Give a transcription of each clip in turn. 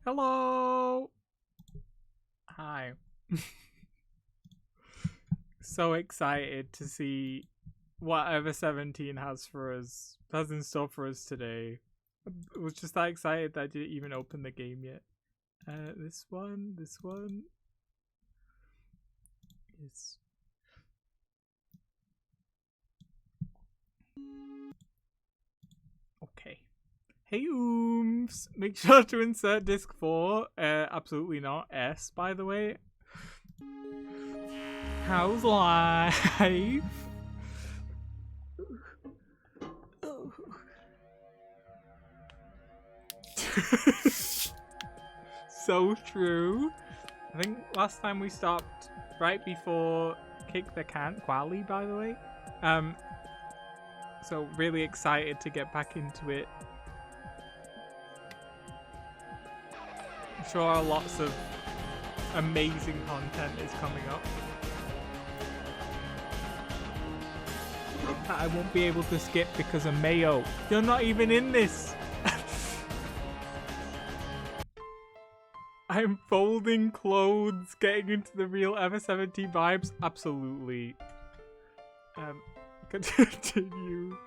Hello! Hi. So excited to see whatever 17 has in store for us today. I was just that excited that I didn't even open the game yet. This one is... Okay. Hey Ooms! Make sure to insert disc 4. Absolutely not. S, by the way. How's life? So true. I think last time we stopped right before Kick the Can. Quali, by the way. So really excited to get back into it. I'm sure lots of amazing content is coming up that I won't be able to skip because of Mayo. You're not even in this. I'm folding clothes, getting into the real Ever 17 vibes. Absolutely. Continue.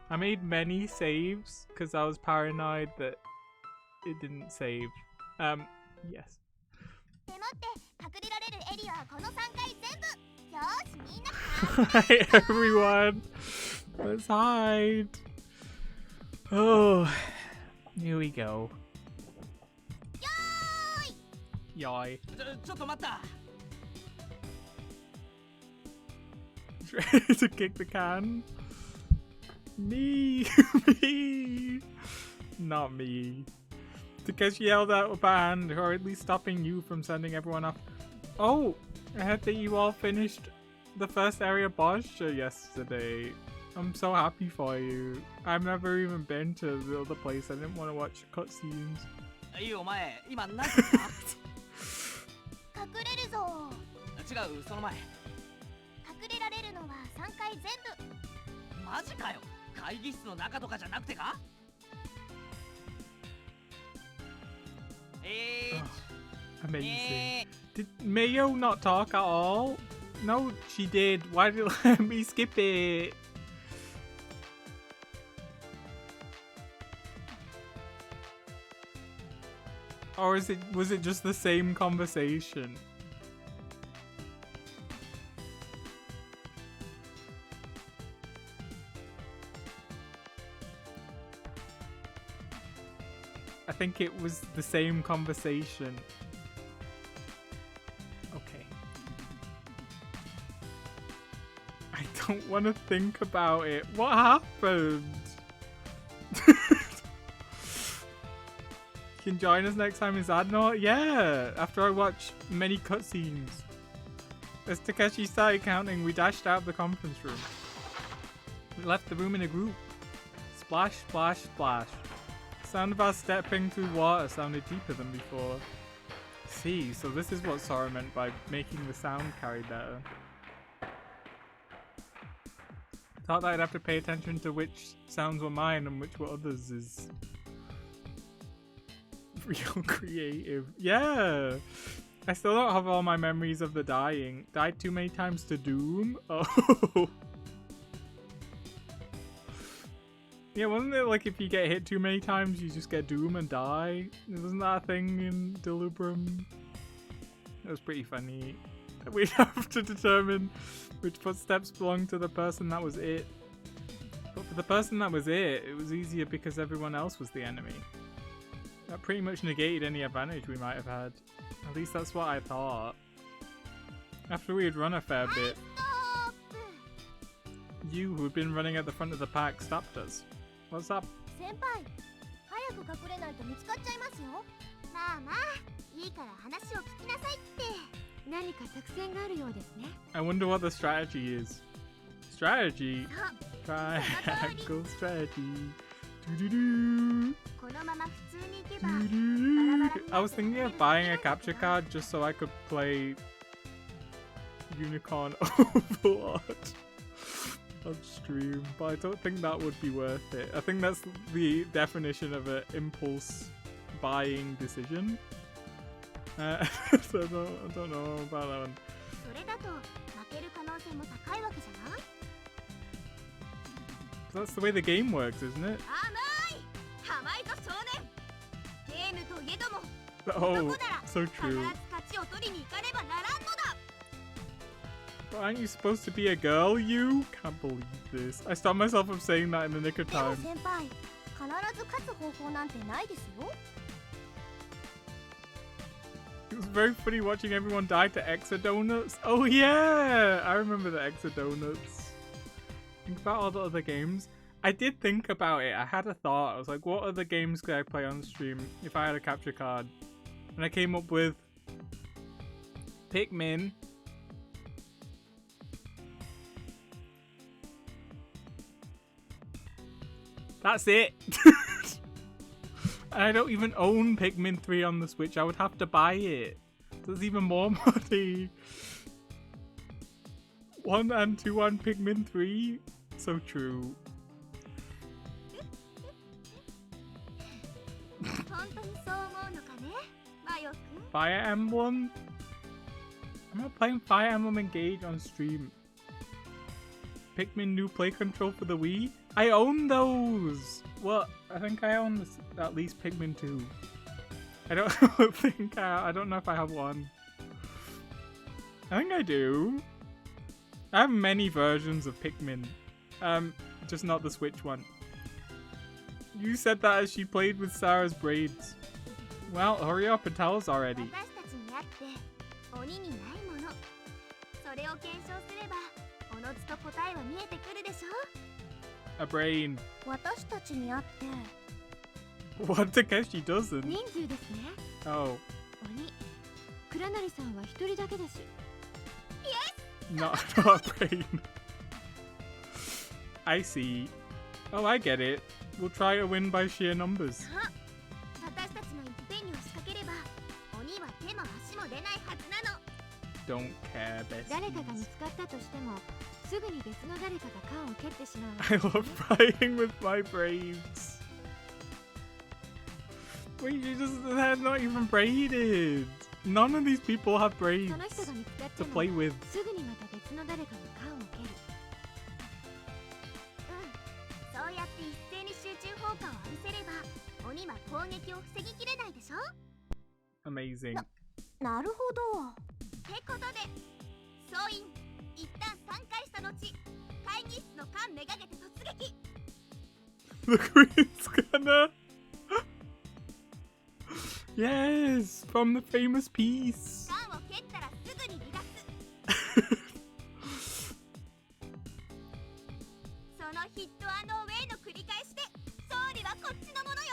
I made many saves because I was paranoid that it didn't save. Yes. Hi everyone. Let's hide. Oh, here we go. Yoi. Ready to kick the can? Me. Me. Not me. Takeshi yelled out a ban, or at least stopping you from sending everyone off. Oh, I heard that you all finished the first area boss yesterday. I'm so happy for you. I've never even been to the other place. I didn't want to watch cutscenes. Amazing. Did Mayo not talk at all? No, she did. Why did you let me skip it? Or was it just the same conversation? I think it was the same conversation. Okay. I don't want to think about it. What happened? You can join us next time in Zadnor? Yeah, after I watch many cutscenes. As Takeshi started counting, we dashed out of the conference room. We left the room in a group. Splash, splash, splash. The sound of our stepping through water sounded deeper than before. See, so this is what Sora meant by making the sound carry better. Thought that I'd have to pay attention to which sounds were mine and which were others is real creative. Yeah! I still don't have all my memories of the dying. Died too many times to Doom? Oh! Yeah, wasn't it like if you get hit too many times, you just get Doom and die? Wasn't that a thing in Delubrum? It was pretty funny. We'd have to determine which footsteps belonged to the person that was it. But for the person that was it, it was easier because everyone else was the enemy. That pretty much negated any advantage we might have had. At least that's what I thought. After we had run a fair bit, you, who had been running at the front of the pack, stopped us. What's up? I wonder what the strategy is. Strategy? Triangle strategy. Doo-doo-doo. Doo-doo-doo. I was thinking of buying a capture card just so I could play Unicorn Overlord on stream, but I don't think that would be worth it. I think that's the definition of an impulse buying decision. So I don't know about that one. それだと負ける可能性も高いわけじゃない？ That's the way the game works, isn't it? 甘い！甘いぞ少年！ゲームといえども、 Oh, 男なら so 必ず true. 勝ちを取りに行かねばならんのだ！ But aren't you supposed to be a girl, you? Can't believe this. I stopped myself from saying that in the nick of でも time. 先輩、必ず勝つ方法なんてないですよ。 It was very funny watching everyone die to Exodonuts. Oh yeah! I remember the Exodonuts. Think about all the other games. I did think about it. I had a thought. I was like, what other games could I play on stream if I had a capture card? And I came up with Pikmin. That's it. I don't even own Pikmin 3 on the Switch. I would have to buy it. There's even more money. 1 and 2 on Pikmin 3. So true. 本当にそう思うのかね、マヨくん。 Fire Emblem? I'm not playing Fire Emblem Engage on stream. Pikmin new play control for the Wii? I own those! Well, I think I own at least Pikmin 2. I don't think I don't know if I have one. I think I do. I have many versions of Pikmin. Just not the Switch one. You said that as she played with Sarah's braids. Well, hurry up and tell us already. 私たちにあって鬼にないもの。それを検証すれば、おのずと答えは見えてくるでしょ。 A brain. 私たちにあって What to guess she doesn't? 人数ですね。 Oh, 鬼。倉成さんは一人だけだし。not a brain. I see. Oh, I get it. We'll try to win by sheer numbers. あ、私たちの一点に押しかければ、鬼は手も足も出ないはずなの。 Don't care, 誰かが見 besties. つかったとしても、すぐに別の誰かが缶を蹴ってしまう。 I love fighting with my braids. Wait, they're not even braided. None of these people have braids その人が見つかって to も、 play with. すぐにまた別の誰かが缶を蹴る。そうやって一斉に集中砲火を浴びせれば、鬼は攻撃を防ぎきれないでしょ。 Amazing. なるほど。ってことで、総員一旦散開した後、会議室の缶めがけて突撃。 The Queen's gonna. Yes, from the famous piece. 缶を蹴ったらすぐに離脱。そのヒットアンドウェイの繰り返しで、勝利はこっちのものよ。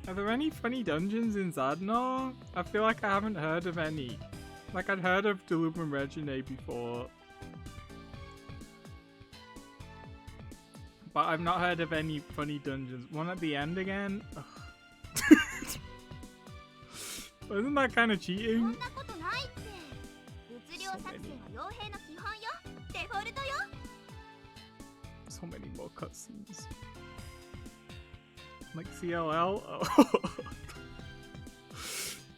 Are there any funny dungeons in Zadnor? I feel like I haven't heard of any. Like I'd heard of Delubum Regine before. But I've not heard of any funny dungeons. One at the end again? Ugh. Isn't that kind of そ cheating? んなことないって。物量作戦は傭兵の基本よ。デフォルトよ。 So many more cutscenes. Like CLL? Oh.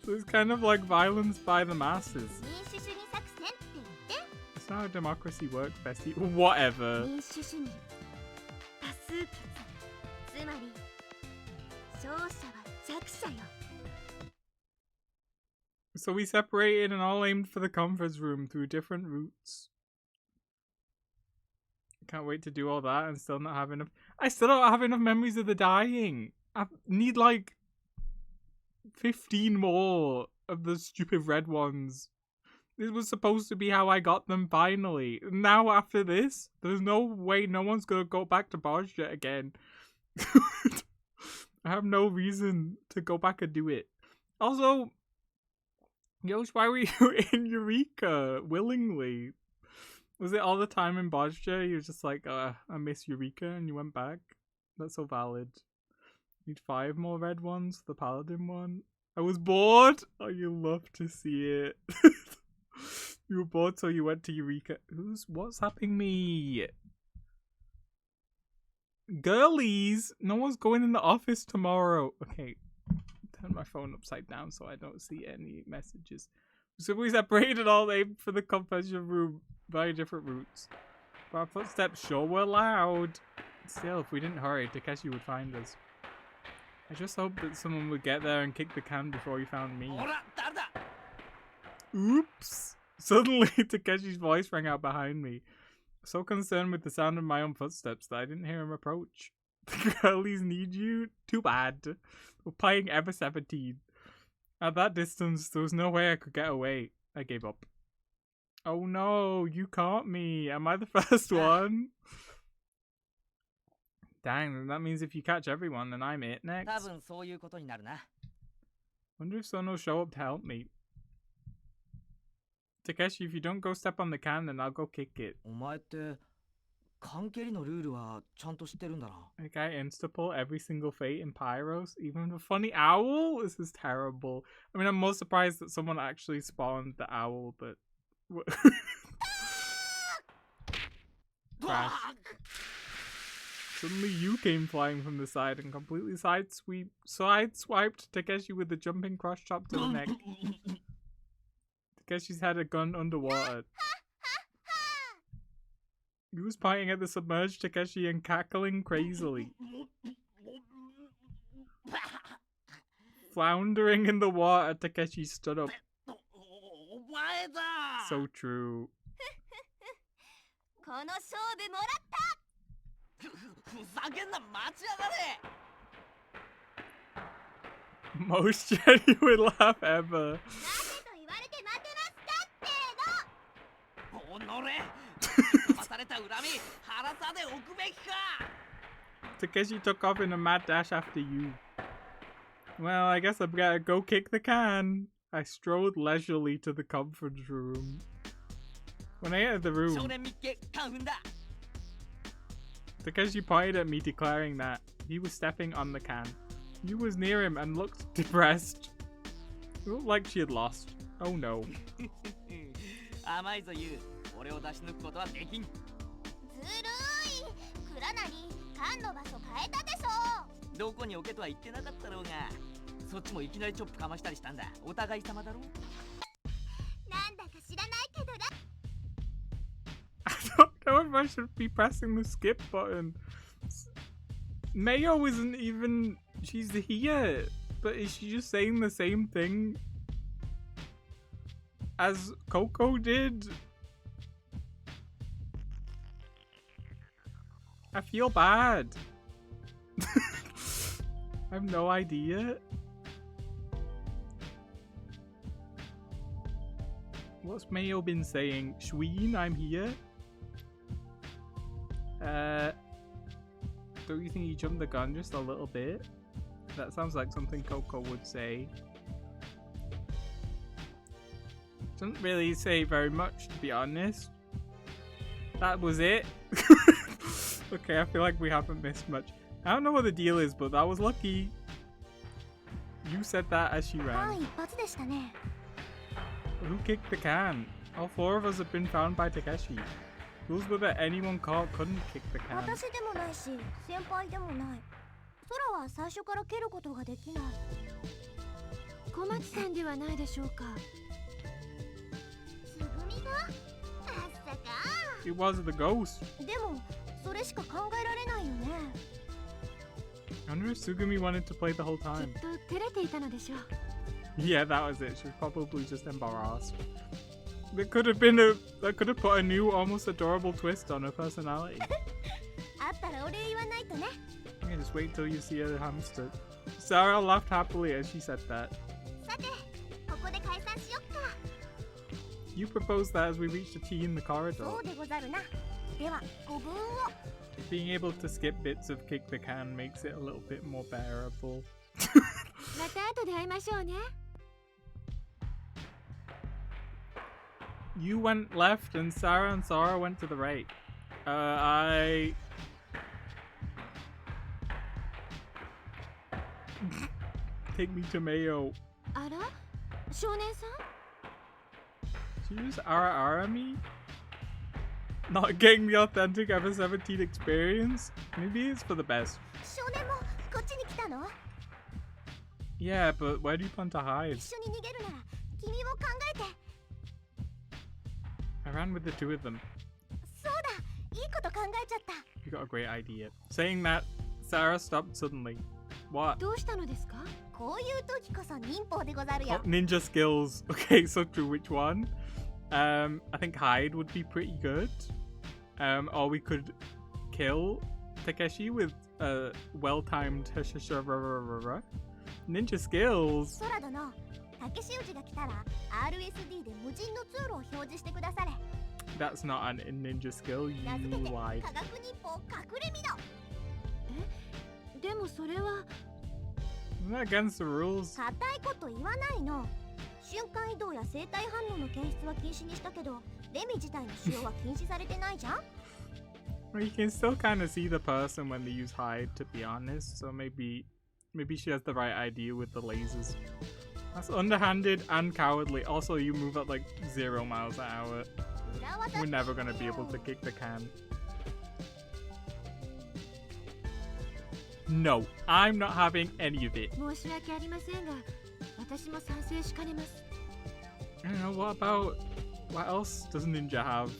So it's kind of like violence by the masses. 民主主義作戦って言って。 It's not how democracy works, bestie. Whatever. 民主主義。多数決。つまり、勝者は弱者よ。 So we separated and all aimed for the conference room through different routes. Can't wait to do all that and still not have enough. I still don't have enough memories of the dying. I need like 15 more of the stupid red ones. This was supposed to be how I got them finally. Now after this, there's no way no one's gonna go back to Barge again. I have no reason to go back and do it. Also, Yosh, why were you in Eureka willingly? Was it all the time in Bozja? You were just like, I miss Eureka, and you went back? That's so valid. Need 5 more red ones, the Paladin one. I was bored! Oh, you love to see it. You were bored, so you went to Eureka. What's happening me? Girlies, no one's going in the office tomorrow. Okay, turn my phone upside down so I don't see any messages. So we separated all day for the confession room by different routes. But our footsteps sure were loud. Still, if we didn't hurry, Takeshi would find us. I just hoped that someone would get there and kick the can before he found me. Oops! Suddenly, Takeshi's voice rang out behind me. So concerned with the sound of my own footsteps that I didn't hear him approach. The girlies need you? Too bad. We're playing Ever 17. At that distance, there was no way I could get away. I gave up. Oh no, you caught me. Am I the first one? Dang, that means if you catch everyone, then I'm it next. Wonder if Son will show up to help me. Takeshi, if you don't go step on the can, then I'll go kick it. Like I insta-pull every single fate in Pyros, even the funny owl? This is terrible. I mean, I'm most surprised that someone actually spawned the owl, but... Crash. Suddenly you came flying from the side and completely sideswiped Takeshi with the jumping cross chop to the neck. Takeshi's had a gun underwater. He was pointing at the submerged Takeshi and cackling crazily. Floundering in the water, Takeshi stood up. So true. Most genuine laugh ever. Takeshi took off in a mad dash after you. Well, I guess I better go kick the can. I strode leisurely to the conference room. When I entered the room, Takeshi pointed at me, declaring that he was stepping on the can. You was near him and looked depressed. It looked like she had lost. Oh no. I don't know if I should be pressing the skip button. Mayo isn't even... She's here. But is she just saying the same thing as Coco did? I feel bad. I have no idea. What's Mayo been saying? Shween, I'm here. Don't you think he jumped the gun just a little bit? That sounds like something Coco would say. Doesn't really say very much, to be honest. That was it. Okay, I feel like we haven't missed much. I don't know what the deal is, but that was lucky. You said that as she ran. Who kicked the can? All four of us have been found by Takeshi. Rules were that anyone caught couldn't kick the can. It was the ghost. I wonder if Tsugumi wanted to play the whole time. Yeah, that was it. She was probably just embarrassed. That could have been that could have put a new, almost adorable twist on her personality. Yeah, just wait till you see her hamster. Sarah laughed happily as she said that. You proposed that as we reached a tea in the corridor. Being able to skip bits of Kick the Can makes it a little bit more bearable. You went left and Sarah and Sora went to the right. Take me to Mayo. She just ara me? not getting the authentic Ever-17 experience. Maybe it's for the best. 少年もこっちに来たの？ Yeah, but where do you plan to hide? 一緒に逃げるなら君も考えて。 I ran with the two of them. そうだ、いいこと考えちゃった。 You got a great idea. Saying that, Sarah stopped suddenly. What? どうしたのですか？こういう時こそ忍法でござる Oh, よ。 ninja skills. Okay, so true. Which one? I think hide would be pretty good. Or we could kill Takeshi with a well-timed ninja skills. 空殿、竹志氏が来たら RSD で無人の通路を表示してくだされ。 That's not a ninja skill. 名付 You けて lied. 科学忍法隠れみの。でもそれは Isn't that against the rules? 硬いこと言わないの。瞬間移動や生体反応の検出は禁止にしたけど、レミ自体の使用は禁止されてないじゃん。 Well, you can still kind of see the person when they use hide, to be honest. So maybe she has the right idea with the lasers. That's underhanded and cowardly. Also, you move at like 0 miles an hour. 裏技 We're never gonna be able to kick the can. No, I'm not having any of it. 申し訳ありませんが、私も賛成しかねます。 I don't know, what about... What else does Ninja have?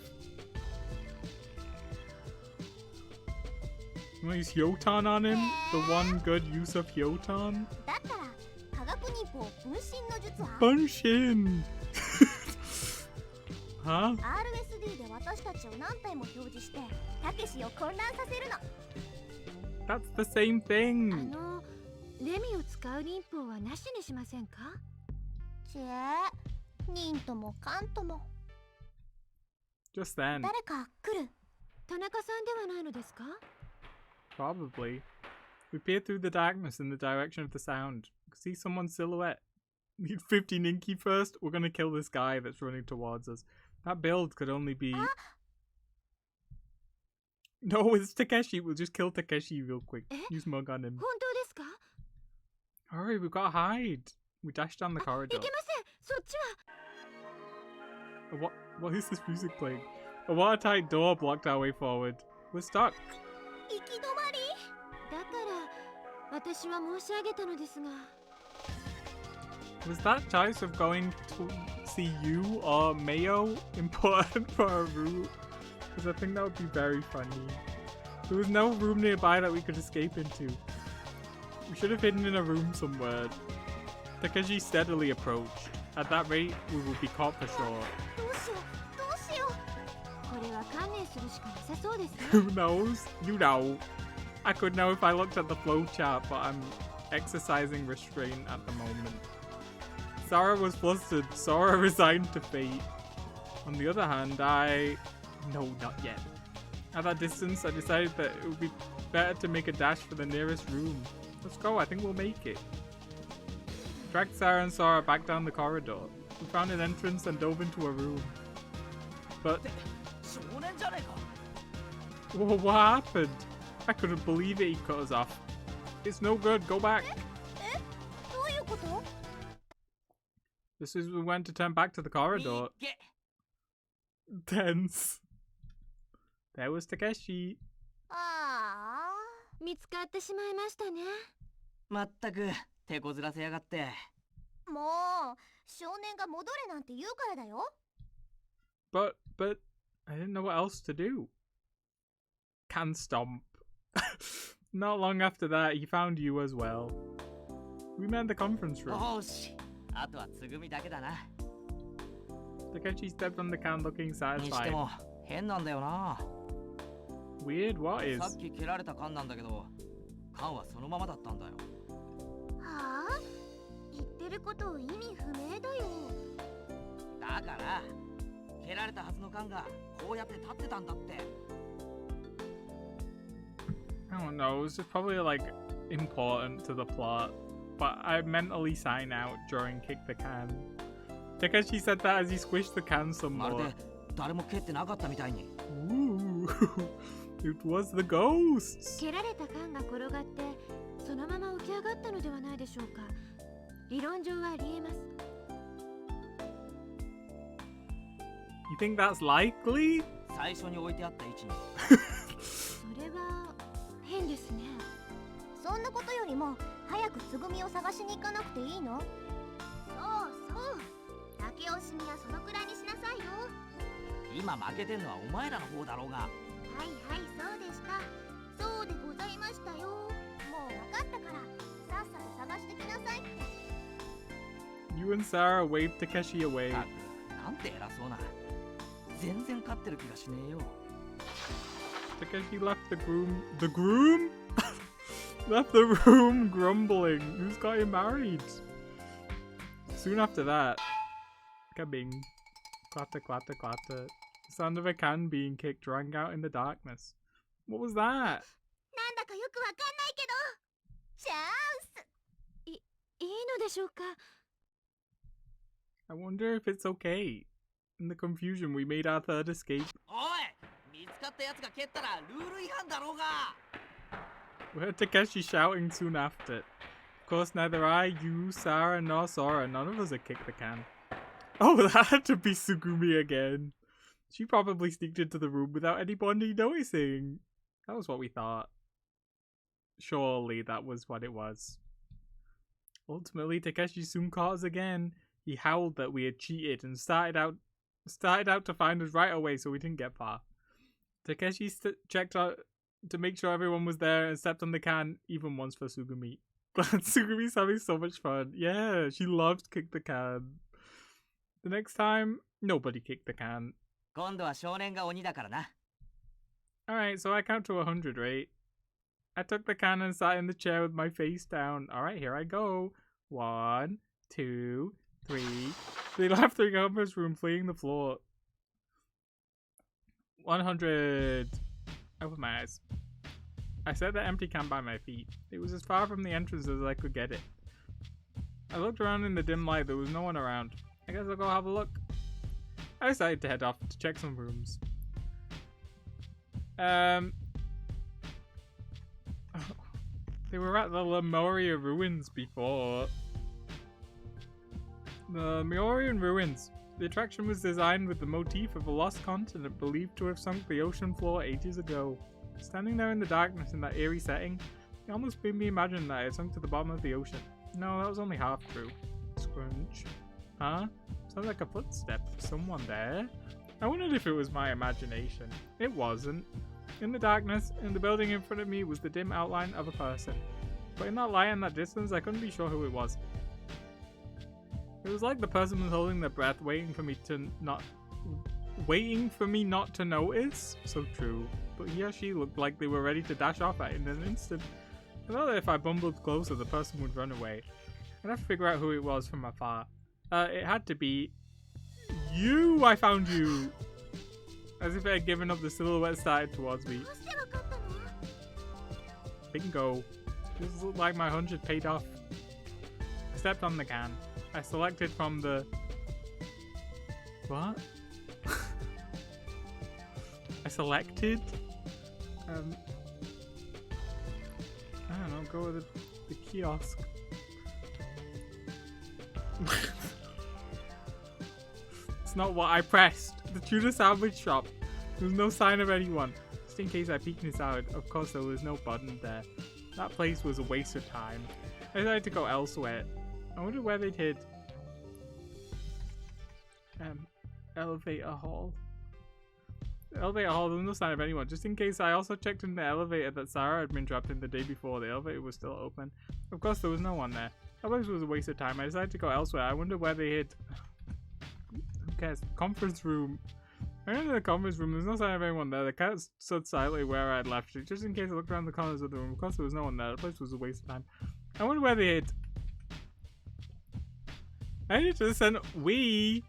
You wanna use Hyotan on him? The one good use of Hyotan? だったら科学忍法分身の術は Bunshin! Huh? RSD で私たちを何体も表示してたけしを混乱させるの。 That's the same あ thing! のレミを使う忍法はなしにしませんか？ちえ、忍ともカンとも。 Just then. 誰か来る。田中さんではないのですか？ Probably. We peer through the darkness in the direction of the sound. See someone's silhouette. Need 50 Ninki first? We're gonna kill this guy that's running towards us. That build could only be... No, it's Takeshi. We'll just kill Takeshi real quick. Use Mug on him. 本当ですか？ Hurry, we've gotta hide. We dash down the い corridor. けません。そっちは。 What is this music playing? A watertight door blocked our way forward. We're stuck. 行き止まり。だから私は申し上げたのですが。 Was that choice of going to see you or Mayo important for our route? Because I think that would be very funny. There was no room nearby that we could escape into. We should have hidden in a room somewhere. Takeshi steadily approached. At that rate, we will be caught for sure. どうしよう、どうしよう。これは観念するしかなさそうですね。 Who knows? You know. I could know if I looked at the flowchart, but I'm exercising restraint at the moment. Sarah was flustered. Sora resigned to fate. On the other hand, No, not yet. At that distance, I decided that it would be better to make a dash for the nearest room. Let's go, I think we'll make it. Dragged Sarah and Sora back down the corridor. We found an entrance and dove into a room. But... Whoa, what happened? I couldn't believe it, he cut us off. It's no good, go back. え、どういうこと？ Just as we went to turn back to the corridor. Tense. There was Takeshi. ああ。見つかってしまいましたね。まったく手こずらせやがって。もう少年が戻れなんて言うからだよ。 But I didn't know what else to do. Can stomp. Not long after that, he found you as well. We met in the conference room. よし、あとはつぐみだけだな。Takeshi stepped from the can looking にして satisfied. も変なんだよな。 Weird, what is? さっき蹴られた缶なんだけど、缶はそのままだったんだよ。はあ？言ってること意味不明だよ。だから蹴られたはずの缶がこうやって立ってたんだって。I don't know, it was just probably like important to the plot. But I mentally sign out during Kick the Can. Takeshi said that as he squished the can some まる more. で誰も蹴ってなかったみたいに。Ooh, it was the ghosts. 蹴られた缶が転がってそのまま起き上がったのではないでしょうか。理論上はありえます。 You think that's likely? 最最初に置いてあった位置に。それは変ですね。そんなことよりも早くつぐみを探しに行かなくていいの？そうそう、竹雄しみはそのくらいにしなさいよ。今負けてんのはお前らの方だろうが。はいはい、そうでした。そうでございましたよ。もう分かったからさっさと探してきなさい。 You and Sarah waved Takeshi away. たくなんて偉そうな。全然勝ってる気がしねえよ。Takeshi left the groom. The groom? Left the room grumbling. Who's got him married? Soon after that, kabing. Clatter, clatter, clatter. The sound of a can being kicked rang out in the darkness. What was that? なんだかよくわかんないけど、チャンス。いいのでしょうか。 I wonder if it's okay. In the confusion, we made our third escape. おい、見つかったやつが蹴ったらルール違反だろうが。 We heard Takeshi shouting soon after. Of course, neither I, you, Sarah, nor Sora, none of us had kicked the can. Oh, that had to be Sugumi again. She probably sneaked into the room without anybody noticing. That was what we thought. Surely that was what it was. Ultimately, Takeshi soon caught us again. He howled that we had cheated and started out to find us right away, so we didn't get far. Takeshi checked out to make sure everyone was there and stepped on the can even once for Sugumi. But Sugumi's having so much fun. Yeah, she loved to kick the can. The next time, nobody kicked the can. 今度は少年が鬼だからな。 Alright, so I count to 100, right? I took the can and sat in the chair with my face down. Alright, here I go. 1, 2, 3. They left the conference room, fleeing the floor. 100. I opened my eyes. I set the empty can by my feet. It was as far from the entrance as I could get it. I looked around in the dim light. There was no one around. I guess I'll go have a look. I decided to head off to check some rooms. They were at the Lemuria ruins before. The Lemuria ruins. The attraction was designed with the motif of a lost continent believed to have sunk the ocean floor ages ago. Standing there in the darkness in that eerie setting, it almost made me imagine that it sunk to the bottom of the ocean. No, that was only half true. Scrunch. Huh? Sounds like a footstep. Someone there? I wondered if it was my imagination. It wasn't. In the darkness, in the building in front of me was the dim outline of a person. But in that light and that distance, I couldn't be sure who it was. It was like the person was holding their breath, waiting for me not to notice. So true. But he or she looked like they were ready to dash off at in an instant. I thought that if I bumbled closer, the person would run away. I'd have to figure out who it was from afar. It had to be you. I found you. As if it had given up, the silhouette started towards me. どうしてわかったの？ Bingo. This looked like my 100 paid off. I stepped on the can. I selected from the... What? I selected? I don't know, go with the kiosk. It's not what I pressed. The tuna sandwich shop. There was no sign of anyone. Just in case I peeked inside, of course there was no button there. That place was a waste of time. I decided to go elsewhere. I wonder where they'd hid. Elevator hall. The elevator hall, there was no sign of anyone. Just in case, I also checked in the elevator that Sarah had been trapped in the day before. The elevator was still open. Of course, there was no one there. That place was a waste of time. I decided to go elsewhere. I wonder where they hid. Who cares? Conference room. I went into the conference room. There's no sign of anyone there. The cat stood silently where I had left it. Just in case I looked around the corners of the room. Of course, there was no one there. The place was a waste of time. I wonder where they hid. I need to send we.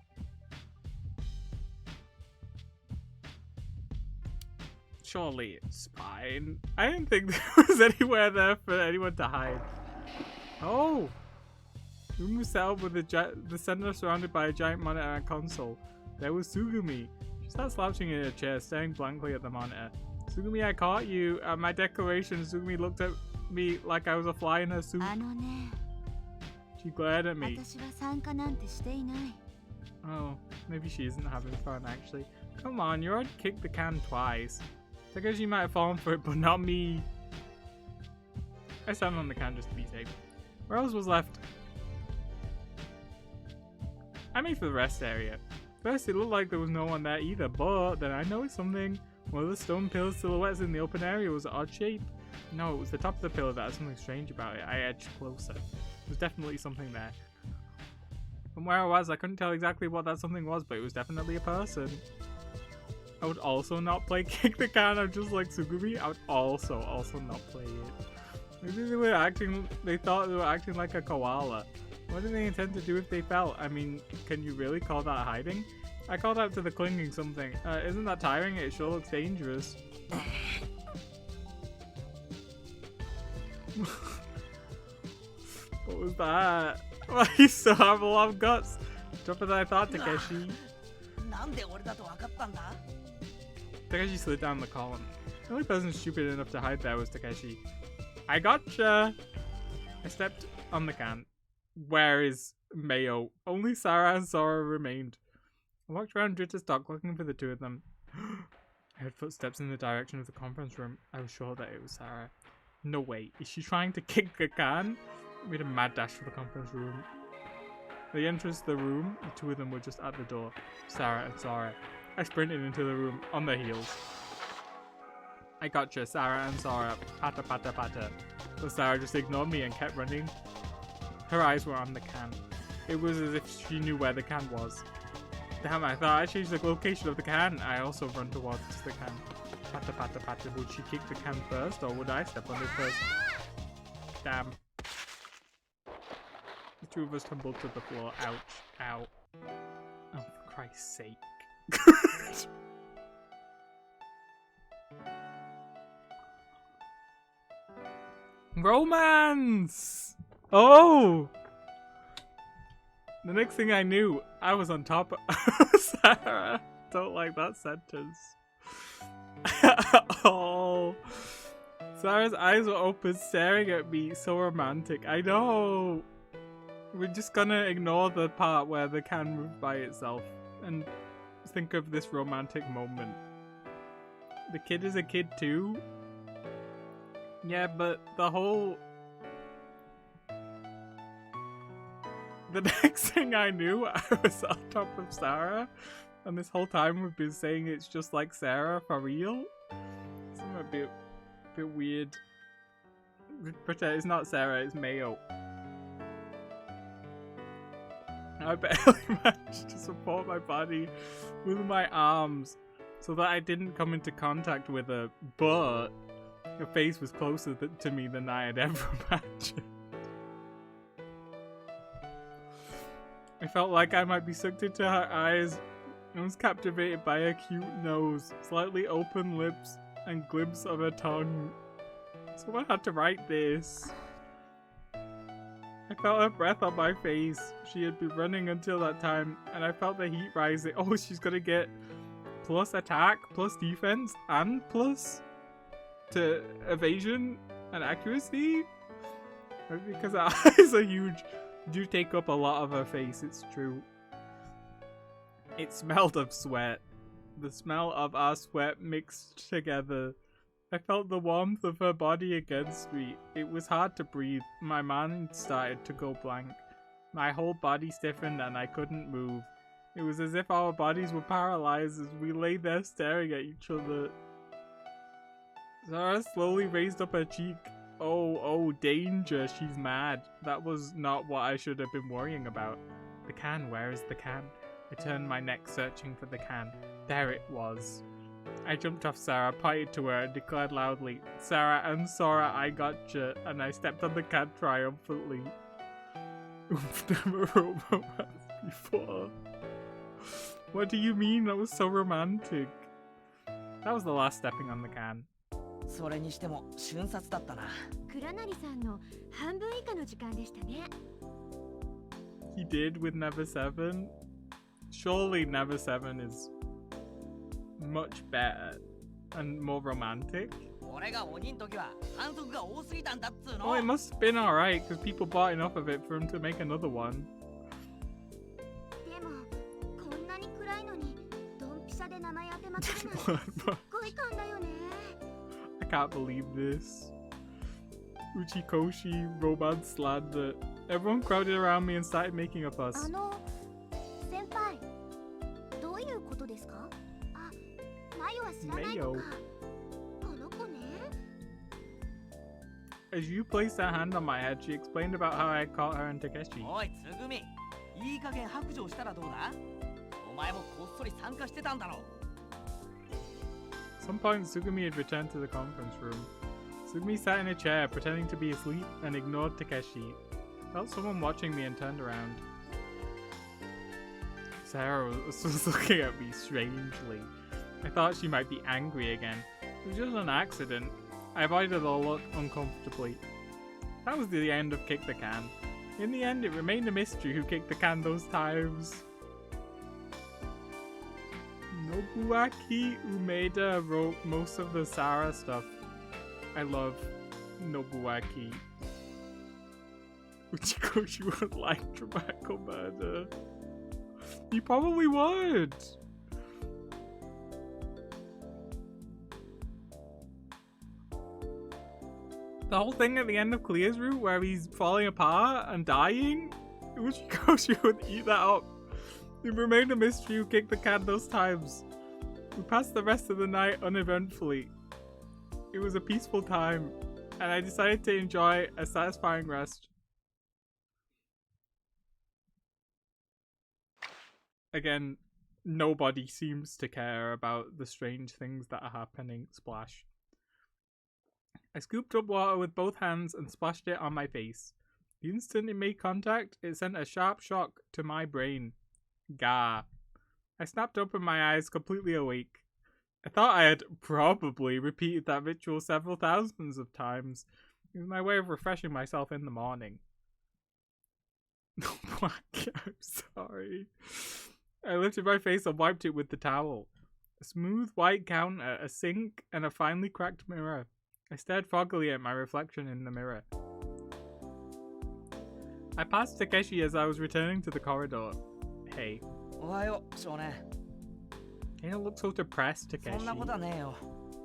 Surely it's fine. I didn't think there was anywhere there for anyone to hide. Oh! Room was set up with the center surrounded by a giant monitor and console. There was Sugumi. She sat slouching in her chair, staring blankly at the monitor. Sugumi, I caught you. At my declaration, Sugumi looked at me like I was a fly in her soup. あのね、 She glared at me. 私は参加なんてしていない。 Oh, maybe she isn't having fun actually. Come on, you already kicked the can twice. Takeshi might have fallen for it, but not me. I stand on the can just to be safe. Where else was left? I made for the rest area. First, it looked like there was no one there either, but then I noticed something. One of the stone pillar silhouettes in the open area was an odd shape. No, it was the top of the pillar that had something strange about it. I edged closer. There was definitely something there. From where I was, I couldn't tell exactly what that something was, but it was definitely a person. I would also not play Kick the Can. I'm just like Sugumi. I would also not play it. Maybe they thought they were acting like a koala. What did they intend to do if they fell? I mean, can you really call that hiding? I called out to the clinging something. Isn't that tiring? It sure looks dangerous. What was that? Why you still have a lot of guts? Tougher than I thought, Takeshi. Takeshi slid down the column. The only person stupid enough to hide there was Takeshi. I gotcha! I stepped on the can. Where is Mayo? Only Sarah and Sora remained. I walked around Dritta's dock looking for the two of them. I heard footsteps in the direction of the conference room. I was sure that it was Sarah. No way. Is she trying to kick the can? I made a mad dash for the conference room. At the entrance to the room, the two of them were just at the door. Sarah and Sora. I sprinted into the room on their heels. I gotcha, Sarah and Sora. Pata pata pata. But Sarah just ignored me and kept running. Her eyes were on the can. It was as if she knew where the can was. Damn, I thought I changed the location of the can. I also run towards the can. Pata pata pata. Would she kick the can first, or would I step on it first? Damn. The two of us tumbled to the floor. Ouch. Ow. Oh, for Christ's sake. Romance! Oh! The next thing I knew, I was on top of Sarah. Don't like that sentence. Oh. Sarah's eyes were open, staring at me. So romantic. I know. We're just gonna ignore the part where the can moved by itself and think of this romantic moment. The kid is a kid too? Yeah, but the next thing I knew, I was on top of Sarah, and this whole time we've been saying it's just like Sarah for real. It's a bit weird. Pretend it's not Sarah, it's Mayo. I barely managed to support my body with my arms so that I didn't come into contact with her, but her face was closer to me than I had ever imagined. I felt like I might be sucked into her eyes. I was captivated by her cute nose, slightly open lips, and glimpse of her tongue. Someone had to write this. I felt her breath on my face. She had been running until that time, and I felt the heat rising. Oh, she's gonna get plus attack, plus defense, and plus to evasion and accuracy? Because her eyes are huge. Do take up a lot of her face, it's true. It smelled of sweat. The smell of our sweat mixed together. I felt the warmth of her body against me. It was hard to breathe. My mind started to go blank. My whole body stiffened and I couldn't move. It was as if our bodies were paralyzed as we lay there staring at each other. Zara slowly raised up her cheek. Oh, danger, she's mad. That was not what I should have been worrying about. The can, where is the can? I turned my neck searching for the can. There it was. I jumped off Sarah, pointed to her, and declared loudly, Sarah and Sora, I gotcha, and I stepped on the can triumphantly. Oof, never wrote romance before. What do you mean? That was so romantic. That was the last stepping on the can. それにしても瞬殺だったな。倉成さんの半分以下の時間でしたね。He did with Never 7? Surely Never 7 is much better and more romantic. 俺が鬼の時は反則が多すぎたんだっつうの。 Oh, it must have been alright because people bought enough of it for him to make another one. でもこんなに暗いのにドンピシャで名前当てまくるなんてすっごい勘だよね。 I can't believe this. Uchikoshi romance slander. Everyone crowded around me and started making a fuss. 先輩、どういうことですか？あ、マヨは知らないのか。この子ね。 As you placed that hand on my head, she explained about how I caught her and Takeshi. おいつぐみ、いい加減白状したらどうだ？お前もこっそり参加してたんだろ。 At some point, Tsugumi had returned to the conference room. Tsugumi sat in a chair, pretending to be asleep, and ignored Takeshi. Felt someone watching me and turned around. Sarah was looking at me strangely. I thought she might be angry again. It was just an accident. I avoided the look uncomfortably. That was the end of Kick the Can. In the end, it remained a mystery who kicked the can those times. Nobuaki Umeda wrote most of the Sarah stuff. I love Nobuaki. Uchikoshi would like dramatic murder. He probably would. The whole thing at the end of Clear's route where he's falling apart and dying, Uchikoshi would eat that up. It remained a mystery who kicked the can those times. We passed the rest of the night uneventfully. It was a peaceful time, and I decided to enjoy a satisfying rest. Again, nobody seems to care about the strange things that are happening. Splash. I scooped up water with both hands and splashed it on my face. The instant it made contact, it sent a sharp shock to my brain. Gah. I snapped open my eyes, completely awake. I thought I had probably repeated that ritual several thousands of times. It was my way of refreshing myself in the morning. I'm sorry. I lifted my face and wiped it with the towel. A smooth white counter, a sink, and a finely cracked mirror. I stared foggily at my reflection in the mirror. I passed Takeshi as I was returning to the corridor. Hey. おはよう、少年。 You don't look so depressed, そ Takeshi. んなことはねえよ。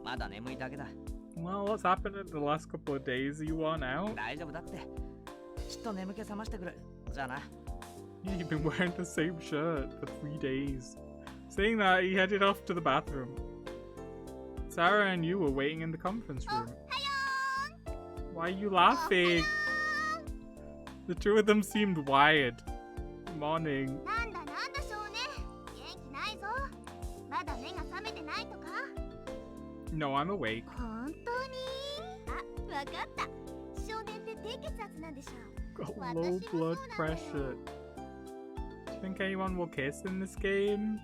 まだ眠いだけだ。 Well, what's happened in the last couple of days? Are you worn out? 大丈夫だって。きっと眠気覚ましてくる。じゃあな。 Yeah, you've been wearing the same shirt for 3 days. Saying that, he headed off to the bathroom. Sarah and you were waiting in the conference room. Why are you laughing? The two of them seemed wired. Morning. なんだ少年、元気ないぞ。まだ目が覚めてないとか？ No, I'm awake. 本当に？あ、わかった。少年って低血圧なんでしょ。 Got low blood pressure. Do you think anyone will kiss in this game?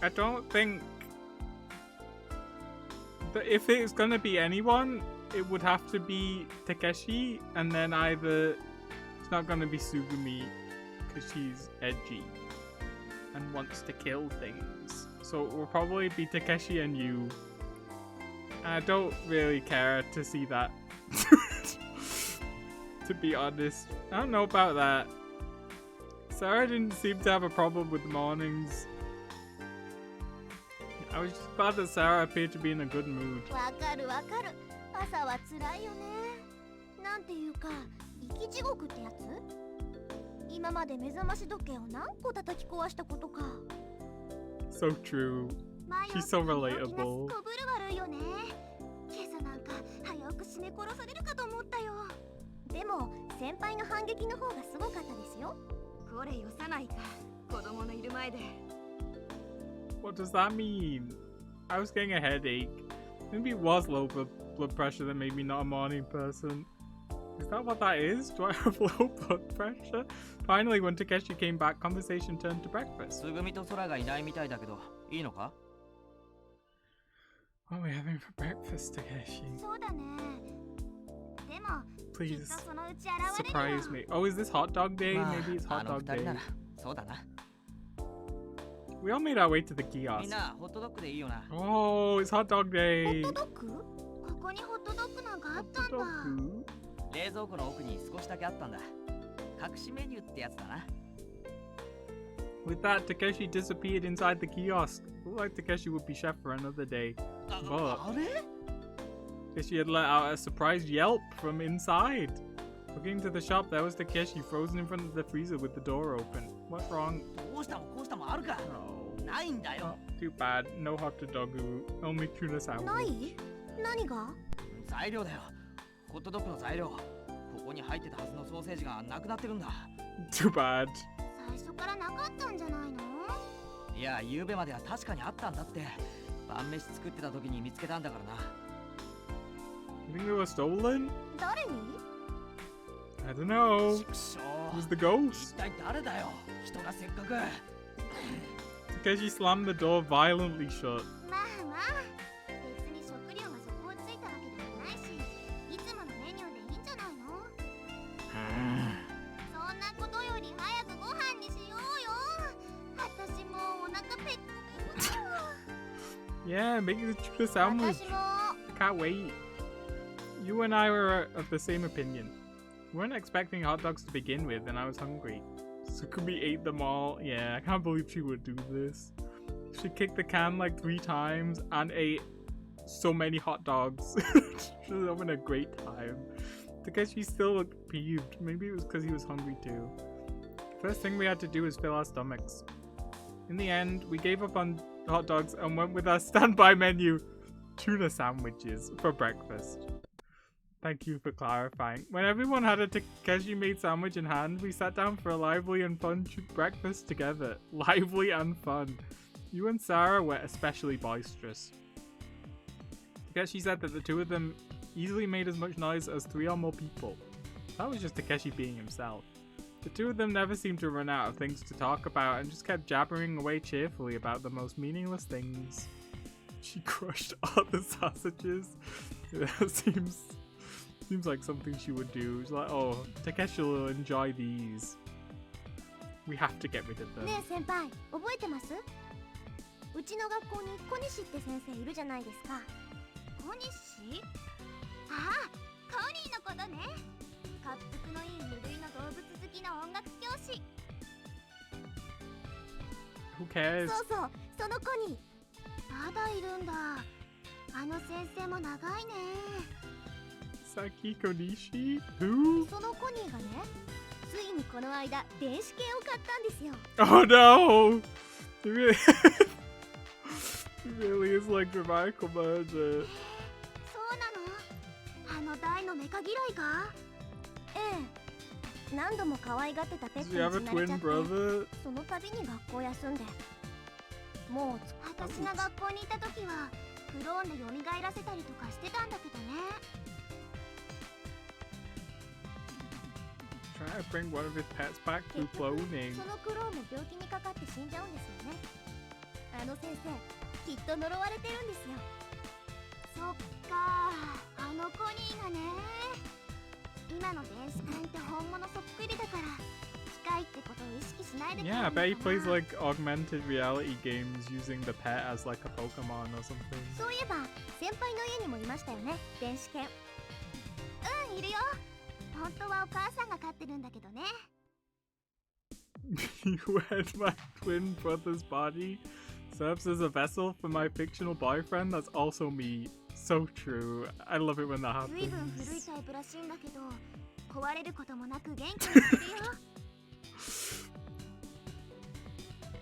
I don't think that if it's gonna be anyone, it would have to be Takeshi, and then either it's not gonna be Tsugumi because she's edgy and wants to kill things. So it will probably be Takeshi and you. And I don't really care to see that. To be honest, I don't know about that. Sarah didn't seem to have a problem with the mornings. I was just glad that Sarah appeared to be in a good mood. わかる。朝は辛いよね。なんていうか、生き地獄ってやつ？今まで目覚まし時計を何個叩き壊したことか。So true. She's so relatable. すこぶる悪いよね。今朝なんか早く締め殺されるかと思ったよ。でも先輩の反撃の方がすごかったですよ。これよさないか。子供のいる前で。 What does that mean? I was getting a headache. Maybe it was low blood pressure that made me not a morning person. Is that what that is? Do I have low blood pressure? Finally, when Takeshi came back, conversation turned to breakfast. つぐみと空がいないみたいだけど、いいのか？ What are we having for breakfast, Takeshi? そうだね。でも Please きっとそのうち現れるよ。 surprise me. Oh, is this hot dog day? まあ、 Maybe it's あ hot の dog 二人な day. ら、そうだな。 We all made our way to the みん kiosk. な、ホットドッグでいいよな。 Oh, it's hot dog ホ day. ットドッグ？ここにホットドッグなんかあったんだ。 Hot dog? 冷蔵庫の奥に少しだけあったんだ。隠しメニューってやつだな。 With that, Takeshi disappeared inside the kiosk. Looked like Takeshi would be chef for another day. あれ Takeshi had let out a surprised yelp from inside. Looking into the shop, there was Takeshi frozen in front of the freezer with the door open. What's wrong? どうしたもこうしたもあるか No. ないんだよ。 Too bad. No hot dog. Only tuna な sandwich. い？何が？材料だよ。ホットドッグの材料。ここに入ってたはずのソーセージがなくなってるんだ。 Too bad. 最初からなかったんじゃないの？いや、夕べまでは確かにあったんだって。晩飯作ってた時に見つけたんだからな。 You think they were stolen? 誰に？ I don't know. ちくしょ It was う。 the ghost. 一体誰だよ。人がせっかく。 Takeshi slammed the door violently shut. まあまあ、別に食料が底をついたわけでもないし、いつものメニューでいいんじゃないの？そんなことより早くご飯にしようよ。私もうお腹ペッ。 Yeah, make the tuna sandwich. 私も。 Can't wait. You and I were of the same opinion. We weren't expecting hot dogs to begin with, and I was hungry. Sukumi ate them all. Yeah, I can't believe she would do this. She kicked the can like 3 times and ate so many hot dogs. She was having a great time. Takeshi still looked peeved. Maybe it was because he was hungry too. First thing we had to do was fill our stomachs. In the end, we gave up on hot dogs and went with our standby menu, tuna sandwiches, for breakfast. Thank you for clarifying. When everyone had a Takeshi-made sandwich in hand, we sat down for a lively and fun breakfast together. Lively and fun. You and Sarah were especially boisterous. Takeshi said that the two of them easily made as much noise as 3 or more people. That was just Takeshi being himself. The two of them never seemed to run out of things to talk about and just kept jabbering away cheerfully about the most meaningless things. She crushed all the sausages. That seems like something she would do. She's like, oh, Takeshi will enjoy these. We have to get rid of them. ねえ先輩、覚えてます？うちの学校に小西って先生いるじゃないですか。小西？ああ、コニーのことね。滑腹のいい無類の動物好きな音楽教師。 Who cares? そうそう、その子に。まだいるんだ。あの先生も長いね。 Saki Konishi? Who? そのコニーがね、ついにこの間電子計を買ったんですよ。 Oh no! He really, he really is like the Michael Merger. そうなの？あの大のメカ嫌いか？ええ。何度も可愛がってたペッ Does ト he have a に死なれちゃ twin って、 brother? その度に学校休んで。もう私が学校にいた時はクローンで蘇らせたりとかしてたんだけどね。 Trying to bring one of his pets back through 結局 cloning. そのクローンも病気にかかって死んじゃうんですよね。あの先生きっと呪われてるんですよ。そっか、あのコニーがね。今の電子犬って本物そっくりだから機械ってことを意識しないで Yeah, I bet he plays like augmented reality games using the pet as like a Pokemon or something. そういえば先輩の家にもいましたよね、電子犬。うん、いるよ。本当はお母さんが飼ってるんだけどね。You had my twin brother's body serves as a vessel for my fictional boyfriend. That's also me. So true. I love it when that ずいぶん古い happens. タイプらしいんだけど、壊れることもなく元気にしてるよ。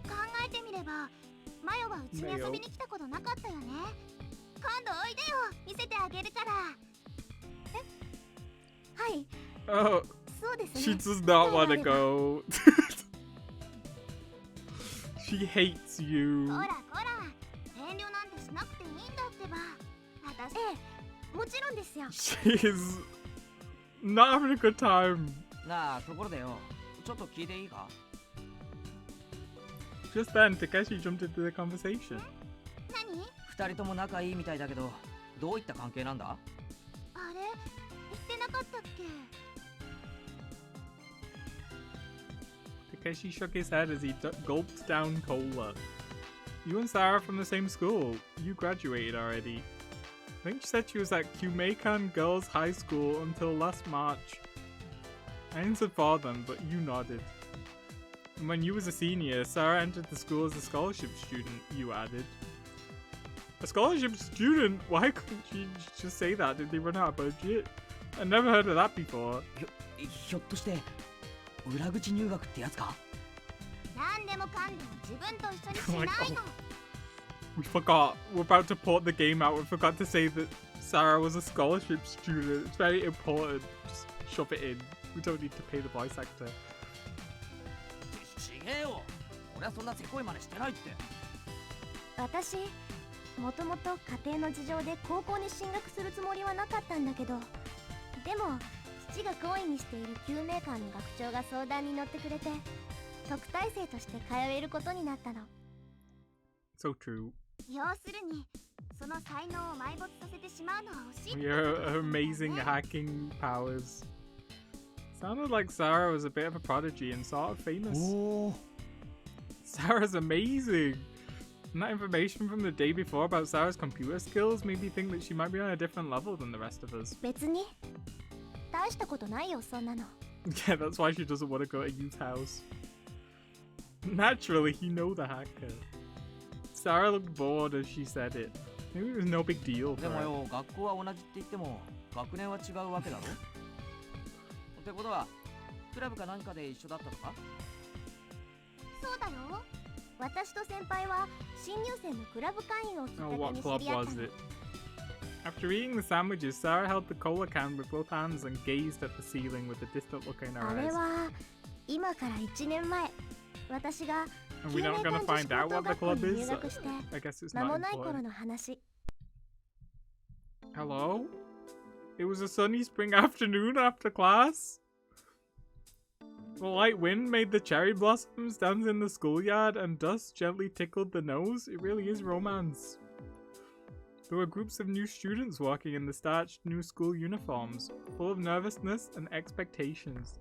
考えてみれば、マヨはうちに遊びに来たことなかったよね。今度おいでよ、見せてあげるから。はい、 Oh, そうです she ね。 does not want to go. She hates you. こらこら、遠慮なんてしなくていいんだってば。私、ええ、もちろんですよ。 She is not having a good time. なあ、ところでよ。ちょっと聞いていいか？ Just then, Takeshi jumped into the conversation. 何？二人とも仲いいみたいだけど、どういった関係なんだ？あれ、言ってなかったっけ？ Takeshi shook his head as he gulped down cola. You and Sarah are from the same school. You graduated already. I think she said she was at Kumeikan Girls High School until last March. I answered for them, but you nodded. And when you was a senior, Sarah entered the school as a scholarship student, you added. A scholarship student? Why couldn't she just say that? Did they run out of budget? I never heard of that before. ひょっとして裏口入学ってやつか？何でもかんでも自分と一緒にしないの。 We forgot. We're about to port the game out. We forgot to say that Sarah was a scholarship student. It's very important. Just shove it in. We don't need to pay the voice actor. ちげえよ。俺はそんなせこい真似してないって。私もともと家庭の事情で高校に進学するつもりはなかったんだけど、でも父が懇意にしている救命館の学長が相談に乗ってくれて特待生として通えることになったの。 So true. 要するにその才能を埋没させてしまうのは惜しい。 Your amazing hacking powers. Sounded like Sarah was a bit of a prodigy and sort of famous. おお。 Sarah's amazing. And that information from the day before about Sarah's computer skills made me think that she might be on a different level than the rest of us. 別に大したことないよそんなの。 Yeah, that's why she doesn't want to go to youth house. Naturally, he know the hacker. Sarah looked bored as she said it. Maybe it was no big deal で for も her. よ、学校は同じって言っても学年は違うわけだろ。ってことはクラブか何かで一緒だったのか？そうだよ。私と先輩は新入生のクラブ会員をきっか Oh, け what に club 知り合っ was たの。 it? After eating the sandwiches, Sarah held the cola can with both hands and gazed at the ceiling with a distant look in あ her れ eyes. は今から1年前、私が And 救 we're 命 not 館 gonna 女子 find 高 out 等 what the 学校 club に入 is. 学して I guess it's 間 not もない頃 important. の話。 Hello? It was a sunny spring afternoon after class? The light wind made the cherry blossoms dance in the schoolyard and dust gently tickled the nose. It really is romance. There were groups of new students walking in the starched new school uniforms, full of nervousness and expectations.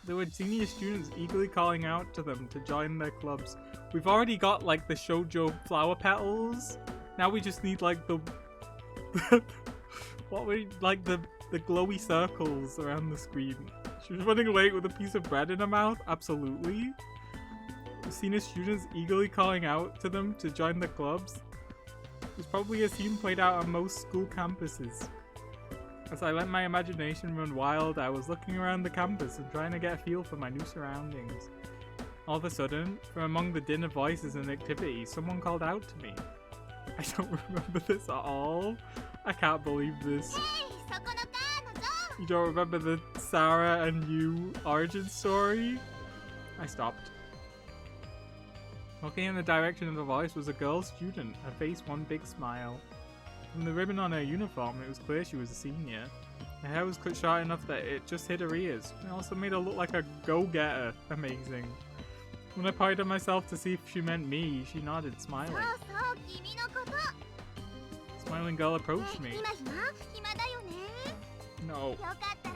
There were senior students eagerly calling out to them to join their clubs. We've already got like the shoujo flower petals. Now we just need like the the glowy circles around the screen. She was running late with a piece of bread in her mouth. Absolutely. The senior students eagerly calling out to them to join the clubs. It was probably a scene played out on most school campuses. As I let my imagination run wild, I was looking around the campus and trying to get a feel for my new surroundings. All of a sudden, from among the din of voices and activity, someone called out to me. I don't remember this at all. I can't believe this. そこの彼女。 You don't remember the Sarah and you origin story? I stopped. Looking in the direction of the voice was a girl student, her face one big smile. From the ribbon on her uniform, it was clear she was a senior. Her hair was cut short enough that it just hid her ears. It also made her look like a go-getter. Amazing. When I pointed at myself to see if she meant me, she nodded, そう smiling. そう君のこと。 Smiling girl approached me. 今暇だよね。 No, よかったら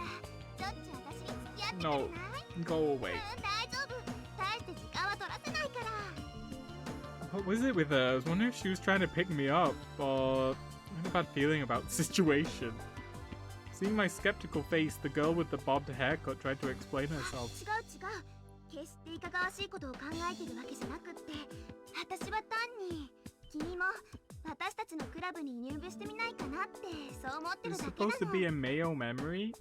ちょっちゅう私に付き合ってくれ no, ない？ go away. 大丈夫。大して時間は取らせないから。 What was it with her? I was wondering if she was trying to pick me up, or I had a bad feeling about the situation. Seeing my skeptical face, the girl with the bobbed haircut tried to explain herself. 違う。決していかがわしいことを考えてるわけじゃなくって、私は単に君も私たちのクラブに入部してみないかなってそう思って It る was だけな supposed to の。 be a Mayo memory.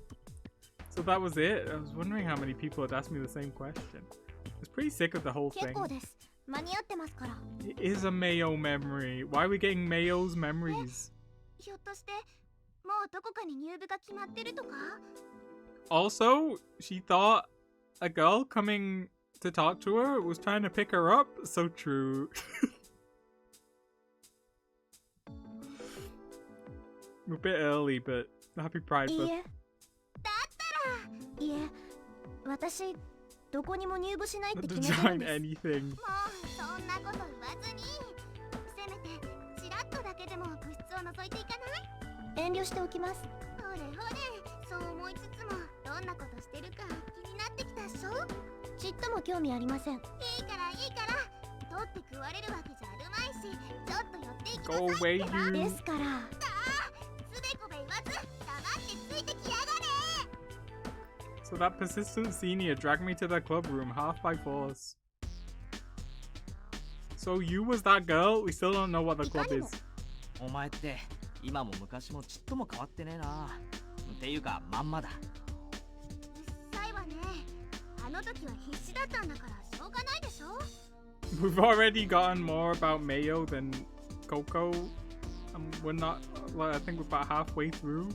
So that was it. I was wondering how many people had asked me the same question. I was pretty sick of the whole 結 thing. 構です。間に合ってますから。 It is a Mayo memory. Why are we getting Mayo's memories? ひょっとしてもうどこかに入部が決まってるとか？ Also, she thought a girl coming to talk to her was trying to pick her up. So true. A bit early, but happy Pride いい Month. え。だったら。いえ、私どこにも入部しないって To 決めてる join んです。 anything. もうそんなこと言わずに、せめてちらっとだけでも部室を覗いていかない？遠慮しておきます。ほれほれ、そう思いつつもどんなことしてるか気になってきたっしょ？ちっとも興味ありません。いいから取って食われるわけじゃあるまいし、ちょっと寄っていきな Go さい away, ってな。 you. ですから。つべこべ言わず黙ってついてきやがれ。So that persistent senior dragged me to the club room half by force. So you was that girl? We still don't know what the club is. お前って今も昔もちっとも変わってねえな。っていうかまんまだ。うっさいわね。あの時は必死だったんだからしょうがないでしょ。 We've already gotten more about Mayo than Coco. We're not, like, I think we're about halfway through.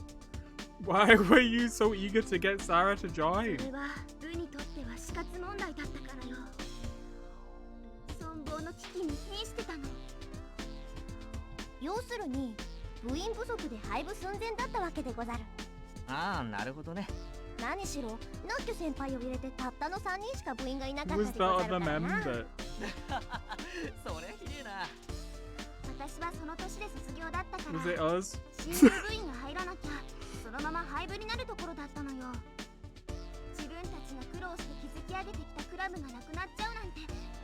Why were you so eager to get Sarah to join? それは部にとっては死活問題だったからよ。存亡の危機に瀕してたの。要するに部員不足で廃部寸前だったわけでござる。ああ、なるほどね。何しろナッキュ先輩を入れてたったの3人しか部員がいなかった Who's で the ござ other るからな。 member? そりゃひでえな。私はその年で卒業だったか Was it ら us? 新入部員が入らなきゃそのまま廃部になるところだったのよ。自分たちが苦労して築き上げてきたクラブがなくなっちゃうなんて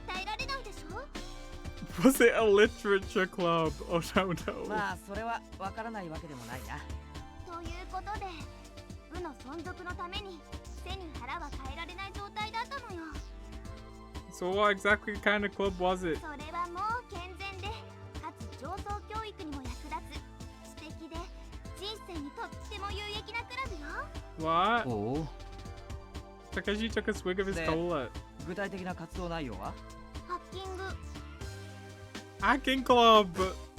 耐えられないでしょ。 Was it a literature club? Oh no, no. まあそれはわからないわけでもないな。ということで部の存続のために背に腹は変えられない状態だったのよ。 So what exactly kind of club was it? それはもう健全でかつ上層教育にも役立つ知的で人生にとっても有益なクラブよ。 What? おお。 Takeshi took a swig of his cola. 具体的な活動内容は？ハッキング。 Hacking club!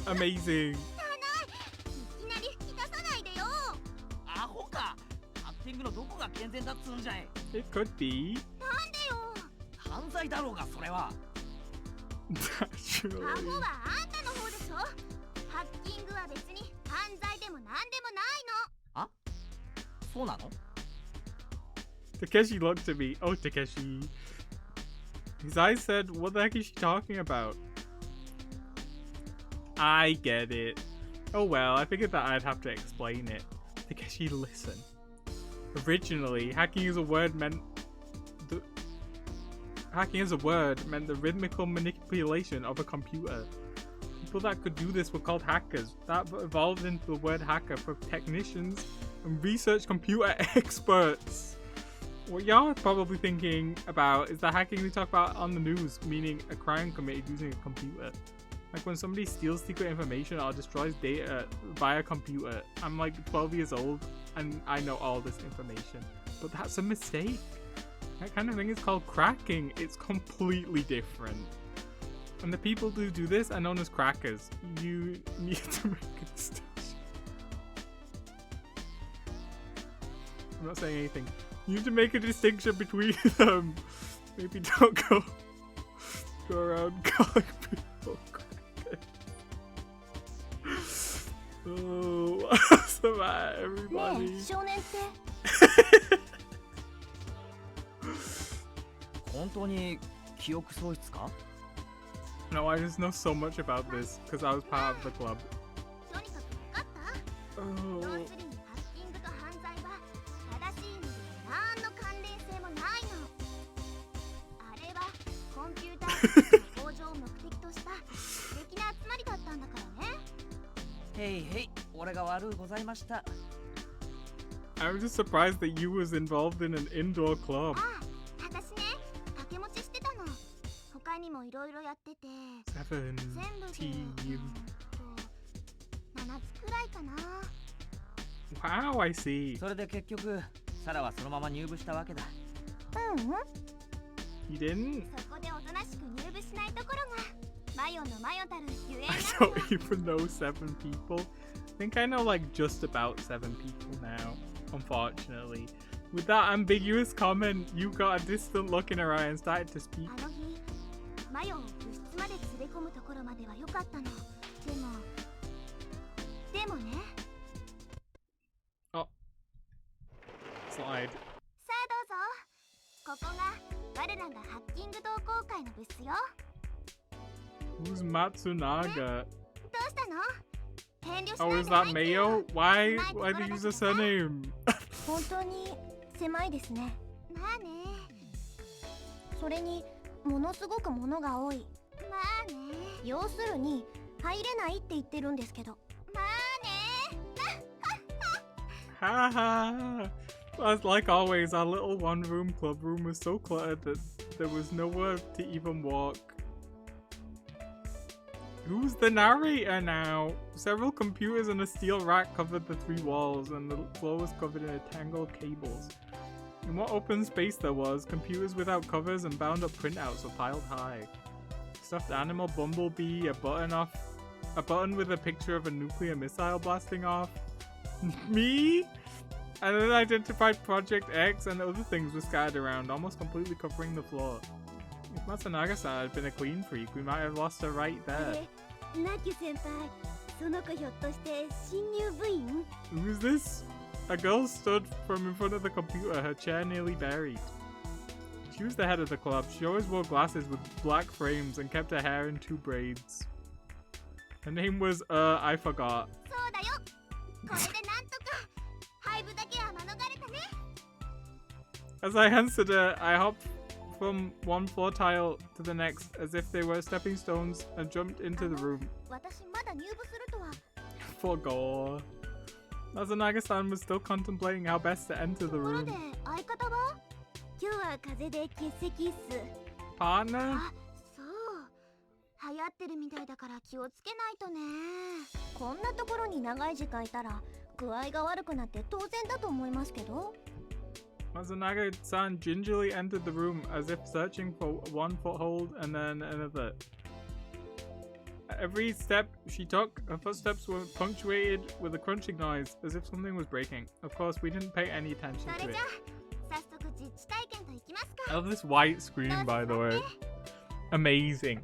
Amazing. いきなり吹き出さないでよ。アホか。ハッキングのどこが健全だっつうんじゃい。 It could be. なんでよ。犯罪だろうがそれは。Naturally. アホはあんたの方でしょ。ハッキングは別に犯罪でもなんでもないの。そうなの？ Takeshi looked at me. Oh, Takeshi. His eyes said, what the heck is she talking about? I get it. Oh well, I figured that I'd have to explain it. Takeshi, listen. Originally, hacking as a word meant the rhythmical manipulation of a computer. People that could do this were called hackers. That evolved into the word hacker for technicians and research computer experts. What y'all are probably thinking about is the hacking they talk about on the news, meaning a crime committed using a computer. Like when somebody steals secret information or destroys data via computer. I'm like 12 years old and I know all this information. But that's a mistake. That kind of thing is called cracking. It's completely different. And the people who do this are known as crackers. You need to make a distinction. I'm not saying anything. You need to make a distinction between them. Maybe don't go around calling people crackers. Oh, what's the matter, ね everybody? え少年って。本当に記憶喪失か？ No, I just know so much about this because I was part of the club. とにかく分かった？ Oh. 要するにハッキングと犯罪は正しい意味で何の関連性もないの。あれはコンピューター技術の向上を目的とした素敵な集まりだったんだからね。へいへい、俺が悪うございました。 I'm just surprised that you was involved in an indoor club. ああ、私ね、掛け持ちしてたの。他にもいろいろやってて、 Seven 全部でteam. 7つくらいかな。 Wow, I see. それで結局サラはそのまま入部したわけだ。うんうん。 You didn't? そこでおとなしく入部しないところがマヨのマヨたるゆえん I なの don't even know 7 people. I think I know like just about 7 people now, unfortunately. With that ambiguous comment, you got a distant look in her eye and started to speak. あの日マヨを部室まで連れ込むところまでは良かったの。でもね。 Oh. Slide. さあどうぞ。ここが我らがハッキング同好会のブースよ。 Who's Matsunaga? どうしたの？遠慮し Oh, ない is で that 入って Mayo? よ。 Why do you use a surname? 本当に狭いですね。まあね。それにものすごく物が多い。まあね。要するに入れないって言ってるんですけど。まあね。Haha. As like always, our little one-room club room was so cluttered that there was nowhere to even walk. Who's the narrator now? Several computers and a steel rack covered the 3 walls, and the floor was covered in a tangle of cables. In what open space there was, computers without covers and bound up printouts were piled high. Stuffed animal bumblebee, a button with a picture of a nuclear missile blasting off. Me? And an unidentified Project X and other things were scattered around, almost completely covering the floor. If Matsunaga-san had been a clean freak, we might have lost her right there. ナキュ先輩、その子ひょっとして新入部員？ Who's this? A girl stood from in front of the computer, her chair nearly buried. She was the head of the club. She always wore glasses with black frames and kept her hair in 2 braids. Her name was, I forgot. そうだよ。これでなんとか廃部だけは免れたね。 As I answered her, I hopped from one floor tile to the next as if they were stepping stones and jumped into the room. 私まだ入部するとは。 For gore. Matsunaga-san was still contemplating how best to enter the ところ room. で相方は？今日は風邪で欠席っす。 Partner? あ、そう。流行ってるみたいだから気をつけないとね。こんなところに長い時間いたら具合が悪くなって当然だと思いますけど。 Matsunaga-san gingerly entered the room as if searching for one foothold and then another. Every step she took, her footsteps were punctuated with a crunching noise, as if something was breaking. Of course, we didn't pay any attention そ to れ it. じゃあ早速実地体験といきます I か。 love this white screen, by the way. Amazing.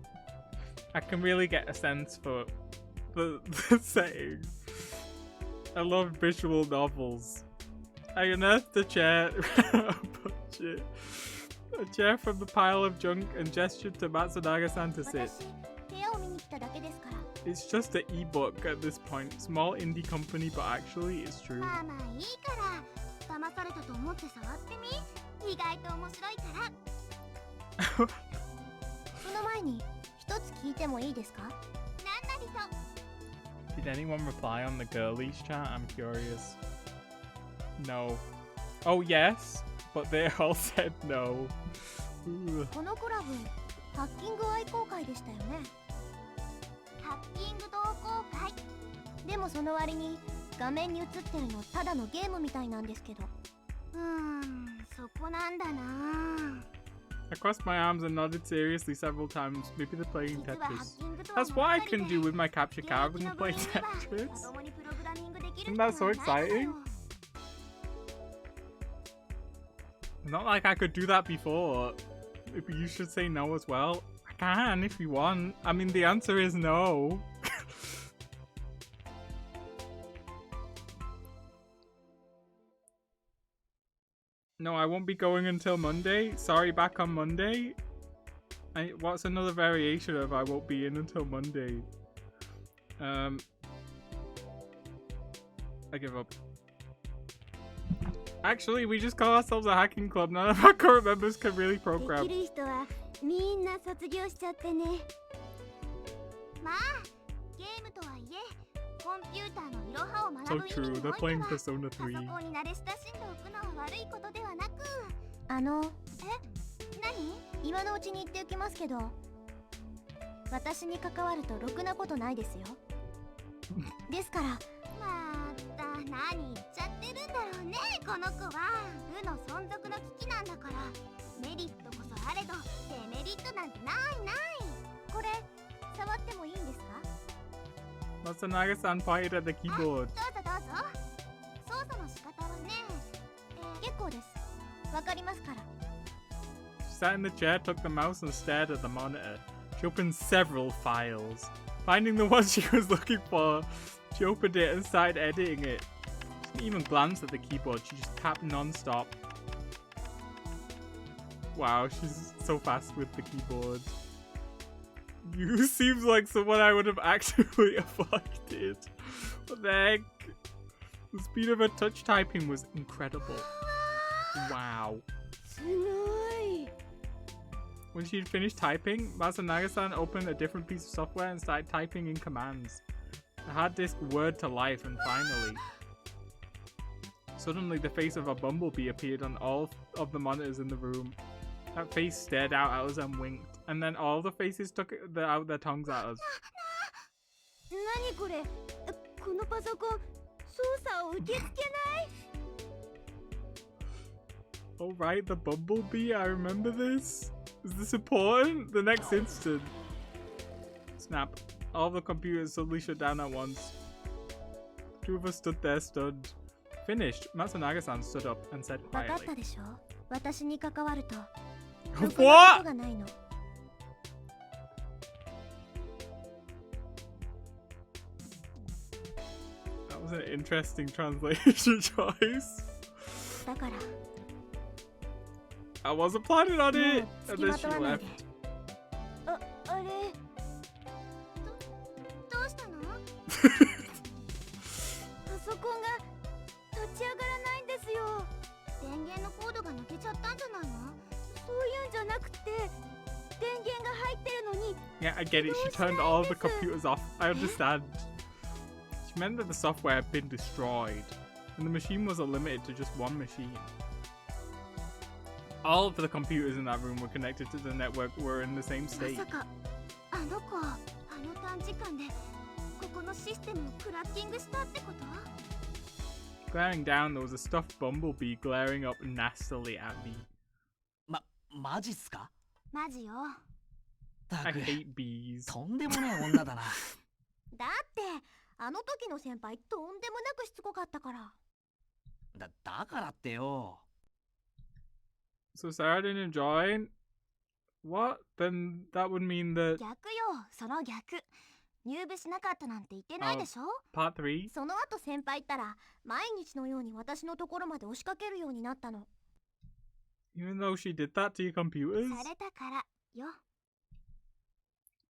I can really get a sense for the setting. I love visual novels. I unearthed a chair, a chair from the pile of junk and gestured to Matsunaga-san to 私 sit. 部屋を見に来ただけですから。 It's just an ebook at this point. Small indie company, but actually it's true. まあまあいいから騙されたと思って触ってみ。意外と面白いから。その前に一つ聞いてもいいですか？なんなりと。 Did anyone reply on the girlies chat? I'm curious. No. Oh yes, but they all said no. Ooh. このクラブハッキング愛好会でしたよね。ハッキング同好会。でもその割に画面に映ってるのただのゲームみたいなんですけど。そこなんだな。 I crossed my arms and nodded seriously several times. Maybe they're playing 実はハッ Tetris. キングとは That's what I can do with my capture 現 card 役 when の we 部 play 員にはま Tetris. ともにプログラミングできる Isn't 人 that so はいないの exciting? よ。 Not like I could do that before. If you should say no as well. I can if you want. I mean, the answer is no. No, I won't be going until Monday. Sorry, back on Monday. What's another variation of I won't be in until Monday? I give up. Actually, we just call ourselves a hacking club. None of our current members can really で program. きる人はみんな卒業しちゃってね。まあゲームとはいえコンピューターのいろはを So 学ぶ意 true. 味に They're おいて playing は Persona パソ 3. コンに慣れ親しんでおくのは悪いことではなく。何？今のうちに言っておきますけど、私に関わるとろくなことないですよ。ですから、また何言っちゃってるんだろうね、この子は。部の存続の危機なんだから、メリットこそあれど、デメリットなんてない。これ、触ってもいいんですか？ Matsunaga-san pointed at the あ、 keyboard. どうぞ。操作の仕方はね、結構です。わかりますから。 She sat in the chair, took the mouse, and stared at the monitor. She opened several files. Finding the one she was looking for, she opened it and started editing it. She didn't even glance at the keyboard, she just tapped non-stop. Wow, she's so fast with the keyboard. You seems like someone I would have actually avoided. What the heck? The speed of her touch typing was incredible. Wow. すごい。 When she had finished typing, Matsunaga-san opened a different piece of software and started typing in commands. The hard disk whirred to life and finally... Suddenly, the face of a bumblebee appeared on all of the monitors in the room. That face stared out at us and winked, and then all the faces stuck out their tongues at us. 何これ、このパソコン操作を受け付けない。 Oh right, the bumblebee, I remember this. Is this important? The next instant. Snap. All the computers suddenly shut down at once. Two of us stood there stunned. Finished, Matsunaga-san stood up and said 分かっ quietly. たでしょ。私に関わると。 What? がないの。 That was an interesting translation choice. だから。 I wasn't planning on it! もう And 付き then ま she とわないで left.。あれ。どうしたの？パソコンが立ち上がらないんですよ。電源のコードが抜けちゃったんじゃないの？そういうんじゃなくて、電源が入ってるのに。 Yeah, I get it. She turned all the computers off. I understand. She meant that the software had been destroyed, and the machine wasn't limited to just one machine. All of the computers in that room were connected to the network, were in the same ま state. さかあの子、あの短時間でここのシステムをクラッキングしたってこと？ Glaring down, there was a stuffed bumblebee glaring up nastily at me. マジっすか？マジよ。た I く hate bees. とんでもねえ女だな。だってあの時の先輩とんでもなくしつこかったから。だからってよ。 So Sarah didn't enjoy? What? Then that would mean that 逆よ、その逆。入部しなかったなんて言ってないでしょ。 part 3? その後先輩ったら毎日のように私のところまで押しかけるようになったの。 Even though she did that to your computers? されたからよ。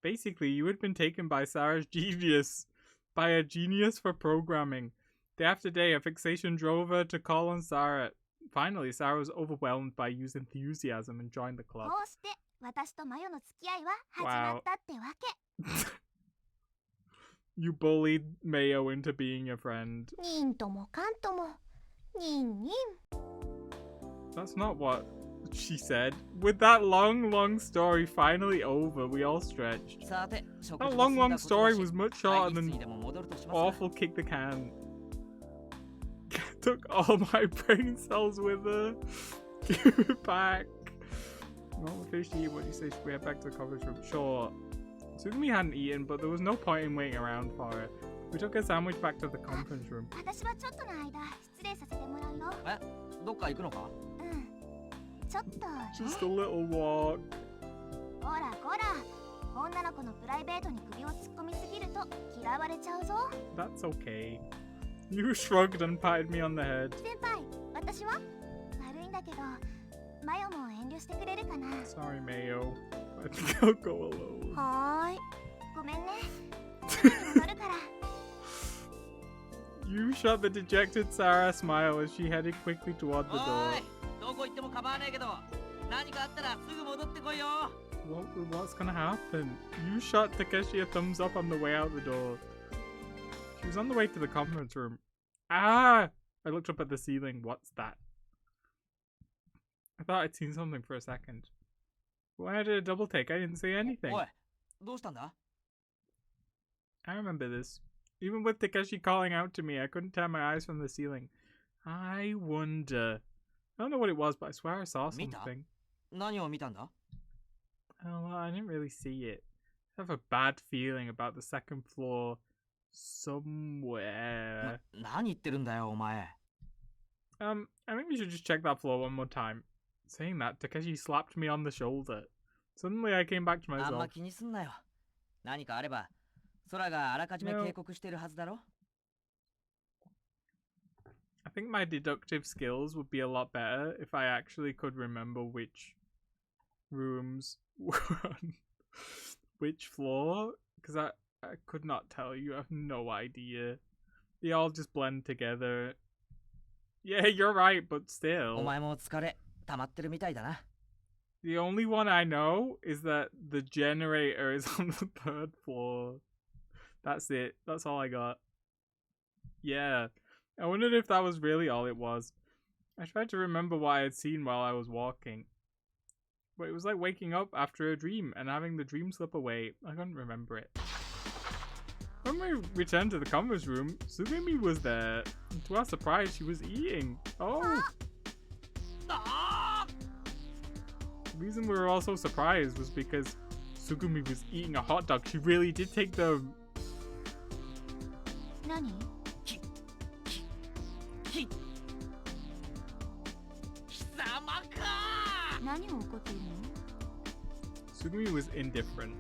Basically, you had been taken by Sarah's genius. By a genius for programming. Day after day, a fixation drove her to call on Sarah. Finally, Sarah was overwhelmed by youth enthusiasm and joined the こ club. うして私とマヨの付き合いは始まったってわけ。 You bullied Mayo into being your friend. ニンともカンとも。ニンニン。 That's not what she said. With that long story finally over, we all stretched. さて、 That long story was much shorter 会議 than 室にでも戻るとします。 awful kick the can. Took all my brain cells with her. Give it back. Well, we finished eating what you say. Should we head back to the conference room? Sure. Sugumi hadn't eaten, but there was no point in waiting around for her. We took a sandwich back to the conference room. 私はちょっとの間失礼させてもらうよ。どっか行くのか？うん。ちょっとね。 Just a little walk. こらこら。女の子のプライベートに首を突っ込みすぎると嫌われちゃうぞ。 That's okay. You shrugged and patted me on the head. 先輩、私は悪いんだけど、マヨも遠慮してくれるかな。 Sorry, Mayo. I think I'll go alone. はーい。ごめんね。すぐに戻るから。 You shot the dejected Sarah smile as she headed quickly toward お the door. い、どこ行っても構わないけど、何かあったらすぐ戻ってこいよ。 What's gonna happen? You shot Takeshi a thumbs up on the way out the door. She was on the way to the conference room. Ah! I looked up at the ceiling. What's that? I thought I'd seen something for a second. But when I did a double take, I didn't see anything. おい、どうしたんだ？ I remember this. Even with Takeshi calling out to me, I couldn't tear my eyes from the ceiling. I wonder. I don't know what it was, but I swear I saw Mita? something. 何を見たんだ？ Oh, well, I didn't really see it. I have a bad feeling about the second floor somewhere. 何言ってるんだよ、お前。I think we should just check that floor one more time. Saying that, Takeshi slapped me on the shoulder. Suddenly I came back to あんま myself. 気にすんなよ。何かあれば、空があらかじめ警告してるはずだろ。I think my deductive skills would be a lot better if I actually could remember which rooms were on which floor. Because I could not tell you. I have no idea. They all just blend together. Yeah, you're right, but お still. 前も疲れ溜まってるみたいだな。 The only one I know is that the generator is on the third floor. That's it. That's all I got. Yeah. I wondered if that was really all it was. I tried to remember what I had seen while I was walking. But it was like waking up after a dream and having the dream slip away. I couldn't remember it. When we returned to the conference room, Tsugumi was there. And to our surprise, she was eating. Oh! The reason we were all so surprised was because Tsugumi was eating a hot dog. She really did take the... 何？貴様か。何を怒っているの？ Tsugumi was indifferent.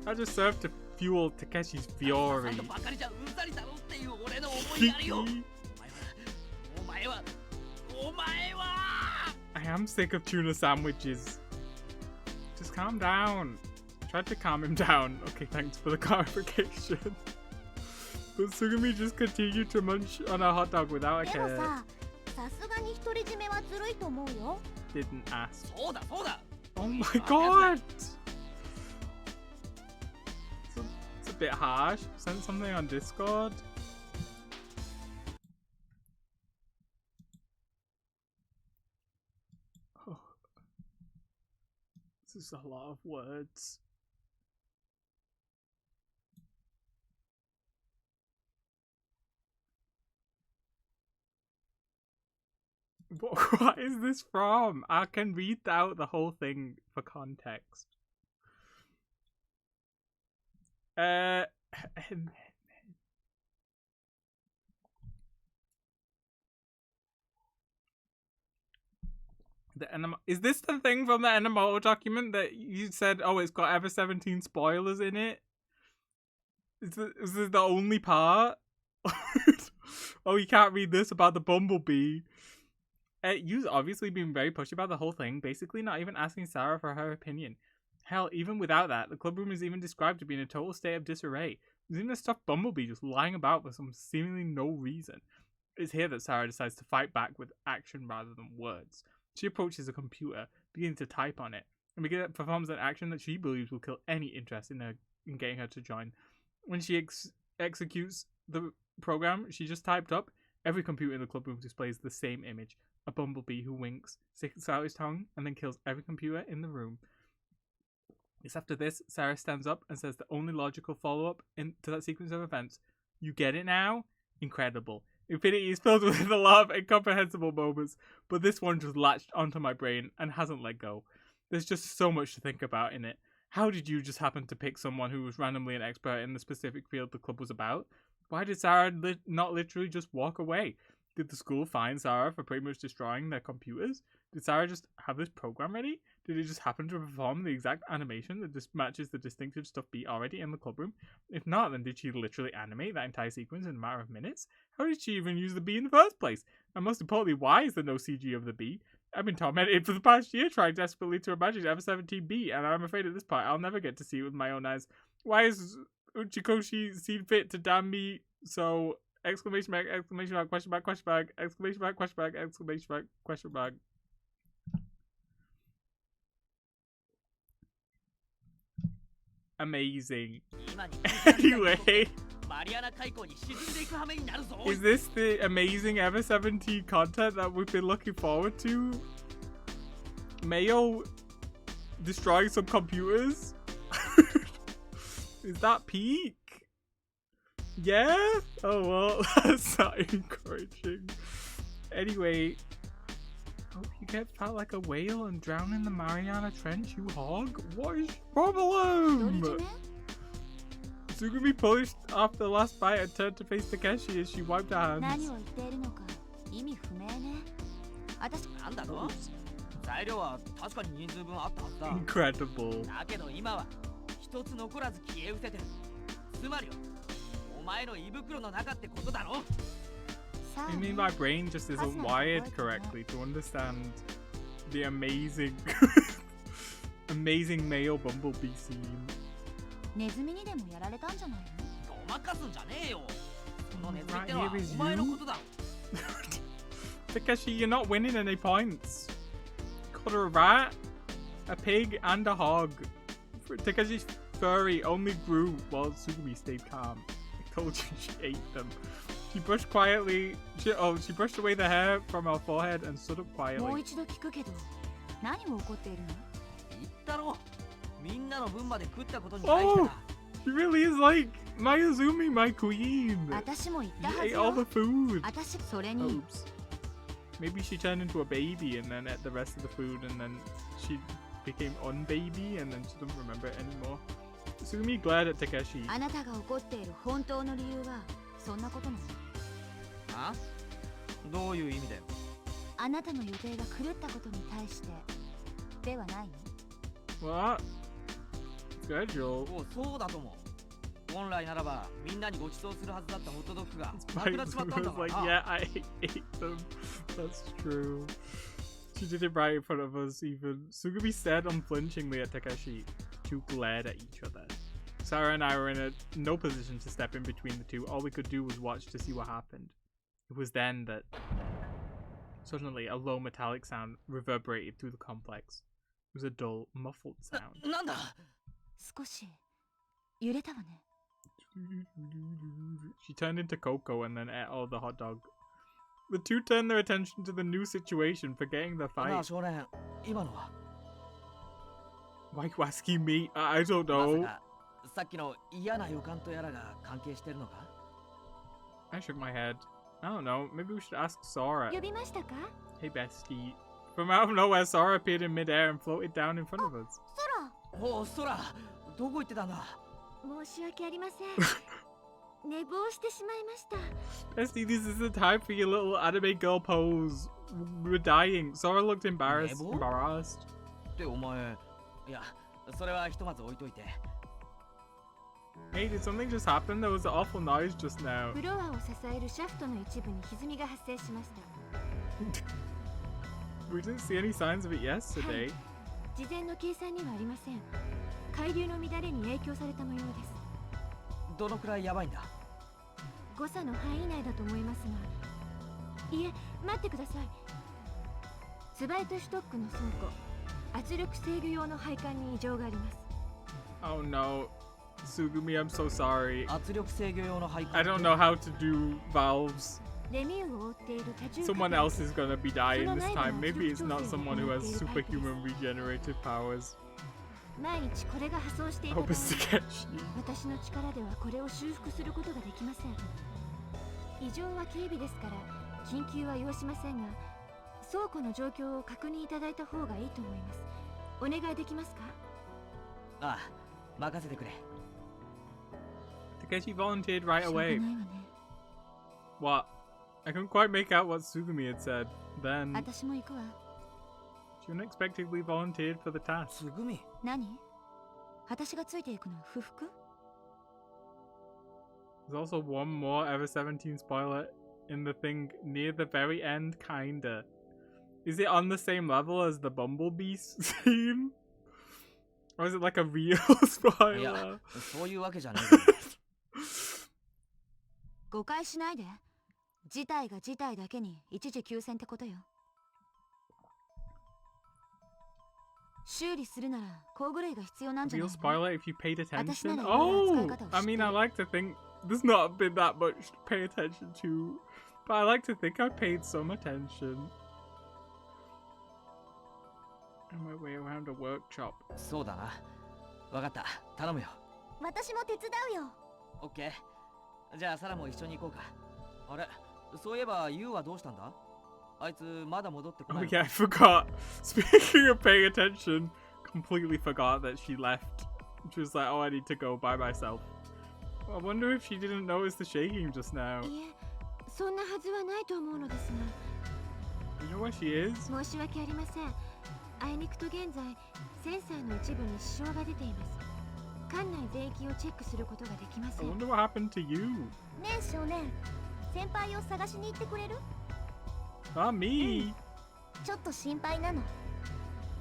That just served to fuel Takeshi's fury. ばかりじゃうんざりだろっていう俺の思いやりを。お前は。 I am sick of tuna sandwiches. Just calm down. Tried to calm him down. Okay, thanks for the clarification. But Tsugumi just continued to munch on a hot dog without a でも care. さ、さすがに独り占めはずるいと思うよ。 Didn't ask. そうだそうだ。 Oh my god! It's a bit harsh. Send something on Discord. Oh. This is a lot of words. What is this from? I can read out the whole thing for context. Is this the thing from the Enomoto document that you said, oh, it's got ever 17 spoilers in it? Is this the only part? Oh, you can't read this about the bumblebee. You've obviously been very pushy about the whole thing, basically not even asking Sarah for her opinion. Hell, even without that, the club room is even described to be in a total state of disarray. There's even a stuffed bumblebee just lying about for some seemingly no reason. It's here that Sarah decides to fight back with action rather than words. She approaches a computer, beginning to type on it, and performs an action that she believes will kill any interest in getting her to join. When she executes the program she just typed up, every computer in the club room displays the same image. A bumblebee who winks, sticks out his tongue, and then kills every computer in the room. It's after this, Sarah stands up and says the only logical follow-up to that sequence of events. You get it now? Incredible. Infinity is filled with a lot of incomprehensible moments, but this one just latched onto my brain and hasn't let go. There's just so much to think about in it. How did you just happen to pick someone who was randomly an expert in the specific field the club was about? Why did Sarah not literally just walk away? Did the school fine Sarah for pretty much destroying their computers? Did Sarah just have this program ready? Did it just happen to perform the exact animation that just matches the distinctive stuff beat already in the club room? If not, then did she literally animate that entire sequence in a matter of minutes? How did she even use the bee in the first place? And most importantly, why is there no CG of the bee? I've been tormented for the past year trying desperately to imagine Ever-17B, and I'm afraid at this point I'll never get to see it with my own eyes. Why is Uchikoshi seen fit to damn me so... Exclamation mark, exclamation mark, question mark, question mark, exclamation mark, question mark, exclamation mark, question mark. Amazing. Anyway, is this the amazing Ever-17 content that we've been looking forward to? Mayo destroying some computers? Is that peak? Yeah? Oh well, that's not encouraging. Anyway, hope you get fat like a whale and drown in the Mariana Trench, you hog. What is your problem? Tsugumi pushed off the last bite and turned to face Takeshi as she wiped her hands. 何を言っているのか意味不明ね。私なんだろう？材料は確かに人数分あったはずだ。Incredible. だけど今は一つ残らず消え失せてる。つまりはお前の胃袋の中ってことだろ。 I mean, my brain just isn't wired correctly to understand the amazing, amazing male bumblebee scene. ネズミにでもやられたんじゃないの？ごまかすんじゃねえよ。そのネズミってのはお前のことだろ。Takeshi, you're not winning any points. Called her a rat, a pig, and a hog. Takeshi's furry only grew while Tsugumi stayed calm. I told you she ate them. She brushed quietly. She brushed away the hair from her forehead and stood up もう quietly. 一度聞くけど何が起こっているの？言ったろ、みんなの分まで食ったことに対してだ。 She really is like Mayuzumi, my queen. 私も言ったは She ず ate all よ。 the food. 私それに Oops. Maybe she turned into a baby and then ate the rest of the food and then she became unbaby and then she doesn't remember it anymore. Sumi glared at Takeshi. あなたが怒っている本当の理由はそんなことなの？あ？どういう意味だよ。あなたの予定が狂ったことに対してではないの？ What? Schedule? おう、そうだと思う。本来ならばみんなにご馳走するはずだったホットドッグがな Right, くなっちまったんだ was から like, な。 yeah, I ate them. That's true. She did it right in front of us, even. Sugumi stared unflinchingly at Takeshi. Two glared at each other. Sarah and I were in no position to step in between the two. All we could do was watch to see what happened. It was then that suddenly a low metallic sound reverberated through the complex. It was a dull, muffled sound. なんだ。少し揺れたわね。She turned into Coco and then ate all the hot dog. The two turned their attention to the new situation, forgetting the なあ fight. 少年、今のは Why you asking me? I don't ま know. さかさっきの嫌な予感とやらが関係してるのか？ I shook my head. I don't know. Maybe we should ask Sora. 呼びましたか？ Hey, bestie. From out of nowhere, Sora appeared in midair and floated down in front of us. おう、そら、どこ行ってたんだ？申し訳ありません。寝坊してしまいました。 Bestie, this is the time for your little anime girl pose. We're dying. Sora looked embarrassed. Nebo? Embarrassed. ってお前、いや、それはひとまず置いといて。 Hey, did something just happen? There was an awful noise just now. フロアを支えるシャフトの一部に歪みが発生しました。 We didn't see any signs of it yesterday. 事前の計算にはありません。海流の乱れに影響された模様です。どのくらいやばいんだ？誤差の範囲内だと思いますが。いえ、待ってください。ツバイトシュトックの倉庫、圧力制御用の配管に異常があります。 Oh no. Sugumi, I'm so sorry. 圧力制御用の配管。 I don't know how to do valves. レミューを覆っている多重 Someone else is gonna be dying this time. Maybe it's not someone who has superhuman regenerative powers. 毎日これが破損してい I た hope ため it's Takeshi. 私の力ではこれを修復することができません。異常は軽微ですから緊急は要しませんが、倉庫の状況を確認いただいた方がいいと思います。お願いできますか？ああ、任せてくれ。 Takeshi volunteered right しょうが away. ないわね。 What? I couldn't quite make out what Sugumi had said. Then 私も行くわ。 she unexpectedly volunteered for the task. つぐみ。何？私がついていくの不服？ There's also one more Ever 17 spoiler in the thing near the very end, kinda. Is it on the same level as the Bumblebee scene? Or is it like a real い spoiler? や、そういうわけじゃない。誤解しないで。事態が事態だけに一時休戦ってことよ。修理するなら工具類が必要なんじゃない Real の？ spoiler if you paid attention? 私なら Oh! 使い方を知ってる。 I mean, I like to think there's not been that much to pay attention to, but I like to think I paid some attention. On my way around a workshop. そうだな。わかった。頼むよ。私も手伝うよ。オッケー。じゃあサラも一緒に行こうか。あれ、そういえばユウはどうしたんだ？あいつまだ戻ってこな Oh いの？ yeah, I forgot. Speaking of paying attention, completely forgot that she left. She was like, oh, I need to go by myself. I wonder if she didn't notice the shaking just now. いえ、そんなはずはないと思うのですが。 You know where she is? 申し訳ありません。あいにくと現在、センサーの一部に支障が出ています。館内全域をチェックすることができませ I ん。 wonder what happened to you. ねえ少年、先輩を探しに行ってくれる？ Not me. ちょっと心配なの。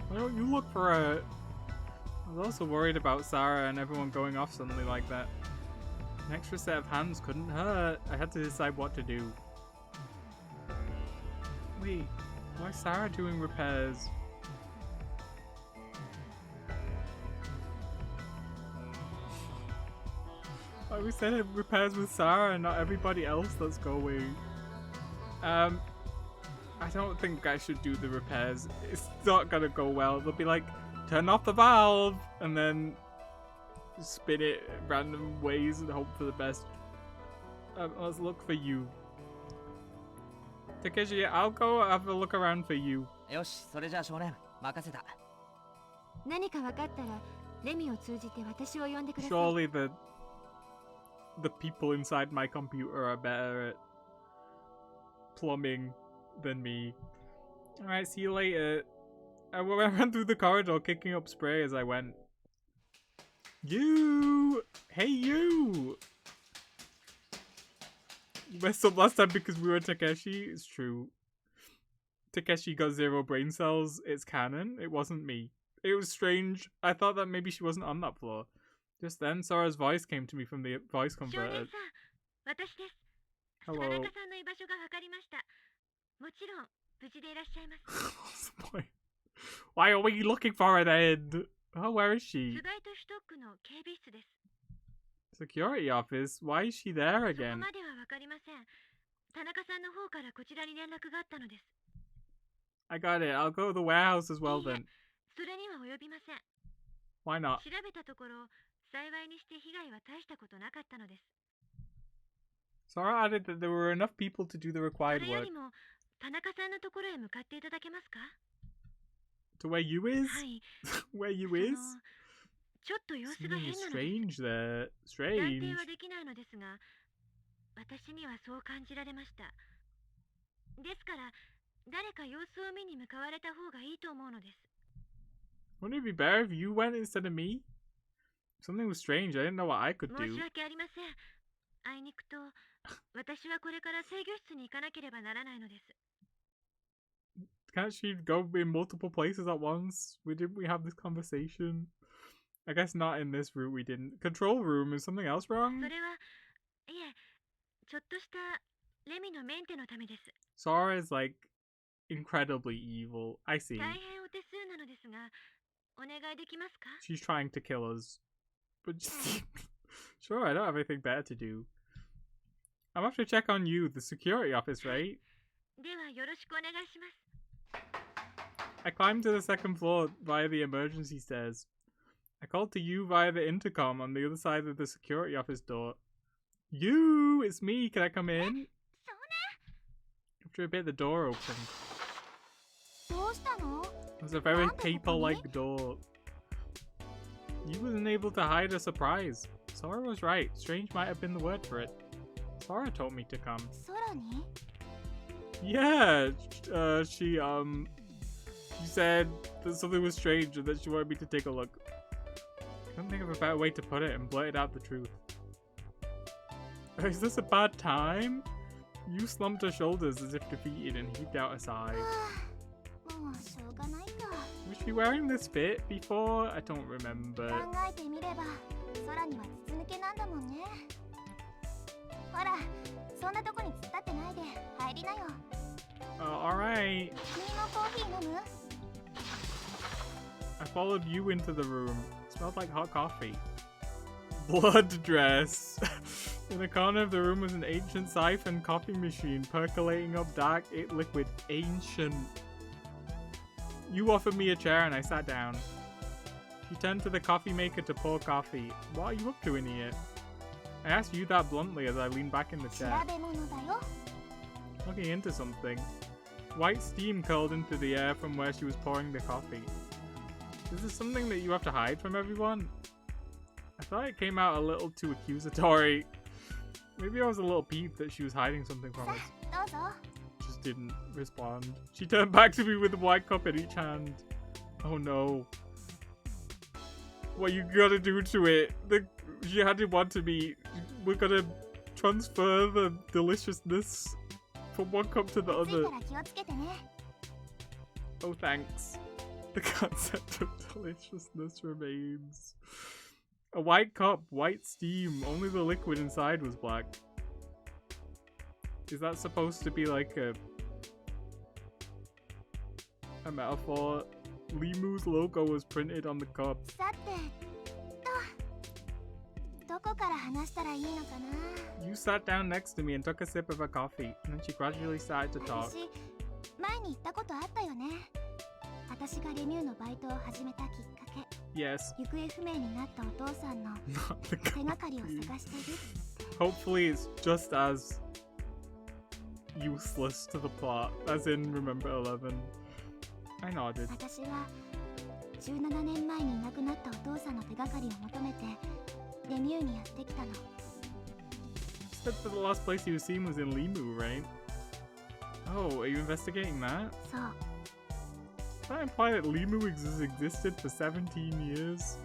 Why don't you look for it? I was also worried about Sarah and everyone going off suddenly like that. An extra set of hands couldn't hurt. I had to decide what to do. Wait, why is Sarah doing repairs? Why we said it repairs with Sarah and not everybody else that's going. I don't think I should do the repairs. It's not gonna go well. They'll be like, turn off the valve, and then spin it random ways and hope for the best. Let's look for you. Takeshi, I'll go have a look around for you. よし、それじゃあ少年、任せた。何か分かったらレミを通じて私を呼んでください。 Surely the people inside my computer are better at plumbing than me. Alright, see you later. I ran through the corridor kicking up spray as I went. You! Hey you! You messed up last time because we were Takeshi. It's true. Takeshi got 0 brain cells. It's canon. It wasn't me. It was strange. I thought that maybe she wasn't on that floor. Just then, Sora's voice came to me from the voice 少年 converter. さん、私です。田 Hello. 中さんの居場所が分かりました。もちろん無事でいらっしゃいます。 What's the point? Why are we looking for her then? Oh, where is ス she? ガイトシュトックの警備室です。 Security office? Why is she there そこ again? までは分かりません。田中さんの方からこちらに連絡があったのです。 I got it. I'll go to the warehouse as well then. それには及びません。 Why not? 調べたところ、幸いにして被害は大したことなかったのです。 Sora added that there were enough people to do the そ required れよ work. りも、田中さんのところへ向かっていただけますか？ To where you is? はい。 Where you その is? ちょっと様子が Something 変 is なのです strange there. 断定 Strange. はできないのですが、私にはそう感じられました。ですから、誰か様子を見に向かわれた方がいいと思うのです。 Wouldn't it be better if you went instead of me? Something was strange. I didn't know what I could 申 do. し訳ありません。あいにくと、私はこれから制御室に行かなければならないのです。 Can't she go in multiple places at once? Didn't we have this conversation? I guess not in this room we didn't. Control room, is something else そ wrong? れは、いえ、ちょっとしたレミのメンテのためです。 Sora is like incredibly evil. I see. 大変お手数なのですが、お願いできますか？ She's trying to kill us. But sure, I don't have anything better to do. I'm have to check on you, the security office, right? ではよろしくお願いします。 I climbed to the second floor via the emergency stairs. I called to you via the intercom on the other side of the security office door. You! It's me! Can I come in? After a bit, the door opened. どうしたの？ It was a very paper-like door. You wasn't able to hide a surprise. Sora was right. Strange might have been the word for it. Sora told me to come. 空に？ Yeah, she said that something was strange and that she wanted me to take a look. I couldn't think of a better way to put it and blurted out the truth. Is this a bad time? You slumped her shoulders as if defeated and heaved out a sigh. もうしょうがないか。 Was she wearing this fit before? I don't remember. 考えてみれば、空には筒抜けなんだもんね。ほら、そんなとこに突っ立ってないで入りなよ。 Alright. 君もコーヒー飲む？ I followed you into the room. It smelled like hot coffee. Blood dress. In the corner of the room was an ancient siphon coffee machine percolating up dark liquid. Ancient. You offered me a chair and I sat down. She turned to the coffee maker to pour coffee. What are you up to in here? I asked you that bluntly as I leaned back in the 調 chair, べ物だよ。 looking into something. White steam curled into the air from where she was pouring the coffee. Is this something that you have to hide from everyone? I thought it came out a little too accusatory. Maybe I was a little peeved that she was hiding something from さ us. あ、どうぞ。 Just didn't respond. She turned back to me with a white cup in each hand. Oh no. What you gotta do to it? She handed one to me. We're gonna transfer the deliciousness from one cup to the つい other. たら気をつけてね。 Oh, thanks. The concept of deliciousness remains. A white cup, white steam. Only the liquid inside was black. Is that supposed to be like a metaphor? Limu's logo was printed on the cup. さてと、どこから話したらいいのかな。 You sat down next to me and took a sip of her coffee, and then she gradually started to talk. 私前に言ったことあったよね。私がレミューのバイトを始めたきっかけ、 Yes, 行方不明になったお父さんの not the 手がかりを coffee. 探している。 Hopefully it's just as useless to the plot as in Remember 11. I nodded. 私は17年前にいなくなったお父さんの手がかりを求めてレミューにやってきたの。 You said that the last place he was seen was in Limu, right? Oh, are you investigating that? そう、 Does that imply that Limu existed for 17 years?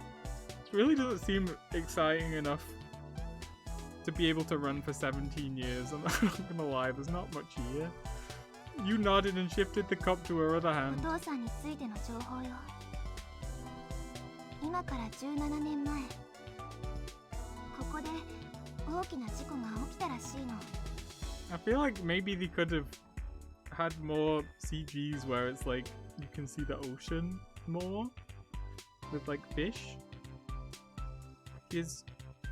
It really doesn't seem exciting enough to be able to run for 17 years. I'm not gonna lie, there's not much here. You nodded and shifted the cup to her other お hand. 父さんについての情報よ。今から17年前、ここで大きな事故が起きたらしいの。 I feel like maybe they could have had more CGs where it's like you can see the ocean more with like fish. Because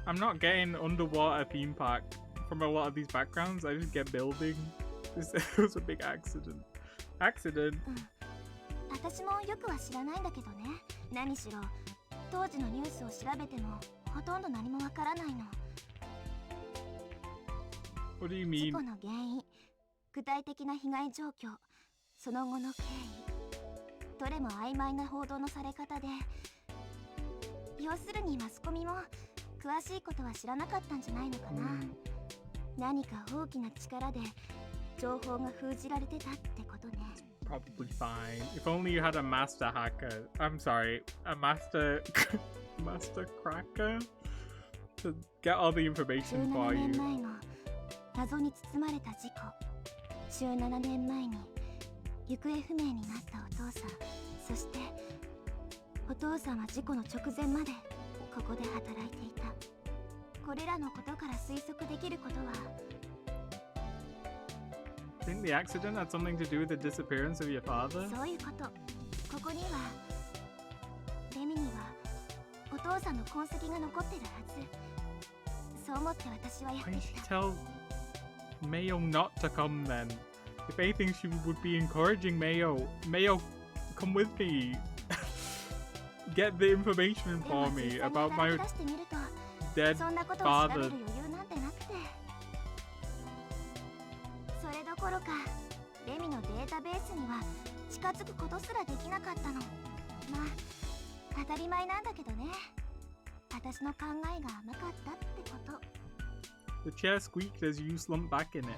I'm not getting underwater theme park from a lot of these backgrounds. I just get building. This was a big accident. Accident? 私もよくは知らないんだけどね。何しろ当時のニュースを調べてもほとんど何もわからないの。 What do you 事 mean? 故の原因、具体的な被害状況、その後の経緯、どれも曖昧な報道のされ方で、要するにマスコミも詳しいことは知らなかったんじゃないのかな。何か大きな力で情報が封じられてたってことね。 Probably fine. If only you had a master hacker. I'm sorry, a master master cracker to get all the information 17 for 年 you. 前の謎に包まれた事故、17年前に行方不明になったお父さん、そしてお父さんは事故の直前までここで働いていた。これらのことから推測できることは、 Think the accident had something to do with the disappearance of your father? そういうこと。ここにはレミにはお父さんの痕跡が残ってるはず。そう思って私はやっ Why て did き she た。 tell Mayo not to come then? If anything, she would be encouraging Mayo. Mayo, come with me. Get the information でも for 実 me 際に about 洗 my い出してみると、 dead そんなことを調べ father. る余裕なんてなくて、それどころかレミのデータベースには近づくことすらできなかったの。まあ当たり前なんだけどね。私の考えが甘かったってこと。 The chair squeaked as you slumped back in it.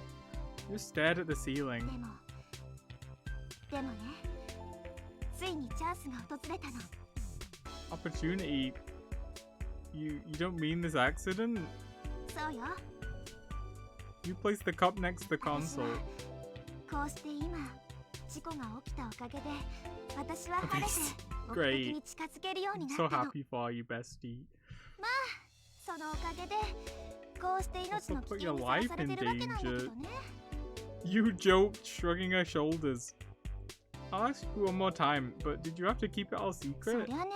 You stared at the ceiling. でもね、ついにチャンスが訪れたの。 Opportunity. You don't mean this accident? そうよ。 You placed the cup next to the 私 console. はこうして今事故が起きたおかげで私は晴れて Great. 目的に近づけるように I'm な so ったの。 happy for you, bestie. そのおかげでこうして命の危 Also put 険 your にさら life され in てるわけなんだけど danger. ね。 You joked, shrugging her shoulders. I'll ask you one more time, but did you have to keep it all そ secret? りゃね、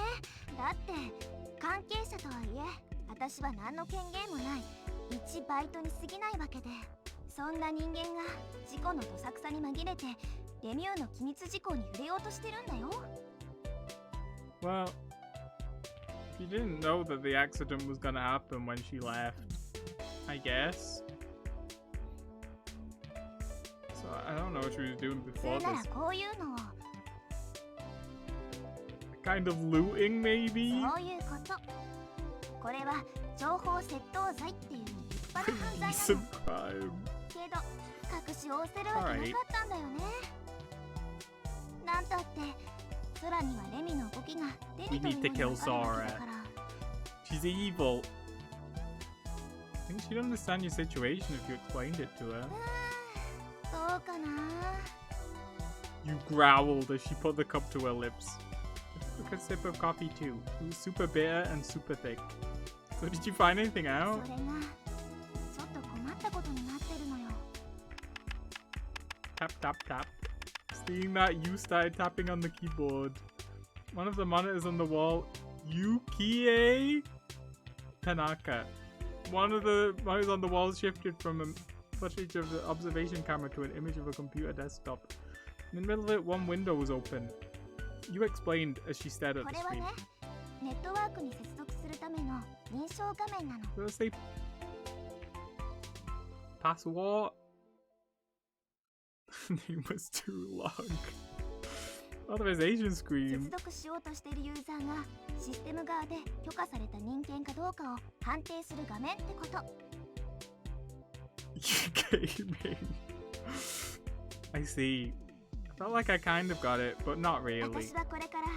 だって関係者とはいえ私は何の権限もない一バイトに過ぎないわけで、そんな人間が事故のどさくさに紛れてレミューの機密事項に触れようとしてるんだよ。 Well, you didn't know that the accident was gonna happen when she left, I guess. So I don't know what she was doing 普 before 通なら this. こういうのを Kind of looting, maybe? そういうこと。これは情報窃盗罪っていう立派な犯罪な Decent の。 crime. けど隠しをせるわけなかったんだよね。なんたって空にはレミの動きが出るという We need to ように kill わかるわけだ Sora. から。 She's evil. I think she'd understand your situation if you explained it to her. どうかな。 You growled as she put the cup to her lips. I took a sip of coffee too. It was super bitter and super thick. So did you find anything そ out? れがちょっと困ったことになってるのよ。 Tap, tap, tap. Seeing that, you started tapping on the keyboard. One of the monitors on the wall, Yukie Tanaka. One of the mouse on the wall shifted from a footage of the observation camera to an image of a computer desktop. In the middle of it, one window was open. You explained as she stared at こ the れは screen. ね、ネットワークに接続するための認証画面なの。 So let's say password. Name was too long. Authorization 接 screen. 続しようとしているユーザーがシステム側で許可された人間かどうかを判定する画面ってこと。 Gaming. I see. I felt like I kind of got it, but not really. 私はこれから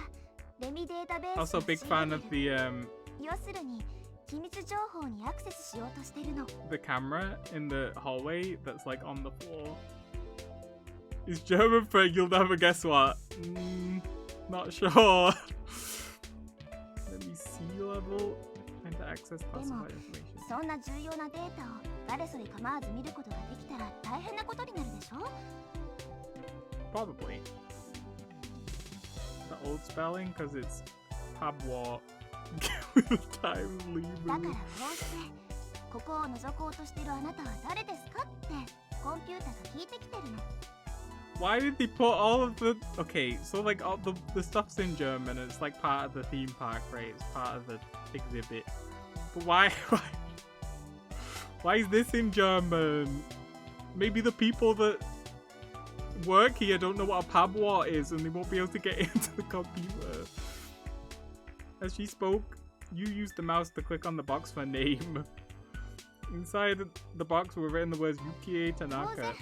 レミデータベース Also, を big 調 fan べ of る。 the 要するに機密情報にアクセスしようとしてるの。 the camera in the hallway that's like on the floor. Is German for you'll never guess what? Not sure. Let me see level. Trying to access classified information. そんな重要なデータを誰それ構わず見ることができたら大変なことになるでしょ。 Probably. The old spelling, because it's Pabwa with time だから limit. こうしてここを覗こうとしてるあなたは誰ですかってコンピュータが聞いてきてるの。 Why did they put all of the... Okay, so like all the stuff's in German, it's like part of the theme park, right? It's part of the exhibit. But why is this in German? Maybe the people that work here don't know what a Pabwa is and they won't be able to get into the computer. As she spoke, you used the mouse to click on the box for name. Inside the box were written the words Yukie 当然 Tanaka.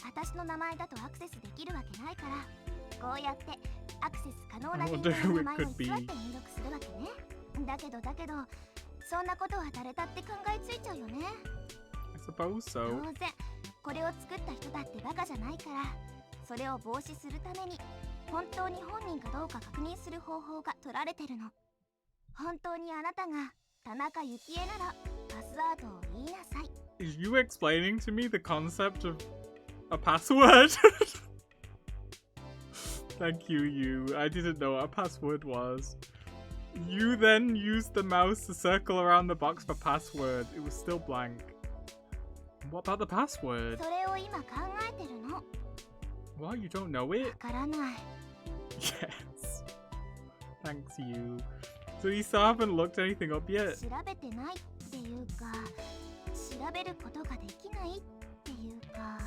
私の名前だとアクセスできるわけないからこうやってアクセス可能な I 人 wonder 間 who の it 名前を could 偽 be. って入力するわけね。だけどそんなことは誰だって考えついちゃうよね。 I suppose 当 so. 然これを作った人だってバカじゃないからそれを防止するために本当に本人かどうか確認する方法が取られてるの。本当にあなたが田中幸恵ならパスワードを言いなさい。 Is you explaining to me the concept of a password? Thank you, you. I didn't know what a password was. You then used the mouse to circle around the box for password. It was still blank. What about the password? それを今考えてるの。 What? You don't know it? わからない。 Yes. Thanks, you. So you still haven't looked anything up yet? 調べてないっていうか調べることができないっていうか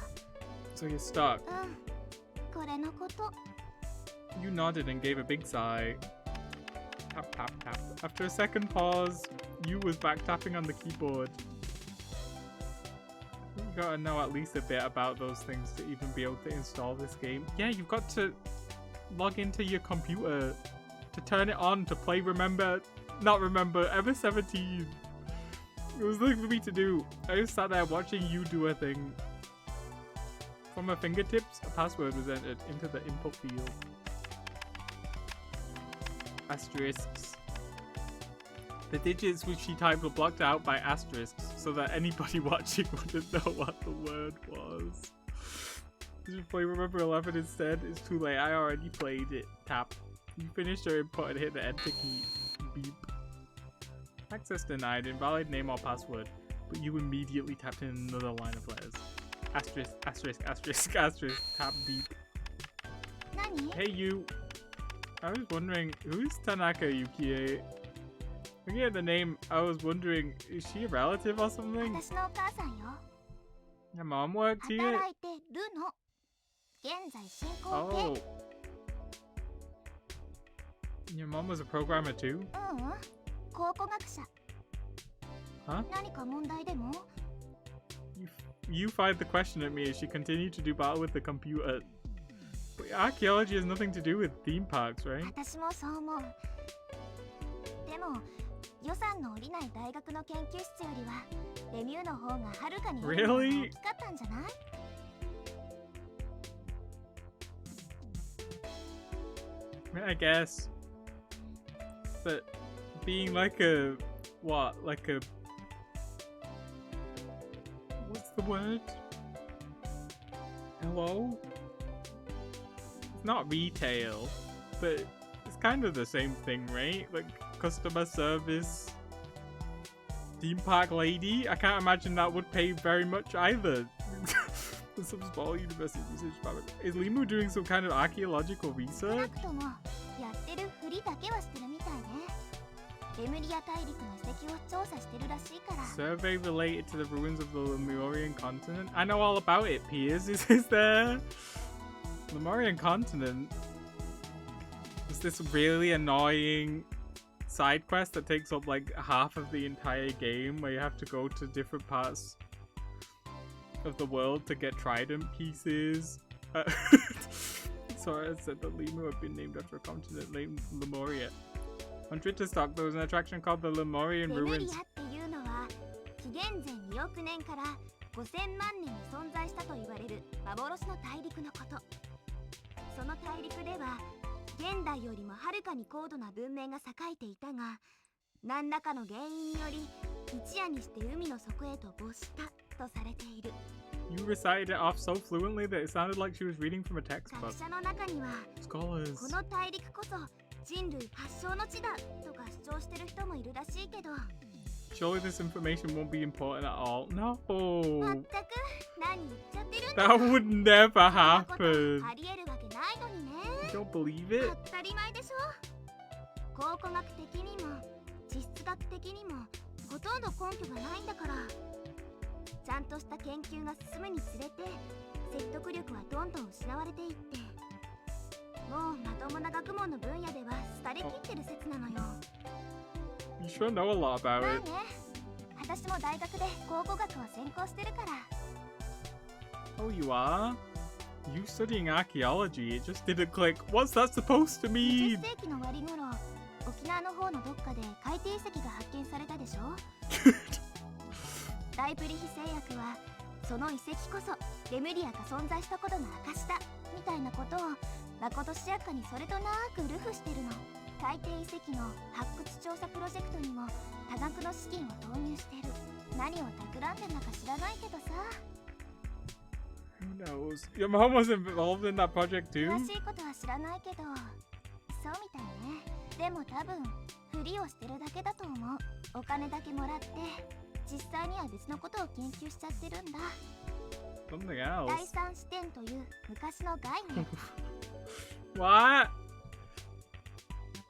So you're stuck. これのこと。 You nodded and gave a big sigh. Tap, tap, tap. After a second pause, you was back tapping on the keyboard. You gotta know at least a bit about those things to even be able to install this game. Yeah, you've got to log into your computer to turn it on to play not remember, Ever 17. It was nothing for me to do. I just sat there watching you do a thing. From her fingertips, a password was entered into the input field. Asterisks. The digits which she typed were blocked out by asterisks so that anybody watching wouldn't know what the word was. Did you play Remember 11 instead? It's too late, I already played it. Tap. You finished your input and hit the enter key. Beep. Access denied, invalid name or password, but you immediately tapped in another line of letters. Asterisk, asterisk, asterisk, asterisk, tap beep. 何？ Hey you. I was wondering, who's Tanaka Yukie? Looking at the name, I was wondering, is she a relative or something? 私のお母さんよ。 Your mom worked here? 働いてるの。現在進行形。 Oh. Your mom was a programmer too? 考古学者。 Huh? 何か問題でも？ You fired the question at me as she continued to do battle with the computer. But archaeology has nothing to do with theme parks, right? 私もそう思う。でも予算の下りない大学の研究室よりはレミューの方がはるかに Really? 大きかったんじゃない？ I mean, I guess. But being like a... What? Like a... What's the word? Hello? It's not retail, but it's kind of the same thing, right? Like customer service. theme park lady. I can't imagine that would pay very much either. Some small university research department. Is Limu doing some kind of archaeological 少な research? くともやってるふりだけはしてるみたいね。レムリア大陸の遺跡を調査してるらしいから。 Survey related to the ruins of the Lemurian continent. I know all about it, Piers. Is there? Lemurian continent? Is this really annoying side quest that takes up like half of the entire game where you have to go to different parts of the world to get trident pieces? Sorry, I said that Limu had been named after a continent named Lemuria. On Twitterstock, there was an attraction called the Lemurian レムリ Ruins. アっていうのは紀元前2億年から5000万年に存在したと言われる幻の大陸のこと。その大陸では現代よりもはるかに高度な文明が栄えていたが、何らかの原因により一夜にして海の底へと没したとされている。 You recited it off so fluently that it sounded like she was reading from a 学 textbook. 者の中には Scholars. この大陸こそ人類発祥の地だとか主張してる人もいるらしいけど、 Surely this information won't be important at all. No. まったく何言っちゃってるんだ。 That would never そんなこと happen. ありえるわけないのにね。 You don't believe it? 当たり前でしょ。考古学的にも地質学的にもほとんど根拠がないんだから。ちゃんとした研究が進むにつれて説得力はどんどん失われていって、もうまともな学問の分野では廃れきってる説なのよ。 You sure know a lot ま about あね it. 私も大学で考古学を専攻してるから。 Oh, you are? You studying archaeology? It just didn't click. What's that supposed to 20 mean? 世紀の終わり頃、沖縄の方のどっかで海底遺跡が発見されたでしょ。ライプリヒ製薬はその遺跡こそレムリアが存在したことの証だみたいなことをまことしやかにそれとなくルフしてるの。海底遺跡の発掘調査プロジェクトにも多額の資金を投入してる。何を企んでんだか知らないけどさ。 Who knows? Your mom was involved in that project too? 詳しいことは知らないけど、そうみたいね。でも多分ふりをしてるだけだと思う。お金だけもらって実際には別のことを研究しちゃってるんだ。 Something 第 else. 三視点という昔の概念。 What?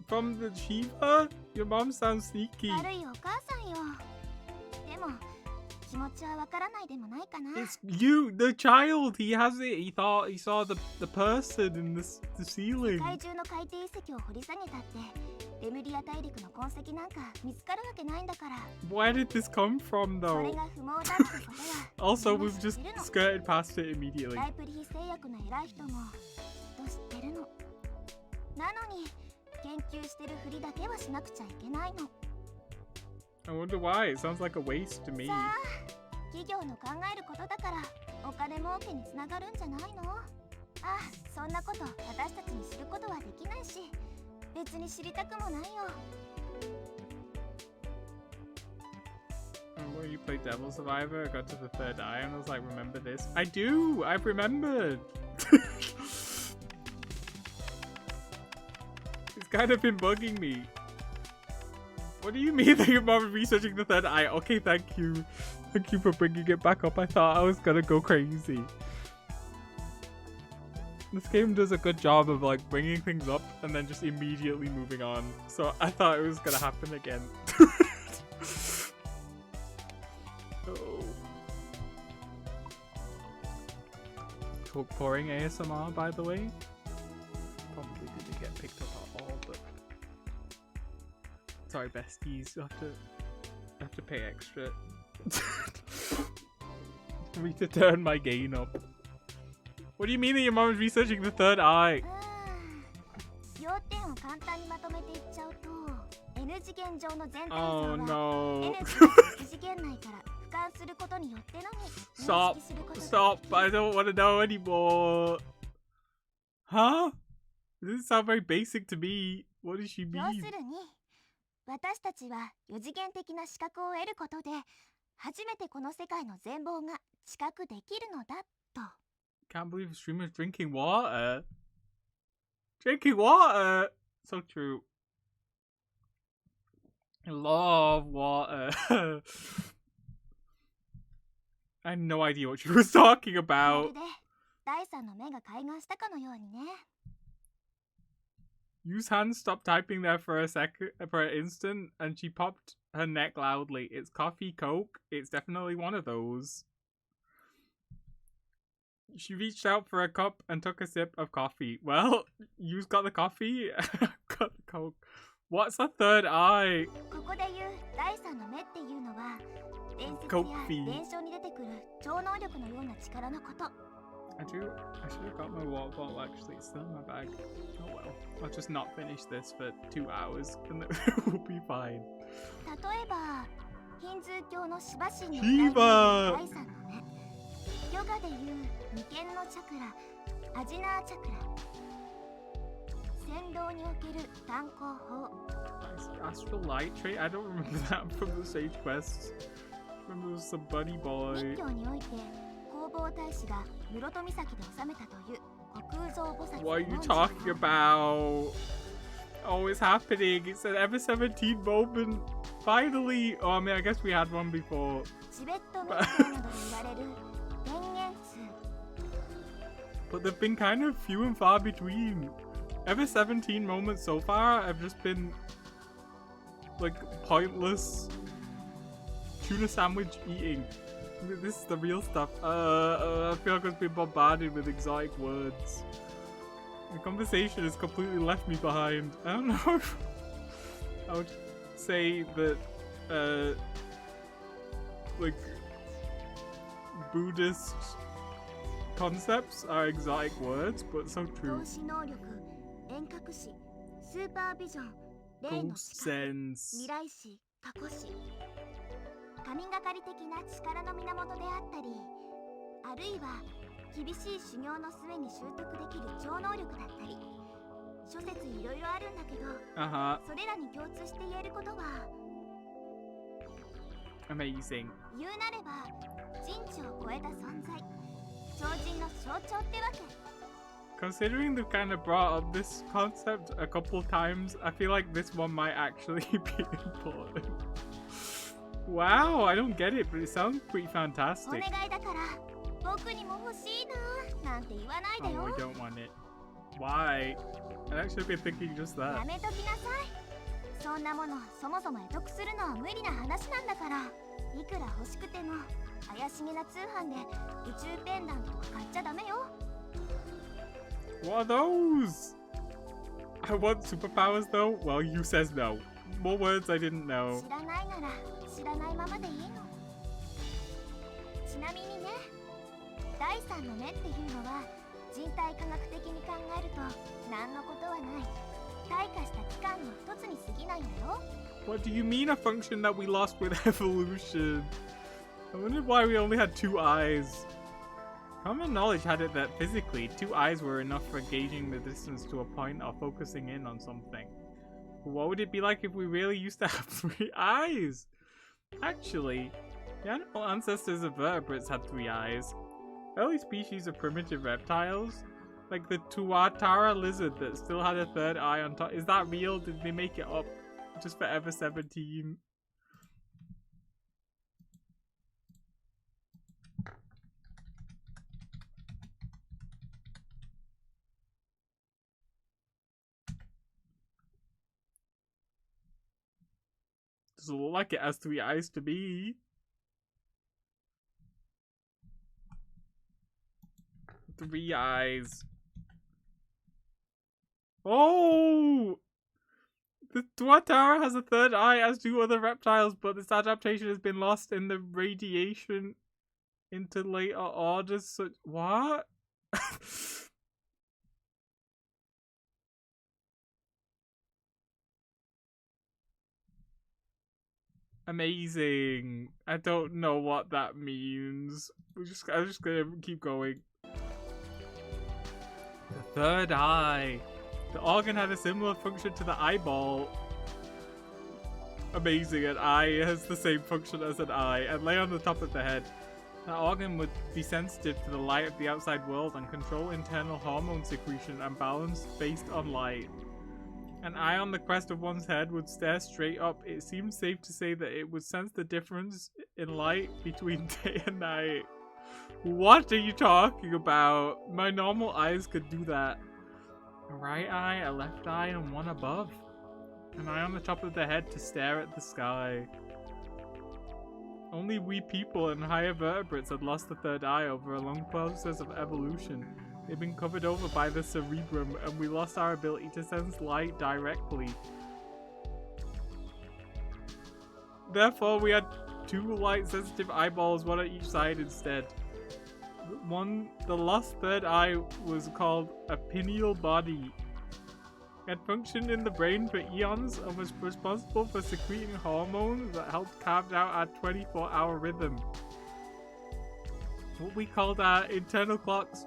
From the Shiva? Your mom sounds sneaky. 悪いお母さんよ。でも気持ちはわからないでもないかな。 It's you, the child. He has it. He thought he saw the person in the 世 ceiling. 界中の海底遺跡を掘り下げたってレムリア大陸の痕跡なんか見つかるわけないんだから。 Where did this come from そ though? れが不毛だってことは Also, みんな we've 知っ just てるの。 skirted past it immediately. ライプリヒ製薬の偉い人もきっと知ってるの。なのに研究してるふりだけはしなくちゃいけないの。 I wonder why. It sounds like a waste to me. さあ、企業の考えることだからお金儲けにつながるんじゃないの？あ、そんなこと私たちに知ることはできないし、別に知りたくもないよ。 Remember when you played Devil Survivor? I got to the third eye and I was like, remember this? I do! I've remembered! It's kind of been bugging me. What do you mean that your mom is researching the third eye? Okay, thank you. Thank you for bringing it back up. I thought I was gonna go crazy. This game does a good job of like bringing things up and then just immediately moving on. So I thought it was gonna happen again. Oh. Pouring ASMR, by the way. Probably didn't get picked up at all, but sorry, besties. You have to pay extra for me to turn my gain up. What do you mean that your mom is researching the third eye? 要点を簡単にまとめていっちゃうと、N 次元上の全体像 Oh は no. N 次元内から俯瞰することによってのみ Stop. 認識することが Stop. I don't want to know anymore. Huh? This sounds very basic to me. What does she 要 mean? するに私たちは4次元的な視覚を得ることで初めてこの世界の全貌が知覚できるのだと。 Can't believe a streamer's drinking water. Drinking water! So true. I love water. I had no idea what she was talking ま about. るで第三の目が開眼したかのようにね。 Yu's hand stopped typing there for a second, for an instant, and she popped her neck loudly. It's coffee, Coke. It's definitely one of those. She reached out for a cup and took a sip of coffee. Well, Yu's got the coffee, got the Coke. What's a third eye? ここで言う第三の目っていうのは伝説コやッピー伝承に出てくる超能力のような力のこと。 I should have got my water bottle actually. It's still in my bag. Oh well. I'll just not finish this for 2 hours and then we'll be fine. 例えばヒンズー教のシバ神にシバ第三の目、ヨガでいう眉間のチャクラ、アジナーチャクラ、仙道における炭鉱法、 Astral light trait? I don't remember that from the sage quests. I remember there was some bunny 密 boy. 教において弘法大師が室戸岬で治めたという虚空蔵菩薩 What are you の字 talking about? Oh, it's happening. It's an ever 17 moment. Finally. Oh, I mean, I guess we had one before. チベット密教などで言われる天元数。 But they've been kind of few and far between. Ever 17 moments so far have just been like pointless tuna sandwich eating. This is the real stuff. I feel like I've been bombarded with exotic words. The conversation has completely left me behind. I don't know if I would say that like Buddhist concepts are exotic words, but so 透 true. 視能力、遠隔視、スーパービジョン、霊の Ghost 視覚、 sense. 未来視、過去視、神がかり的な力の源であったり、あるいは厳しい修行の末に習得できる超能力だったり、諸説いろいろあるんだけど、 Uh-huh. それらに共通して言えることは、 Amazing. 言うなれば人知を超えた存在、超人の象徴ってわけ。 Considering they've kind of brought up this concept a couple times, I feel like this one might actually be important. Wow, I don't get it, but it sounds pretty お fantastic. 願いだから僕にも欲しいななんて言わないで Oh, よ。 I don't want it. Why? I'd actually been thinking just や that. めときなさい。そんなものそもそも得得するのは無理な話なんだから。いくら欲しくても怪しげな通販で宇宙ペンダントとか買っちゃダメよ。 What are those? I want superpowers though? Well, you says no. More words I didn't know. 知らないなら知らないままでいいの。ちなみにね、第三の目っていうのは人体科学的に考えると何のことはない退化した器官の一つに過ぎないんだよ。 What do you mean a function that we lost with evolution? I wondered why we only had 2 eyes. Common knowledge had it that physically, 2 eyes were enough for gauging the distance to a point or focusing in on something. But what would it be like if we really used to have 3 eyes? Actually, the animal ancestors of vertebrates had 3 eyes. Early species of primitive reptiles, like the Tuatara lizard that still had a 3rd eye on top. Is that real? Did they make it up just for Ever 17? Doesn't look like it has 3 eyes to me. Three eyes. Oh! The Tuatara has a 3rd eye, as do other reptiles, but this adaptation has been lost in the radiation into later orders. So what? Amazing. I don't know what that means. I'm just gonna keep going. The 3rd eye. The organ had a similar function to the eyeball. Amazing. An eye has the same function as an eye and lay on the top of the head. That organ would be sensitive to the light of the outside world and control internal hormone secretion and balance based on light. An eye on the crest of one's head would stare straight up. It seems safe to say that it would sense the difference in light between day and night. What are you talking about? My normal eyes could do that. A right eye, a left eye, and one above. An eye on the top of the head to stare at the sky. Only we people and higher vertebrates had lost the third eye over a long process of evolution. They've been covered over by the cerebrum, and we lost our ability to sense light directly. Therefore, we had two light-sensitive eyeballs, one on each side instead. The lost third eye was called a pineal body. It had functioned in the brain for eons and was responsible for secreting hormones that helped carve out our 24-hour rhythm. What we called our internal clocks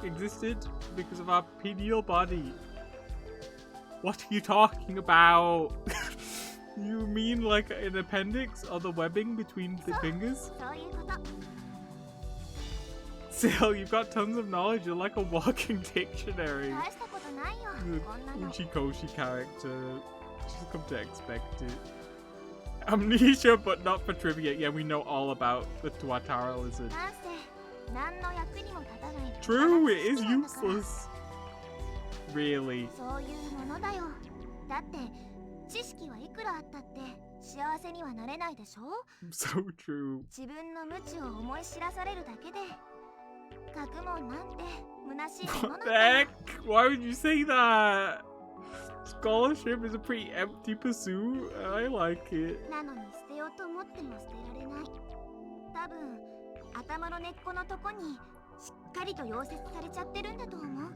existed because of our pineal body. What are you talking about? You mean like an appendix or the webbing between the fingers? そういうこと。 Still, you've got tons of knowledge. You're like a walking dictionary. 大したことないよ。 The こんなの。 Uchikoshi character. She's come to expect it. Amnesia, but not for trivia. Yeah, we know all about the Tuatara lizard. なんせ何の役にも立たない。 True, it is ただの知識なんだから useless. Really. そういうものだよ。だって知識はいくらあったって幸せにはなれないでしょ。 So true. 自分の無知を思い知らされるだけで学問なんて虚しいもの What なん the だ。 heck? Why would you say that? Scholarship is a pretty empty pursuit. I like it. なのに捨てようと思っても捨てられない。多分頭の根っこのとこにしっかりと溶接されちゃってるんだと思う。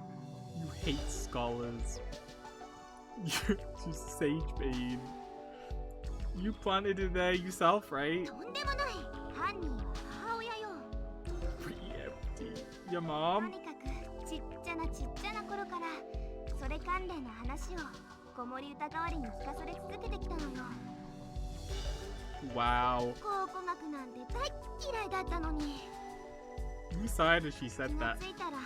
You hate scholars. You sage bane. You planted it there yourself, right? とんでもない。犯人は母親よ。 Pretty empty. Your と mom? にかくちっちゃな頃からそれ関連の話を子守歌代わりに聞かされ続けてきたのよ。 Wow. 考古学なんて大っ嫌いだったのに。 You sighed as she 気 said が that. ついたらい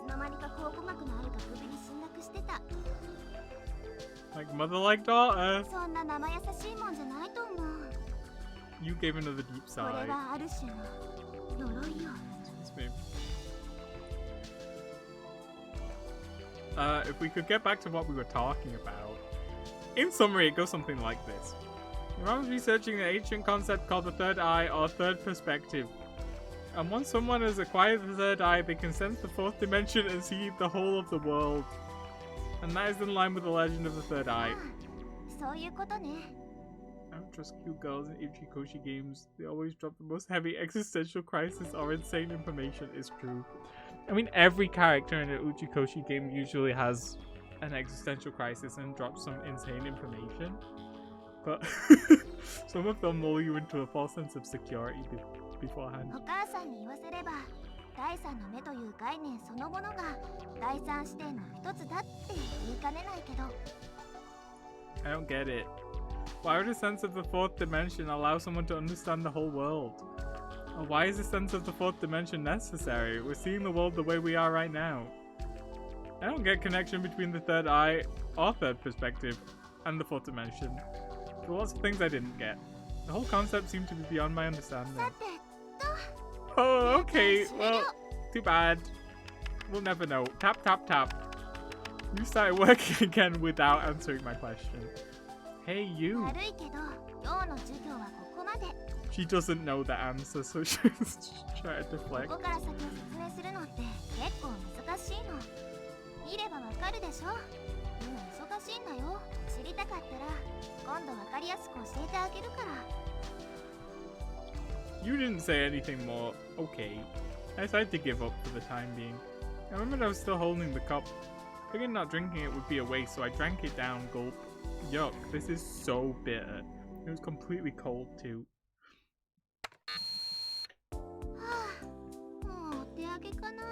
つの間にか考古学のある学部に進学してた。 Like mother, like daughter. そんな生優しいもんじゃないと思う。 You gave another deep これ sigh. はある種の呪いよ。 Excuse me. If we could get back to what we were talking about. In summary, it goes something like this. Your mom's researching an ancient concept called the third eye or third perspective. And once someone has acquired the third eye, they can sense the fourth dimension and see the whole of the world. And that is in line with the legend of the third あ eye. あ、そういうことね。 I don't trust cute girls in Ichikoshi games. They always drop the most heavy existential crisis or insane information. Is true. I mean, every character in an Uchikoshi game usually has an existential crisis and drops some insane information. But some of them lull you into a false sense of security beforehand. お母さんに言わせれば第三の目という概念そのものが第三視点の一つだって言いかねないけど。 I don't get it. Why would a sense of the fourth dimension allow someone to understand the whole world? Or why is a sense of the fourth dimension necessary? We're seeing the world the way we are right now. I don't get connection between the third eye or third perspective and the fourth dimension. There are lots of things I didn't get. The whole concept seemed to be beyond my understanding. さてと。 Oh, okay. Well, too bad. We'll never know. Tap, tap, tap. You started working again without answering my question. Hey, you. 悪いけど今日の授業はここまで。 She doesn't know the answer, so she's trying to こ deflect. こから先を説明するのって結構難しいの。見ればわかるでしょ。今忙しいんだよ。知りたかったら今度わかりやすく教えてあげるから。 You didn't say anything more. Okay. I decided to give up for the time being. I remembered I was still holding the cup. Figured not drinking it would be a waste, so I drank it down, gulp. Yuck, this is so bitter. It was completely cold too. はあ、もうお手上げかな。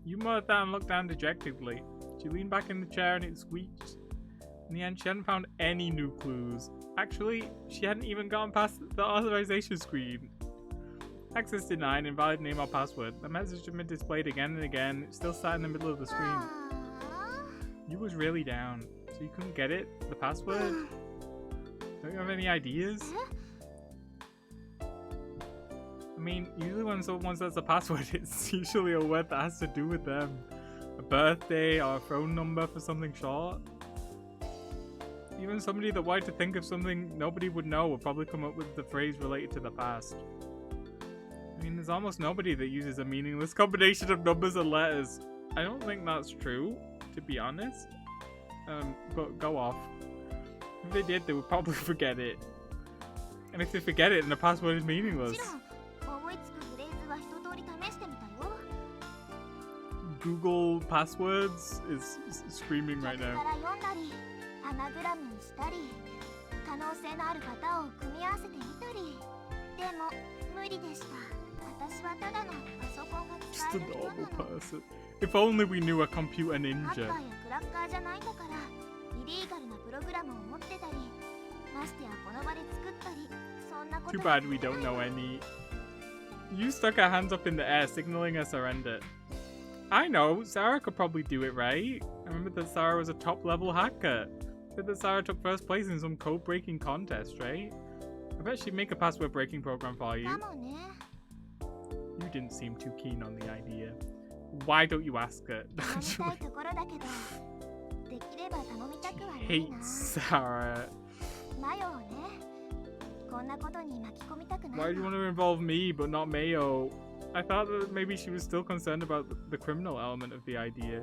You muttered that and looked down dejectedly. She leaned back in the chair and it squeaked. In the end, she hadn't found any new clues. Actually, she hadn't even gotten past the authorization screen. Access denied, invalid name or password. The message had been displayed again and again. It still sat in the middle of the screen. ああ。You was really down, so you couldn't get it? The password? Don't you have any ideas? I mean, usually when someone says the password, it's usually a word that has to do with them. A birthday or a phone number for something short. Even somebody that wanted to think of something nobody would know would probably come up with the phrase related to the past. I mean, there's almost nobody that uses a meaningless combination of numbers and letters. I don't think that's true, to be honest. But go off. If they did, they would probably forget it. And if they forget it, then the password is meaningless. Google passwords is screaming right now. アナグラムにしたり可能性のある方を組み合わせてみたりでも無理でした私はただのパソコンが使 Just え a る人な normal の person. If only we knew a computer ハッ ninja. カーやクラッカーじゃないんだからイリーガルなプログラムを持ってたりましてやこの場で作ったりそんなこと Too bad we don't know any. You stuck our hands up in the air, signaling a surrender. I know, Sarah could probably do it, right? I remember that Sarah was a top-level hacker. I bet that Sarah took first place in some code-breaking contest, right? I bet she'd make a password-breaking program for you. かもね You didn't seem too keen on the idea. Why don't you ask her? 頼み She たいところだけどできれば頼みたくはない hates な Sarah. マヨをねこんなことに巻き込みたくな Why い do you の want to involve me, but not Mayo? I thought that maybe she was still concerned about the criminal element of the idea.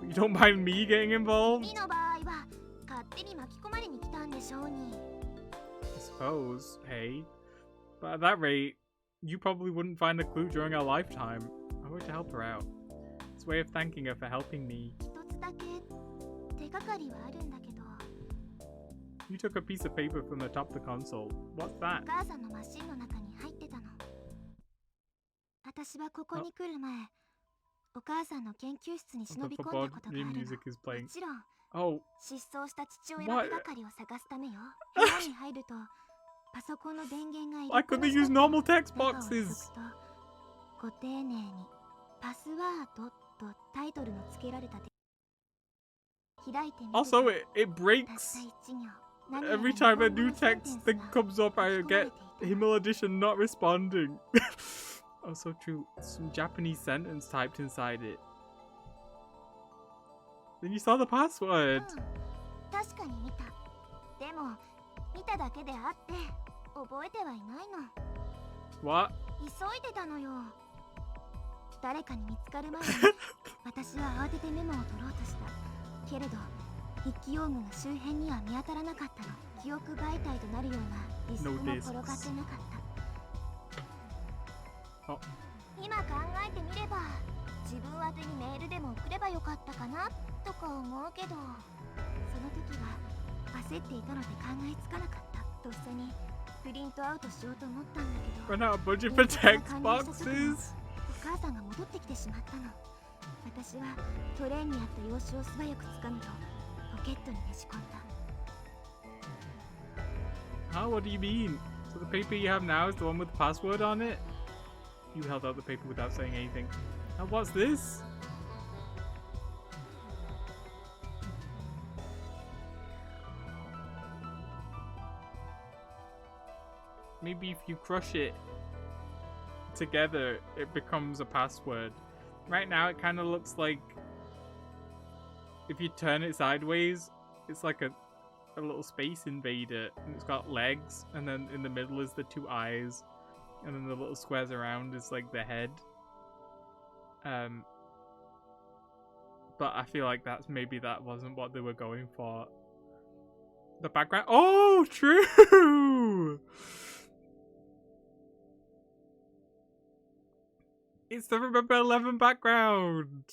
But you don't mind me getting involved? 君の場合は勝手に巻き込まれに来たんでしょうに I suppose, hey. But at that rate, you probably wouldn't find a clue during our lifetime. I want to help her out. It's a way of thanking her for helping me. 一つだけ手がかりはあるんだけど You took a piece of paper from the top of the console. What's お that? 母さんのマシンの中に入ってたの私はここに来る前お母さんの研究室に The 忍び込んだことがあ football るの music is も playing. ちろん Oh, 失踪した父親の What? 手がかりを探すためよ部屋に入るとパソコンの電源が入 why れっぱ couldn't な they しだ use った normal text 中を覗 boxes? くとご丁寧にパスワードとタイトルの付けられた手開いてみると Also, it たった breaks 一行何やら every 日 time 本 a 語 new のセンテ text ンス thing が comes up. I 書き込まれ get ていた Himmel Edition not responding. Oh, so true. Some Japanese sentence typed inside it. Then you saw the password. 確かに見たでも見ただけであって覚えてはいないの What? 急いでたのよ誰かに見つかる前に私は慌ててメモを取ろうとしたけれど筆記用具が周辺には見当たらなかったの記憶媒体となるようなディスク No も discs. 転がってなかったあ今考えてみれば自分宛てにメールでも送ればよかったかなとか思うけどその時は焦っていたので考えつかなかったとっさにプリントアウトしようと思ったんだけど Run out of budget for text boxes. お母さんが戻ってきてしまったの私はトレーにあった用紙を素早く掴むとポケットにねじ込んだ Huh? What do you mean? So the paper you have now is the one with the password on it? You held out the paper without saying anything. Now what's this? Maybe if you crush it together, it becomes a password. Right now, it kind of looks like if you turn it sideways, it's like a little space invader, and it's got legs, and then in the middle is the two eyes, and then the little squares around is like the head. But I feel like maybe that wasn't what they were going for. The background. Oh, true. It's the Remember 11 background.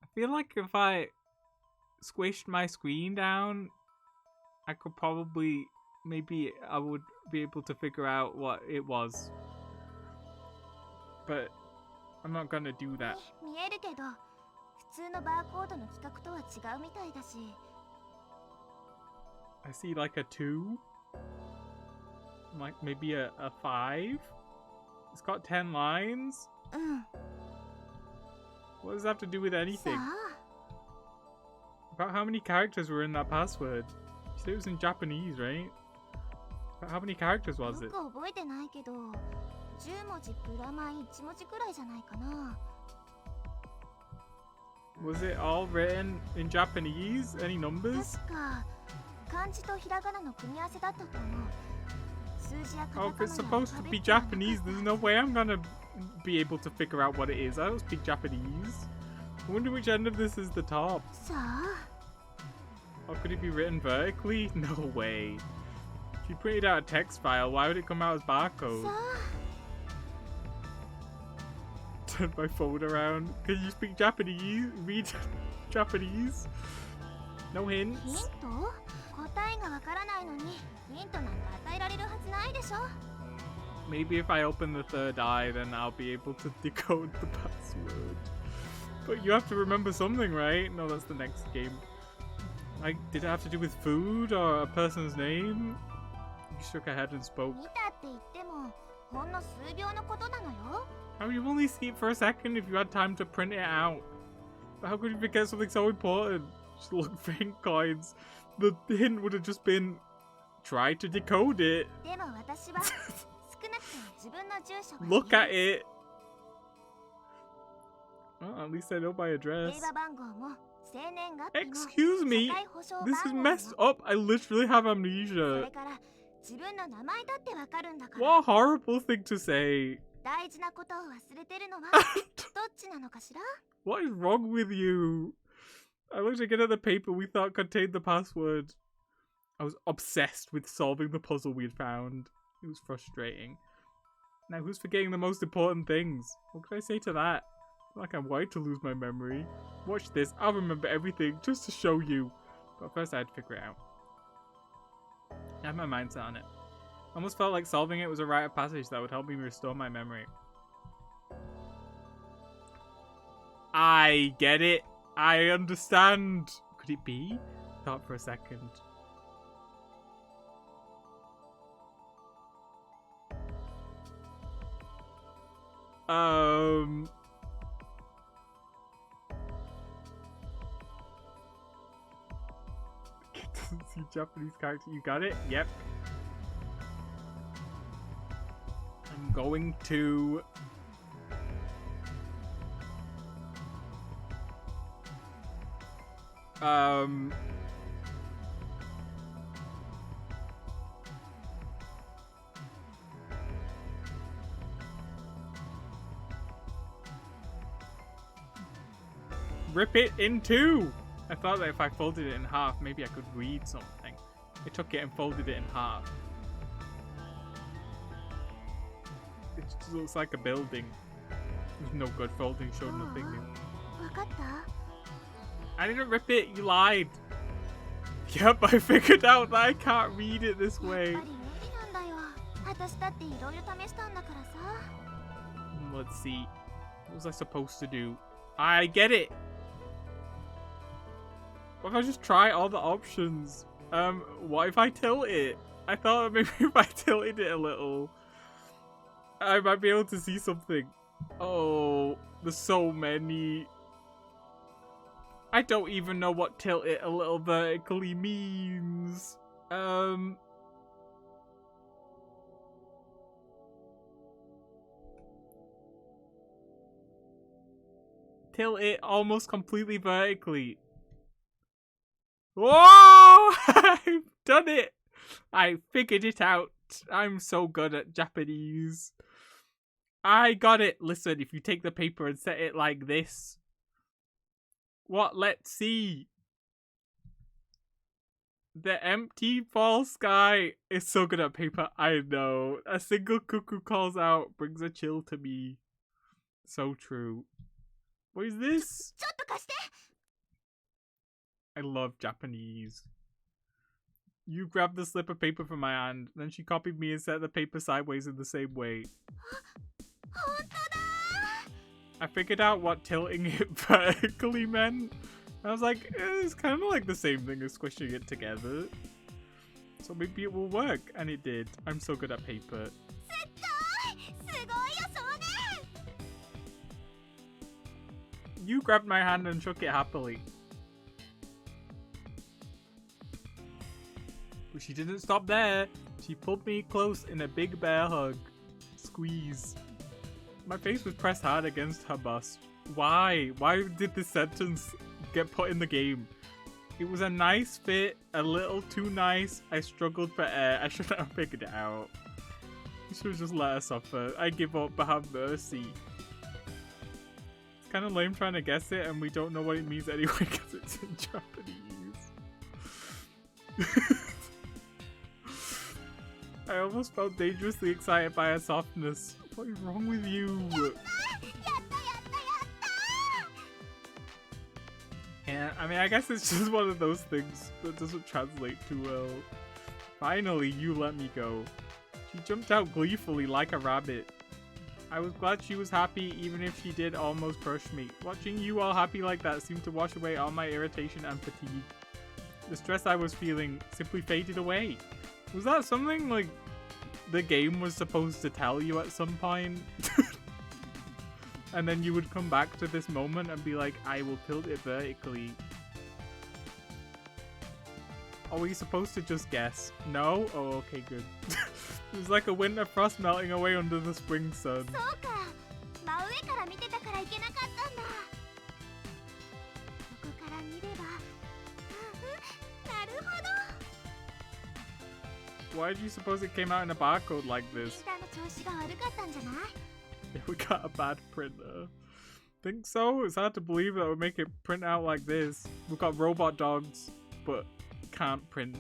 I feel like if I squished my screen down, I could probably, maybe I would be able to figure out what it was. But I'm not gonna do that. 見えるけど普通のバーコードの規格とは違うみたいだし I see like a 2. Like maybe a 5. It's got 10 lines. うん。 What does that have to do with さ anything? あ、 About how many characters were in that password? You said it was in Japanese, right? But how many characters よ was く it? 覚えてないけど、10文字プラマイ1文字くらいじゃないかな。 Was it all written in Japanese? Any numbers? 確か漢字とひらがなの組み合わせだったと思う。数字やカ Oh, タ if カナ it's や supposed to アルファベ be ットはなかった Japanese, there's no way I'm gonna be able to figure out what it is. I don't speak Japanese. I wonder which end of this is the top. さあ、 Or could it be written vertically? No way. If you printed out a text file, why would it come out as さ barcode? あ、 Turn my phone around. Can you speak Japanese? Read Japanese? No ヒン hints? ト？答えがわからないのにヒントなんか与えられるはずないでしょ。 Maybe if I open the third eye, then I'll be able to decode the password. But you have to remember something, right? No, that's the next game. Like, did it have to do with food or a person's name? You shook her head and spoke. 見たって言ってもほんの数秒のことなのよ。 How would you only see it for a second if you had time to print it out? But how could you forget something so important? Just look for hint coins. The hint would have just been try to decode it. でも私は少なくとも自分の住所が Look at it. Well, at least I know my 令 address. 和番号も生年月日も Excuse me. 社会保障 This is 番号も messed up. I literally have そ amnesia. れから自分の名前だってわかるんだから What a horrible thing to say. 大事なことを忘れてるのはどっちなのかしら。 What is wrong with you? I looked again at the paper we thought contained the password. I was obsessed with solving the puzzle we'd found. It was frustrating. Now, who's forgetting the most important things? What can I say to that? Like I'm white to lose my memory. Watch this. I'll remember everything just to show you. But first I had to figure it out. I had my mindset on it. I almost felt like solving it was a rite of passage that would help me restore my memory. I get it. I understand. Could it be? Thought for a second. Doesn't see Japanese character. You got it? Yep. I'm going to rip it in two. I thought that if I folded it in half, maybe I could read something. I took it and folded it in half. It just looks like a building. There's no good folding, showed nothing new. わかった？ I didn't rip it, you lied. Yep, I figured out that I can't read it this やっ way. ぱり無理なんだよ。私だっていろいろ試したんだからさ。 Let's see. What was I supposed to do? I get it. What if I just try all the options? What if I tilt it? I thought maybe if I tilted it a little, I might be able to see something. Oh, there's so many. I don't even know what tilt it a little vertically means. Tilt it almost completely vertically. Whoa! I've done it! I figured it out. I'm so good at Japanese. I got it. Listen, if you take the paper and set it like this. What? Let's see. The empty fall sky is so good at paper. I know. A single cuckoo calls out brings a chill to me. So true. What is this? ちょっと貸して。 I love Japanese. You grabbed the slip of paper from my hand, then she copied me and set the paper sideways in the same way. 本当だ。 I figured out what tilting it vertically meant. I was like, it's kind of like the same thing as squishing it together. So maybe it will work, and it did. I'm so good at paper. すごいよ少年。You grabbed my hand and shook it happily. But she didn't stop there. She pulled me close in a big bear hug. Squeeze. My face was pressed hard against her bust. Why? Why did this sentence get put in the game? It was a nice fit, a little too nice. I struggled for air. I shouldn't have figured it out. You should have just let her suffer. I give up, but have mercy. It's kind of lame trying to guess it, and we don't know what it means anyway because it's in Japanese. I almost felt dangerously excited by her softness. What is wrong with you? Yeah, I mean, I guess it's just one of those things that doesn't translate too well. Finally, you let me go. She jumped out gleefully like a rabbit. I was glad she was happy, even if she did almost crush me. Watching you all happy like that seemed to wash away all my irritation and fatigue. The stress I was feeling simply faded away. Was that something, like, the game was supposed to tell you at some point? And then you would come back to this moment and be like, I will tilt it vertically. Are we supposed to just guess? No? Oh, okay, good. It was like a winter frost melting away under the spring sun. Why do you suppose it came out in a barcode like this? We got a bad printer. Think so? It's hard to believe that would make it print out like this. We've got robot dogs, but can't print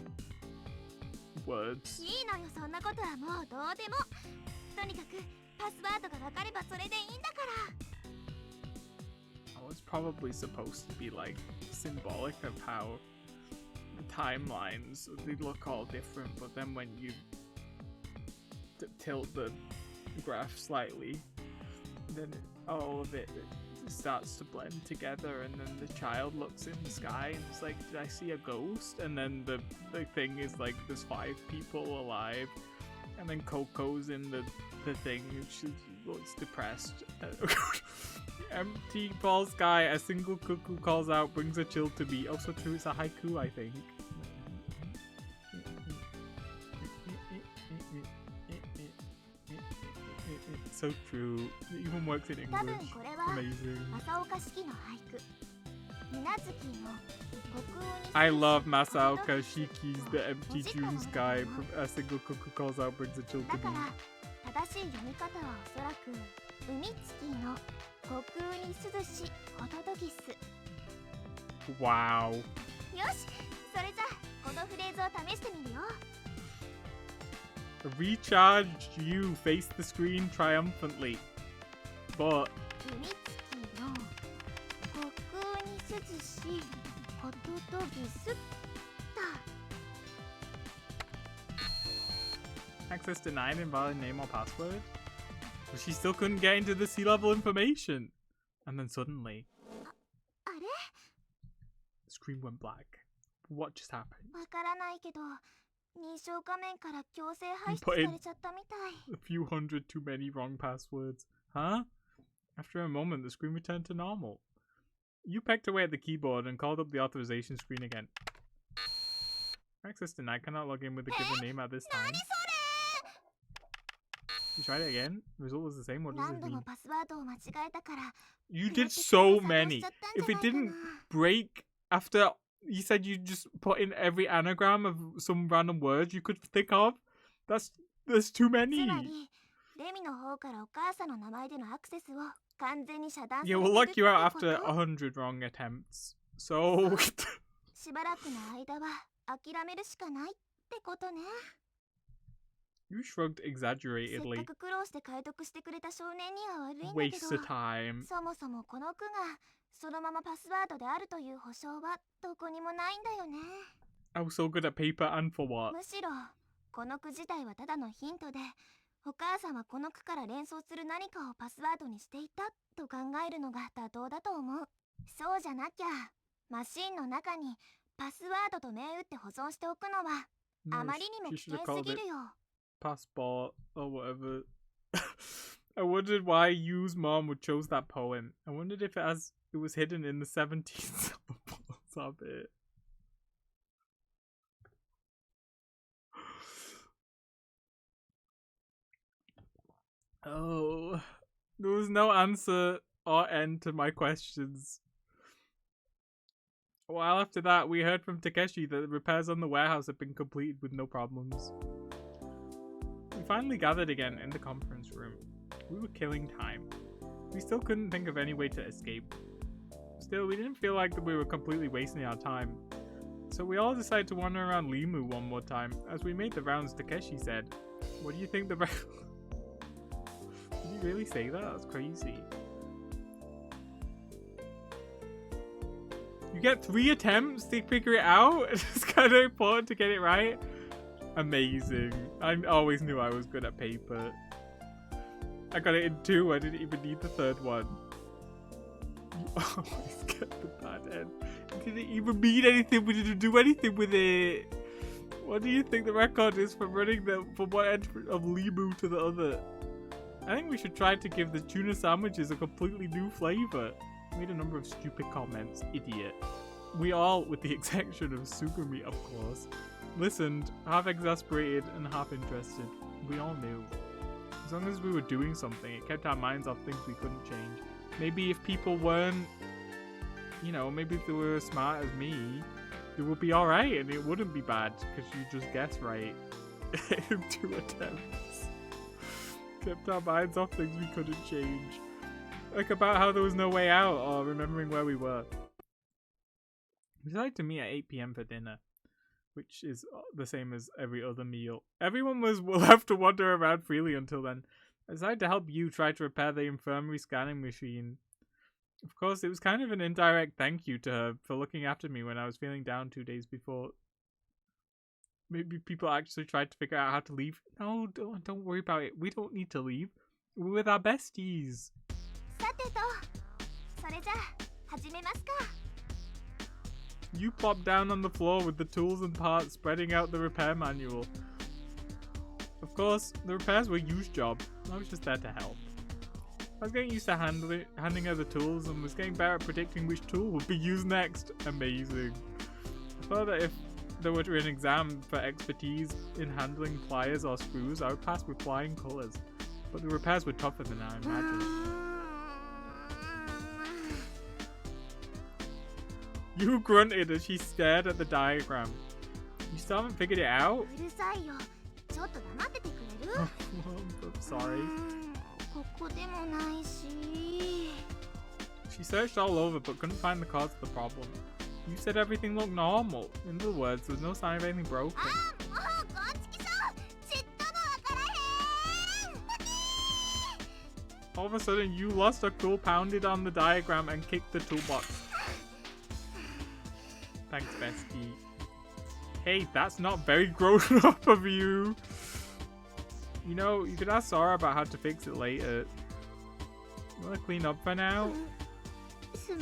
words. Oh, it's probably supposed to be like symbolic of how the timelines, they look all different, but then when you tilt the graph slightly, then all of it starts to blend together, and then the child looks in the sky and it's like, did I see a ghost? And then the thing is like, there's 5 people alive, and then Coco's in the thing, and she looks depressed. Empty fall sky, a single cuckoo calls out, brings a chill to me. Also true, it's a haiku, I think. So true. It even works in English. Amazing. I love Masaoka Shiki's The Empty June Sky. A single cuckoo calls out, brings a chill to me. Wow. Recharge you, face the screen triumphantly. But access denied, invalid name or password. But she still couldn't get into the sea level information. And then suddenly the screen went black. What just happened? You put in a few hundred too many wrong passwords. Huh? After a moment, the screen returned to normal. You pecked away at the keyboard and called up the authorization screen again. Access denied. Cannot log in with the given name at this time. You tried it again? Result was the same. What does it mean? You did so many. If it didn't break after you said you just put in every anagram of some random words you could think of, there's too many. Yeah, we'll lock you out after 100 wrong attempts. So you shrugged exaggeratedly. Waste of time. I was so good at paper, and for what? この句自体はただのヒントで、お母さんはこの句から連想する何かをパスワードにしていたと考えるのが妥当だと思う。そうじゃなきゃ、マシンの中にパスワードと銘打って保存しておくのはあまりにも危険すぎるよ。Passport or whatever. I wondered why Yu's mom would chose that poem. I wondered if it has it was hidden in the 17 syllables of it. Oh, there was no answer or end to my questions. A while after that, we heard from Takeshi that the repairs on the warehouse had been completed with no problems. We finally gathered again in the conference room. We were killing time. We still couldn't think of any way to escape. Still, we didn't feel like that we were completely wasting our time. So we all decided to wander around Limu one more time. As we made the rounds, Takeshi said, "What do you think the Did you really say that? That's crazy. You get 3 attempts to figure it out? It's kind of important to get it right. Amazing. I always knew I was good at paper. I got it in 2. I didn't even need the 3rd one. You always get the bad end. You didn't even mean anything. We didn't do anything with it. What do you think the record is for running from one end of Limu to the other? I think we should try to give the tuna sandwiches a completely new flavor. Made a number of stupid comments, idiot. We all, with the exception of Sugumi, of course, listened, half exasperated and half interested. We all knew. As long as we were doing something, it kept our minds off things we couldn't change. Maybe if people weren't, maybe if they were as smart as me, it would be alright and it wouldn't be bad because you just guessed right in 2 attempts. Kept our minds off things we couldn't change. Like about how there was no way out or remembering where we were. We decided to meet at 8 PM for dinner, which is the same as every other meal. Everyone was left to wander around freely until then. I decided to help you try to repair the infirmary scanning machine. Of course, it was kind of an indirect thank you to her for looking after me when I was feeling down 2 days before. Maybe people actually tried to figure out how to leave. No, don't worry about it. We don't need to leave. We're with our besties. You plopped down on the floor with the tools and parts, spreading out the repair manual. Of course, the repairs were Yu's job. I was just there to help. I was getting used to handing her the tools and was getting better at predicting which tool would be used next. Amazing. I thought that if there were an exam for expertise in handling pliers or screws, I would pass with flying colours. But the repairs were tougher than I imagined. You grunted as she stared at the diagram. You still haven't figured it out? I'm sorry. She searched all over but couldn't find the cause of the problem. You said everything looked normal. In other words, there was no sign of anything broken. All of a sudden, you lost a cool, pounded on the diagram and kicked the toolbox. Thanks, bestie. Hey, that's not very grown up of you. You know, you could ask Sora about how to fix it later. You wanna clean up for now? Hey,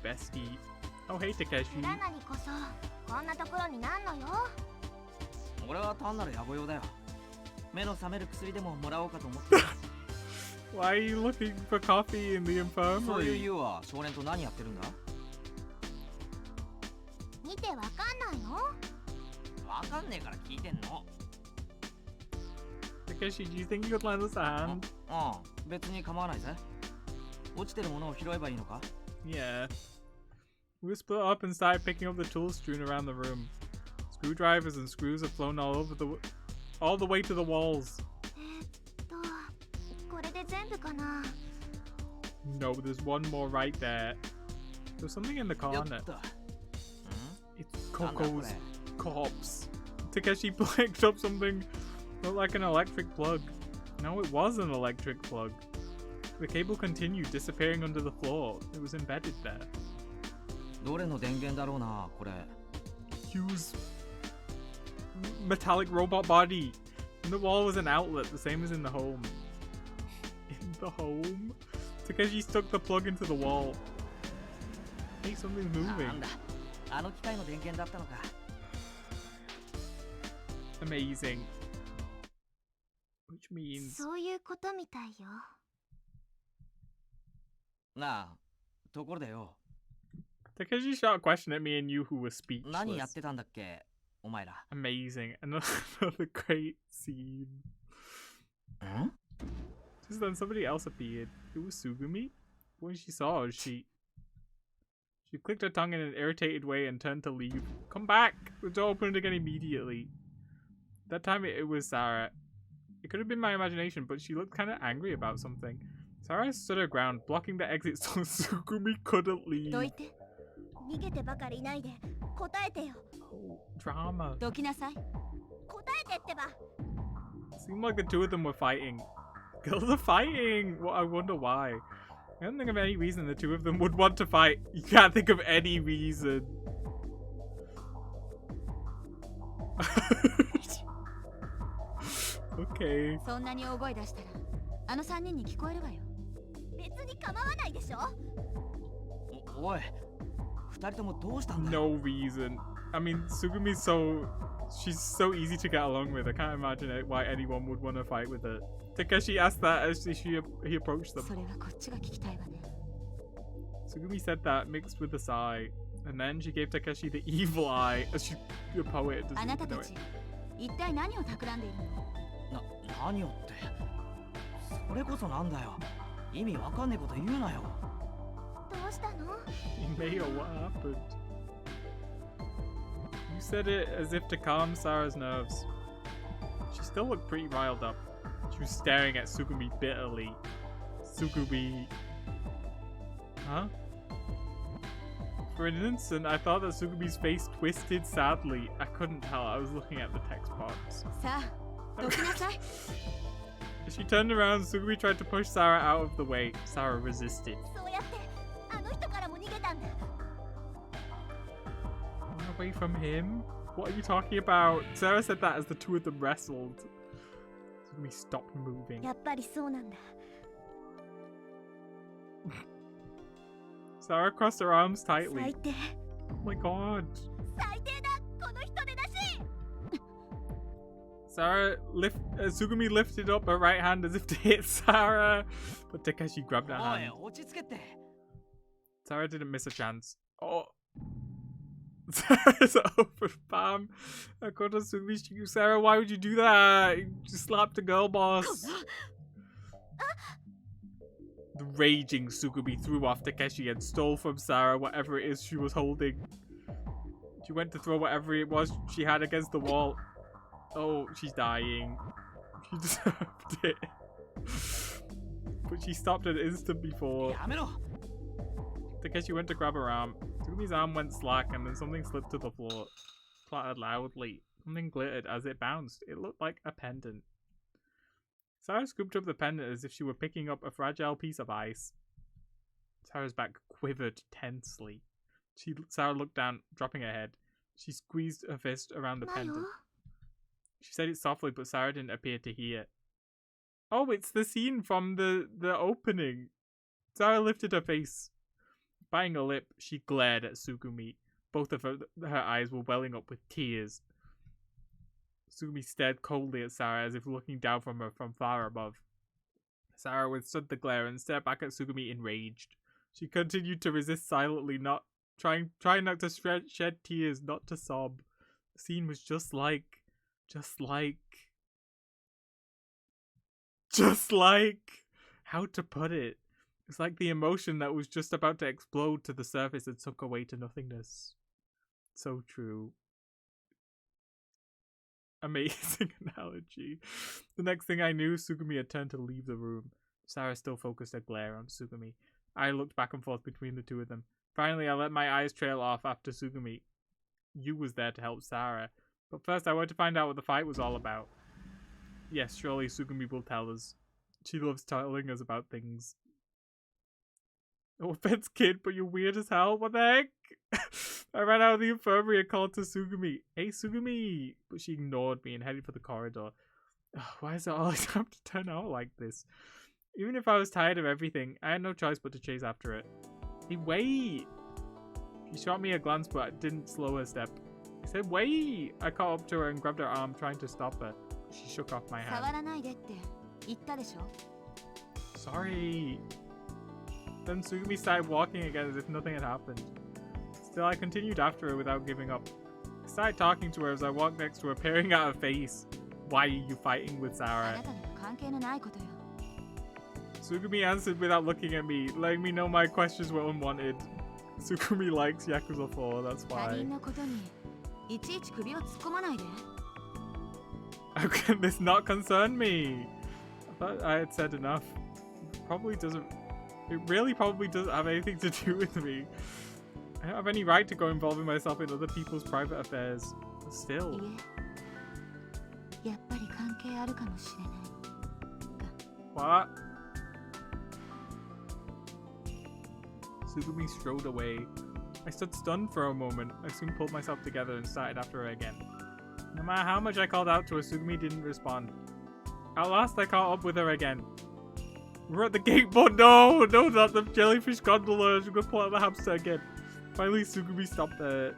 bestie. Oh, hey, Takeshi. Why are you looking for coffee in the infirmary? Takeshi, do you think you could lend us a hand? Yeah. We split up and started picking up the tools strewn around the room. Screwdrivers and screws have flown all the way to the walls. No, there's one more right there. There's something in the corner. It's Coco's corpse. Takeshi picked up something looked like an electric plug. No, it was an electric plug. The cable continued, disappearing under the floor. It was embedded there. Hugh's metallic robot body. In the wall was an outlet, the same as in the home. In the home? Takeshi stuck the plug into the wall. Hey, something's moving. Amazing. Which means... なあ、ところでよ。 Takeshi shot a question at me and you who were 何やっ speechless. てたんだっけお前ら。 Amazing. Another great scene. ん Just then somebody else appeared. It was Sugumi. When she saw us, she clicked her tongue in an irritated way and turned to leave. Come back! The door opened again immediately. That time it was Sarah. It could have been my imagination, but she looked kind of angry about something. Sarah stood her ground, blocking the exit so Sugumi couldn't leave. どいて。逃げてばかりいないで答えてよ。 Oh, drama. どきなさい。答えてってば。 Seemed like the two of them were fighting. Girls are fighting! Well, I wonder why. I don't think of any reason the two of them would want to fight. You can't think of any reason. Okay. そんなに大声出したらあの3人に聞こえるわよ。別に構わないでしょ。おい、二人ともどうしたんだ No reason. I mean, Sugumi's she's so easy to get along with. I can't imagine why anyone would want to fight with her. Takeshi asked that as he approached them. それはこっちが聞きたいわね。 Sugumi said that mixed with a sigh, and then she gave Takeshi the evil eye as she, the poet, あな doesn't た know た it. ち一体何を企んでいるの？何をって。それこそなんだよ。意味わかんねえこと言うなよ。どうしたの？ Mayo, what happened? You said it as if to calm Sarah's nerves. She still looked pretty riled up. She was staring at Sugumi bitterly. Sugumi... Huh? For an instant, I thought that Sugumi's face twisted sadly. I couldn't tell. I was looking at the text box. さあ、どきなさい。 As she turned around, Sugumi tried to push Sarah out of the way. Sarah resisted. そうやってあの人からも逃げたんだ。 Run away from him? What are you talking about? Sarah said that as the two of them wrestled. Sugumi stopped moving. やっぱりそうなんだ。 Sarah crossed her arms tightly. 最低。 Oh my god. 最低だ。この人でなし。 Sugumi lifted up her right hand as if to hit Sarah, but Takeshi grabbed her おい、 hand. 落ち着けって。 Sarah didn't miss a chance. Oh. Sarah's open palm. I caught Sugumi. Sarah, why would you do that? You just slapped a girl boss. The raging Sugumi threw off Takeshi and stole from Sarah whatever it is she was holding. She went to throw whatever it was she had against the wall. Oh, she's dying. She deserved it. But she stopped an instant before. やめろ。 Takeshi went to grab her arm. Sugumi's arm went slack and then something slipped to the floor. Clattered loudly. Something glittered as it bounced. It looked like a pendant. Sarah scooped up the pendant as if she were picking up a fragile piece of ice. Sarah's back quivered tensely. Sarah looked down, dropping her head. She squeezed her fist around the マヨ。 pendant. She said it softly, but Sarah didn't appear to hear. Oh, it's the scene from the opening. Sarah lifted her face. Biting her lip, she glared at Sugumi. Both of her eyes were welling up with tears. Sugumi stared coldly at Sarah as if looking down from her from far above. Sarah withstood the glare and stared back at Sugumi enraged. She continued to resist silently, trying not to shed tears, not to sob. The scene was just like how to put it? It's like the emotion that was just about to explode to the surface and sunk away to nothingness. So true. Amazing analogy. The next thing I knew, Sugumi had turned to leave the room. Sarah still focused her glare on Sugumi. I looked back and forth between the two of them. Finally, I let my eyes trail off after Sugumi. You was there to help Sarah. But first, I wanted to find out what the fight was all about. Yes, surely Sugumi will tell us. She loves telling us about things. No offense, kid, but you're weird as hell. What the heck? I ran out of the infirmary and called to Sugumi. Hey, Sugumi! But she ignored me and headed for the corridor. Ugh, why does it always have to turn out like this? Even if I was tired of everything, I had no choice but to chase after it. Hey, wait! She shot me a glance, but didn't slow her step. I said, wait! I caught up to her and grabbed her arm, trying to stop her. She shook off my 触 hand. らないでって言ったでしょ。 Sorry. Then Tsugumi started walking again as if nothing had happened. Still, I continued after her without giving up. I started talking to her as I walked next to her, peering at her face. Why are you fighting with あ Sarah? なたには関係のないことよ。 Tsugumi answered without looking at me, letting me know my questions were unwanted. Tsugumi likes Yakuza 4, that's 他 why. 人のことにいちいち首を突っ込まないで。 How can this not concern me? I thought I had said enough. It really probably doesn't have anything to do with me. I don't have any right to go involving myself in other people's private affairs. But い still. え、やっぱり関係あるかもしれない。 What? Tsugumi strode away. I stood stunned for a moment. I soon pulled myself together and started after her again. No matter how much I called out to her, Tsugumi didn't respond. At last, I caught up with her again. We're at the gate, but no, not the jellyfish gondola. She's gonna pull out the hamster again. Finally, Tsugumi stopped there.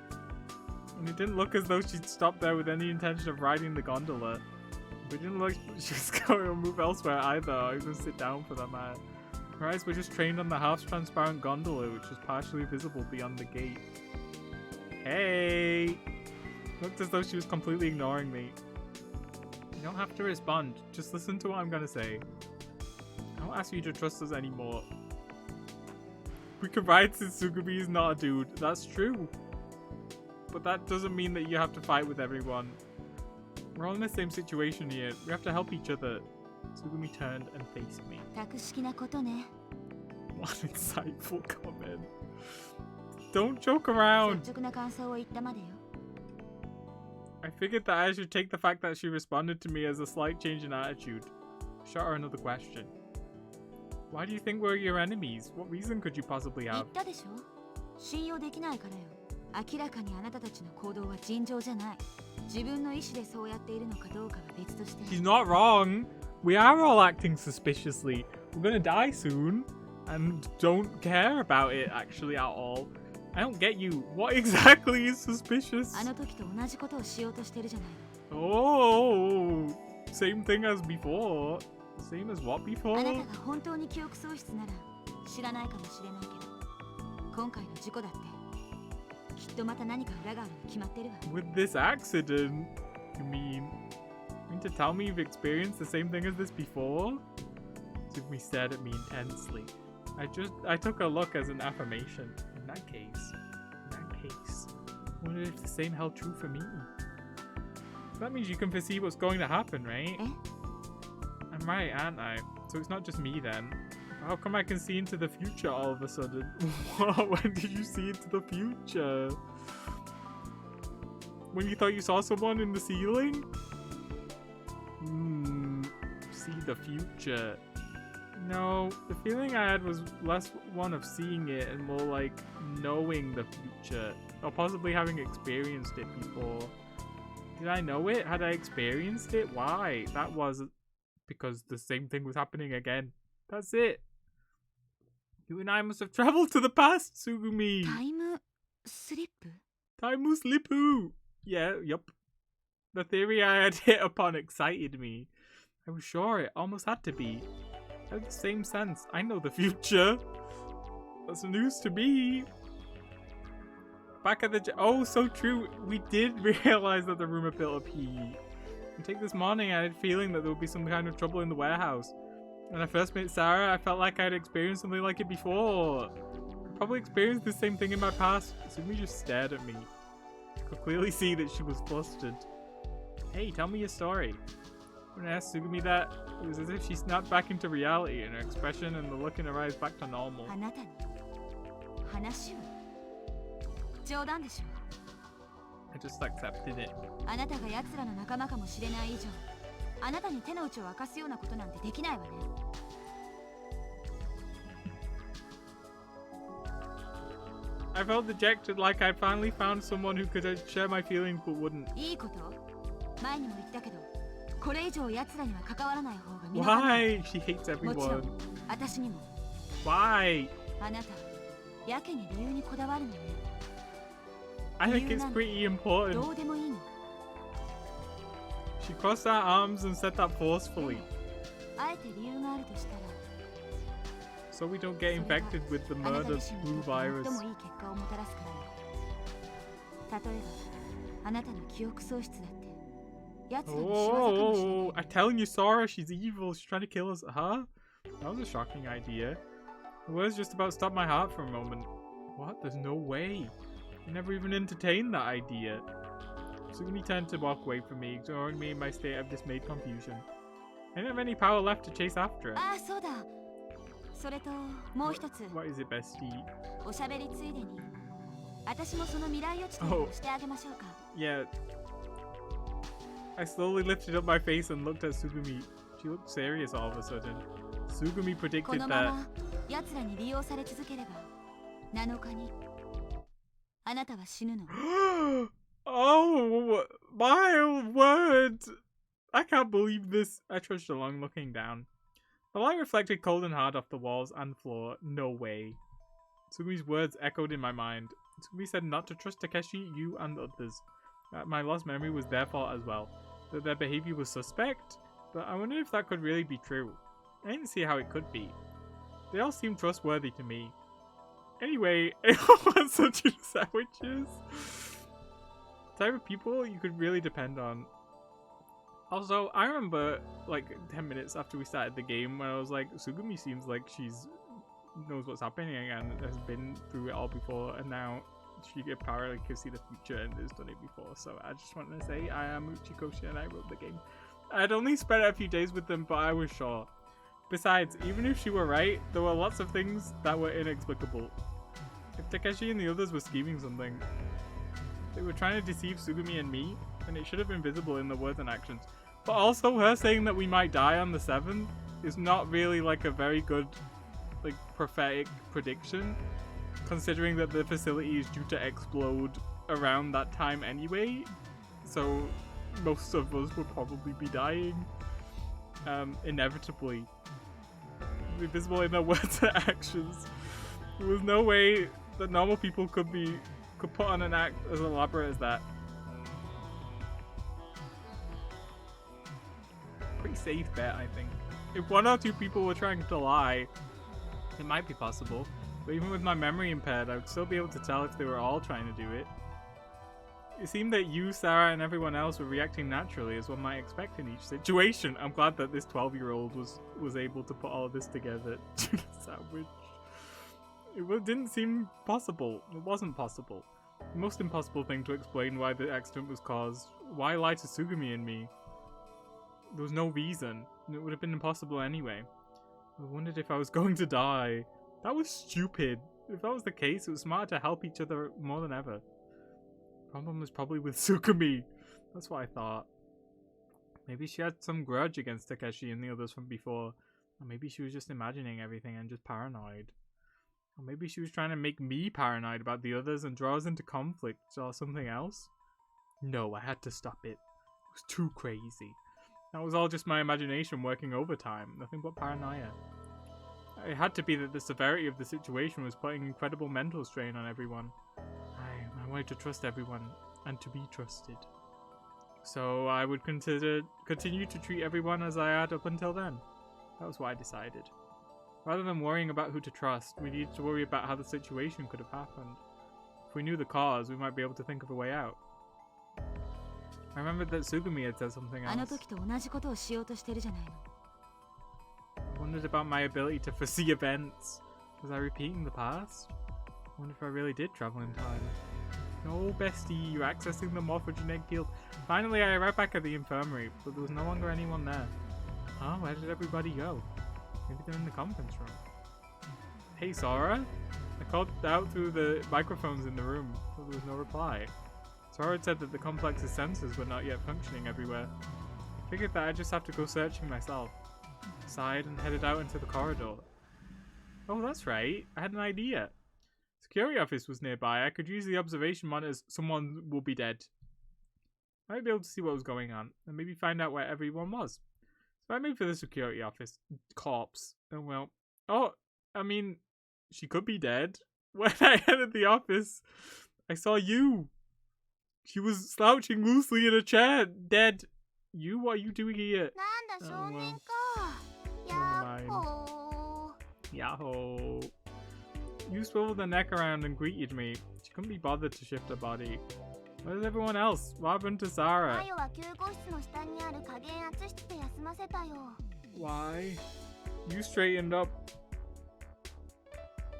And it didn't look as though she'd stopped there with any intention of riding the gondola. But it didn't look like she was going to move elsewhere either, or even sit down for that matter. Her eyes were just trained on the half-transparent gondola, which was partially visible beyond the gate. Hey! Looked as though she was completely ignoring me. You don't have to respond, just listen to what I'm gonna say. I don't ask you to trust us anymore. We can ride since Tsugumi is not a dude, that's true. But that doesn't mean that you have to fight with everyone. We're all in the same situation here, we have to help each other. Tsugumi turned and faced me. 格式なことね。 What an insightful comment. Don't joke around. 率直な感想を言ったまでよ。 I figured that I should take the fact that she responded to me as a slight change in attitude. Shot her another question. Why do you think we're your enemies? What reason could you possibly 言 have? ったでしょ。信用できないからよ。明らかにあなたたちの行動は尋常じゃない。自分の意思でそうやっているのかどうかは別として。 She's not wrong. We are all acting suspiciously. We're gonna die soon. And don't care about it actually at all. I don't get you. What exactly is suspicious? あの時と同じことをしようとしてるじゃない。 Oh, same thing as before. Same as what あ before? なたが本当に記憶喪失なら知らないかもしれないけど、今回の事故だってきっとまた何か裏があるに決まってるわ。 With this accident, you mean to tell me you've experienced the same thing as this before? Tsugumi stared at me intensely. I took a look as an affirmation. In that case, I wonder if the same held true for me. That means you can foresee what's going to happen, right? Eh? I'm right, aren't I? So it's not just me then. How come I can see into the future all of a sudden? What? When did you see into the future? When you thought you saw someone in the ceiling? See the future. No, the feeling I had was less one of seeing it and more like knowing the future. Or possibly having experienced it before. Did I know it? Had I experienced it? Why? That was because the same thing was happening again. That's it. You and I must have traveled to the past, Tsugumi. タイムスリップ？ Time slipu. Yeah, yup. The theory I had hit upon excited me. I was sure it almost had to be. It had the same sense. I know the future. That's news to me. Back at the oh, so true. We did realize that the room had built up heat. And take this morning, I had a feeling that there would be some kind of trouble in the warehouse. When I first met Sarah, I felt like I had experienced something like it before. I probably experienced the same thing in my past. Tsugumi just stared at me. I could clearly see that she was flustered. Hey, tell me your story. When I asked Tsugumi that, it was as if she snapped back into reality and her expression and the look in her eyes back to normal. あなたに話を？冗談でしょ。 I just accepted it. あなたが奴らの仲間かもしれない以上、あなたに手の内を明かすようなことなんてできないわね。 I felt dejected, like I finally found someone who could share my feelings but wouldn't. いいこと？前にも言ったけど、これ以上奴らには関わらない方が身のため。 Why? She hates もちろ everyone. ん、私にも。 Why? あなた、やけに理由にこだわるのね。 I think it's pretty important. どうでもいいの。 She crossed her arms and said that forcefully. あえて理由があるとしたら。So we don't get infected with the あなた murder 自身 flu にとって virus. 最もいい結果をもたらすからよ。例えばあなたの記憶喪失だって奴らの仕業かもしれない Oh, I'm telling you, Sora, she's evil. She's trying to kill us. Huh? That was a shocking idea. The words just about stopped my heart for a moment. What? There's no way. I never even entertained that idea. Sugumi turned to walk away from me, ignoring me in my state of dismayed confusion. I didn't have any power left to chase after her. ああそうだ。それともう一つ What is it, bestie? おしゃべりついでに私もその未来予知をしてあげましょうか。 Yeah. I slowly lifted up my face and looked at Sugumi. She looked serious all of a sudden. Sugumi こ predicted のま that. ま奴らに利用され続ければ7日にあなたは死ぬの。Oh, my word! I can't believe this. I trudged along, looking down. The light reflected cold and hard off the walls and floor. No way. Sugumi's words echoed in my mind. Sugumi said not to trust Takeshi, you, and others. That my lost memory was their fault as well. That their behavior was suspect. But I wondered if that could really be true. I didn't see how it could be. They all seemed trustworthy to me. Anyway, everyone wants such sandwiches. Type of people you could really depend on. Also, I remember like 10 minutes after we started the game when I was like, Sugumi seems like she's knows what's happening and has been through it all before, and now she apparently can see the future and has done it before. So I just wanted to say I am Uchikoshi and I wrote the game. I'd only spent a few days with them, but I was sure. Besides, even if she were right, there were lots of things that were inexplicable. If Takeshi and the others were scheming something, they were trying to deceive Sugumi and me, and it should have been visible in the words and actions. But also her saying that we might die on the 7th is not really like a very good like prophetic prediction, considering that the facility is due to explode around that time anyway, so most of us would probably be dying inevitably. Be visible in their words and actions. There was no way that normal people could put on an act as elaborate as that. Pretty safe bet, I think. If one or two people were trying to lie, it might be possible. But even with my memory impaired, I would still be able to tell if they were all trying to do it. It seemed that you, Sarah, and everyone else were reacting naturally as one might expect in each situation. I'm glad that this 12-year-old was able to put all of this together. Sandwich. It didn't seem possible. It wasn't possible. The most impossible thing to explain why the accident was caused. Why lie to Sugumi and me? There was no reason. It would have been impossible anyway. I wondered if I was going to die. That was stupid. If that was the case, it was smarter to help each other more than ever. The problem was probably with Sugumi. That's what I thought. Maybe she had some grudge against Takeshi and the others from before. Or maybe she was just imagining everything and just paranoid. Or maybe she was trying to make me paranoid about the others and draw us into conflict or something else. No, I had to stop it. It was too crazy. That was all just my imagination working overtime. Nothing but paranoia. It had to be that the severity of the situation was putting incredible mental strain on everyone. I wanted to trust everyone and to be trusted. So I would continue to treat everyone as I had up until then. That was what I decided. Rather than worrying about who to trust, we needed to worry about how the situation could have happened. If we knew the cause, we might be able to think of a way out. I remembered that Sugumi had said something あの else. 時と同じことをしようとしてるじゃないの。 I wondered about my ability to foresee events. Was I repeating the past? I wonder if I really did travel in time. No, bestie, you're accessing the morphogenetic field. Finally, I arrived back at the infirmary, but there was no longer anyone there. Huh? Where did everybody go? Maybe they're in the conference room. Hey, Sora? I called out through the microphones in the room, but there was no reply. Sora had said that the complex's sensors were not yet functioning everywhere. I figured that I'd just have to go searching myself. Sighed and headed out into the corridor. Oh, that's right. I had an idea. Security office was nearby. I could use the observation monitors. Someone will be dead. I might be able to see what was going on and maybe find out where everyone was. So I made for the security office. Corpse. Oh well. Oh, I mean, she could be dead. When I entered the office, I saw you. She was slouching loosely in a chair, dead. You? What are you doing here? なんだ少年か。やっほー。Yahoo! You swiveled the neck around and greeted me. She couldn't be bothered to shift her body. Where's everyone else? What happened to Sarah? マヨは救護室の下にある加減圧室で休ませたよ。 Why? You straightened up.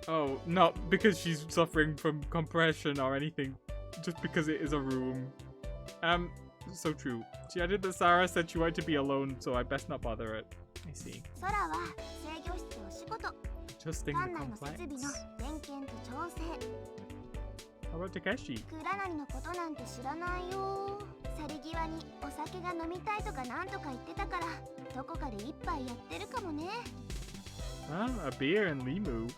Oh, not because she's suffering from compression or anything. Just because it is a room. So true. She added that Sarah said she wanted to be alone, so I best not bother it. I see. 空は制御室お仕事。 Adjusting 館 the 内の設備の complex. 点検と調整。 How about Takeshi? クラナリのことなんて知らないよ。去り際にお酒が飲みたいとかなんとか言ってたから、どこかで一杯やってるかもね。 Huh? A beer in Limu?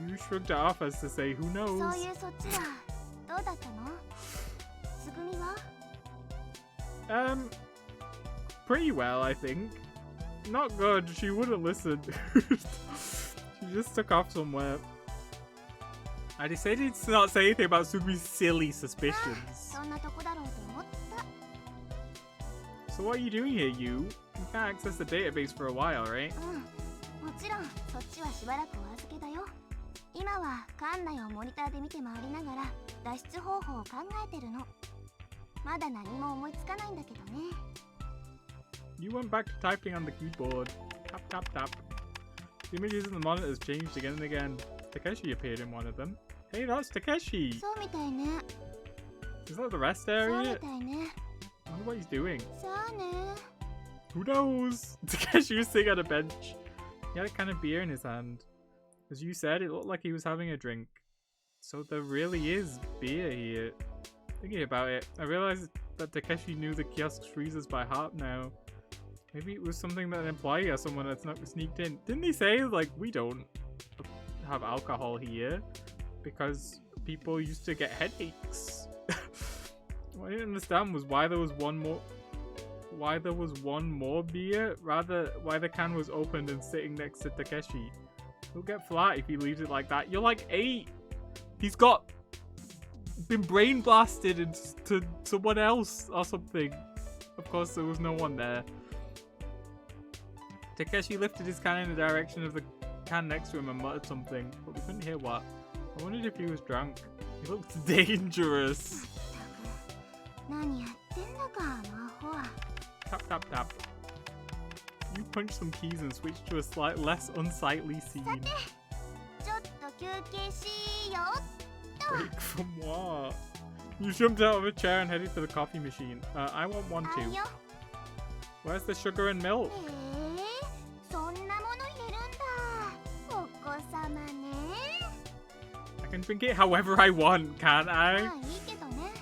You shrugged it off as to say, who そう knows? いうそっちはどうだったの？つぐみは？ Pretty well, I think. Not good. She wouldn't listen. She just took off somewhere. I decided to not say anything about Sugumi's silly suspicions. そんなとこだろうと思った。 So what are you doing here, you? You can't access the database for a while, right? うん、もちろんそっちはしばらくお預けだよ。今は館内をモニターで見て回りながら脱出方法を考えてるの。まだ何も思いつかないんだけどね。 You went back to typing on the keyboard. Tap, tap, tap. The images in the monitors changed again and again. Takeshi appeared in one of them. Hey, that's Takeshi! そうみたいね。 Is that the rest そうみ area? たいね。 I wonder what he's doing. さあね。 Who knows? Takeshi was sitting on a bench. He had a can of beer in his hand. As you said, it looked like he was having a drink. So there really is beer here. Thinking about it, I realized that Takeshi knew the kiosk's freezers by heart now. Maybe it was something that an employee or someone had sneaked in. Didn't they say, like, we don't have alcohol here because people used to get headaches? What I didn't understand was why there was one more beer, rather why the can was opened and sitting next to Takeshi. He'll get flat if he leaves it like that. You're like 8. He's been brain blasted into someone else or something. Of course, there was no one there. Takeshi lifted his can in the direction of the can next to him and muttered something, but we couldn't hear what. I wondered if he was drunk. He looked dangerous. 何やってんだか、魔法は。 Tap, tap, tap. You punched some keys and switched to a slight less unsightly scene. ちょっと休憩しよっと。 Break from what? You jumped out of a chair and headed for the coffee machine. I want one あ too. よ。 Where's the sugar and milk? そんなもの入れるんだ。お子様ね。 I can drink it however I want, can't まあ I? いいけどね。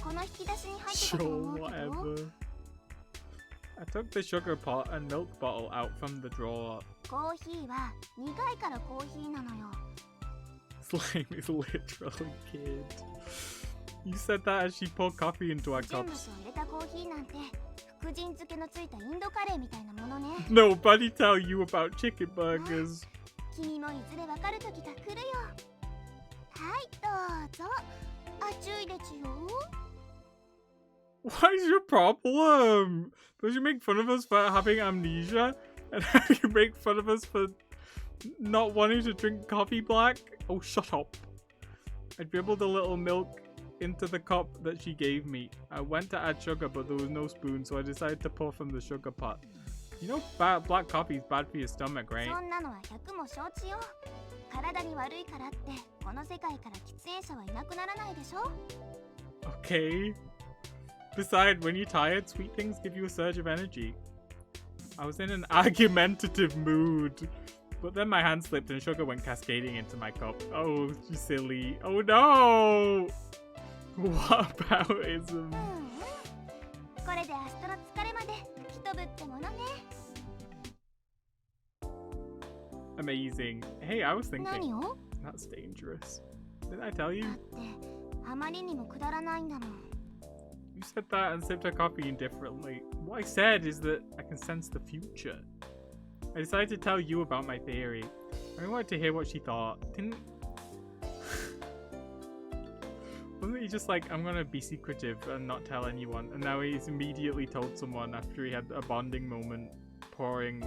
この引き出しに入ってたと Sure, 思うけど。 whatever. I took the sugar pot and milk bottle out from the drawer. コーヒーは苦いからコーヒーなのよ。 Slime is literally kid. You said that as she poured coffee into our 人物 cups. を入れたコーヒーなんて福神漬けのついたインドカレーみたいなものね。 Nobody tell you about chicken burgers. 君もいずれわかる時が来るよ。はいどうぞ。熱いですよ。 What is your problem? Don't you make fun of us for having amnesia? And you make fun of us for not wanting to drink coffee black? Oh, shut up. I dribbled a little milk into the cup that she gave me. I went to add sugar, but there was no spoon, so I decided to pour from the sugar pot. You know black coffee is bad for your stomach, right? そんなのは100も承知よ。体に悪いからってこの世界から喫煙者はいなくならないでしょ。 Okay. Besides, when you're tired, sweet things give you a surge of energy. I was in an argumentative mood. But then my hand slipped and sugar went cascading into my cup. Oh, you silly. Oh no! What about ism? これで明日の疲れまで吹き飛ぶってものね。 Amazing. Hey, I was thinking. 何を？ That's dangerous. Didn't I tell だ you? ってあまりにもくだらないんだもん。 You said that and sipped her coffee indifferently. What I said is that I can sense the future. I decided to tell you about my theory. I wanted to hear what she thought. Didn't... Wasn't he just like, I'm gonna be secretive and not tell anyone? And now he's immediately told someone after he had a bonding moment pouring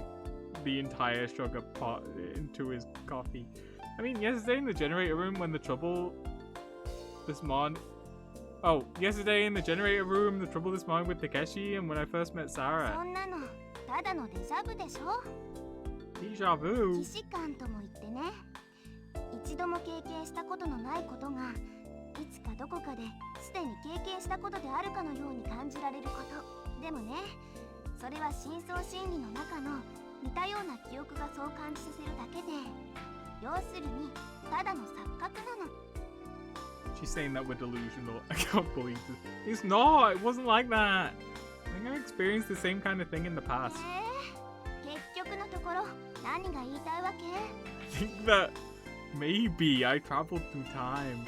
the entire sugar pot into his coffee. I mean, yesterday in the generator room when the trouble this morning. Oh, yesterday in the generator room, the trouble this morning with Takeshi, and when I first met そ Sarah. んなのただのデジャブでしょ。 Deja vu. 既視感とも言ってね、一度も経験したことのないことがいつかどこかですでに経験したことであるかのように感じられること。でもね、それは深層心理の中の似たような記憶がそう感じさせるだけで、要するにただの錯覚なの。 She's saying that we're delusional. I can't believe this. It's not. It wasn't like that. I think I experienced the same kind of thing in the past. 結局のところ何が言いたいわけ？ I think that maybe I traveled through time.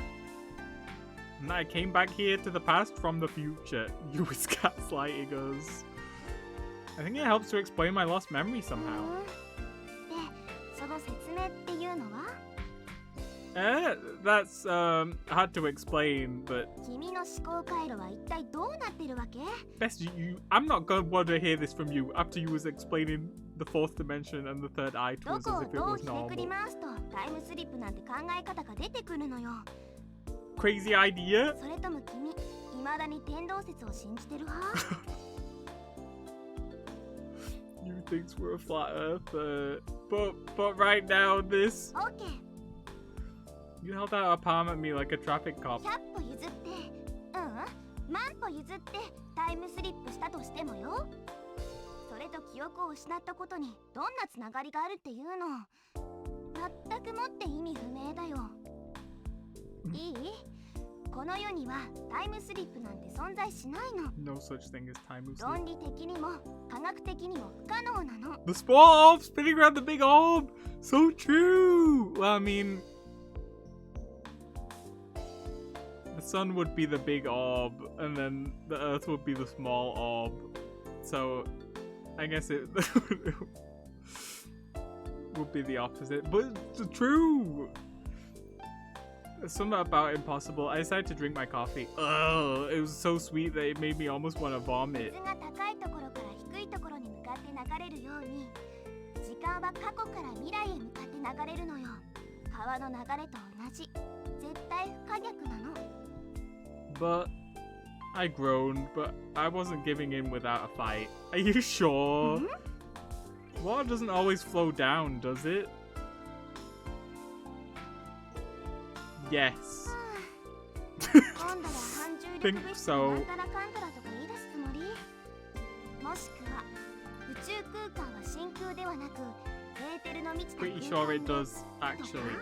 And I came back here to the past from the future. You was gaslighting us. I think it helps to explain my lost memory somehow. で、その説明っていうのは？ That's hard to explain, but 君の思考回路は一体どうなってるわけ？ best I'm not gonna want to hear this from you after you was explaining the fourth dimension and the third eye to ど us こ as を if it どう was ひねくり normal. 回すとタイムスリップなんて考え方が出てくるのよ。 Crazy idea? それとも君、未だに天動説を信じてる派？ You thinks we're a flat earther. But right now this オッケー、 you held out a palm at me like a traffic cop. 100歩譲って、万歩譲ってタイムスリップしたとしてもよ。それと記憶を失ったことにどんなつながりがあるっていうの、全くもって意味不明だよ。いい？この世にはタイムスリップなんて存在しないの。 No such thing as time moves. 論理的にも科学的にも不可能なの。 The small orb spinning around the big orb. So true. Well, I mean, the sun would be the big orb, and then the Earth would be the small orb. So, I guess it would be the opposite. But it's true. There's something about impossible. I decided to drink my coffee. Ugh, it was so sweet that it made me almost want to vomit. 水が高いところから低いところに向かって流れるように、時間は過去から未来へ向かって流れるのよ。川の流れと同じ。絶対不可逆なの。 But I groaned, but I wasn't giving in without a fight. Are you sure? Water doesn't always flow down, does it? Yes. 今度は反重力 Think 物質 so. なんたらかんたらとか言い出すつもり？もしくは宇宙空間は真空ではなくエーテルの満ちた Pretty 空 sure 間 it で does, actually.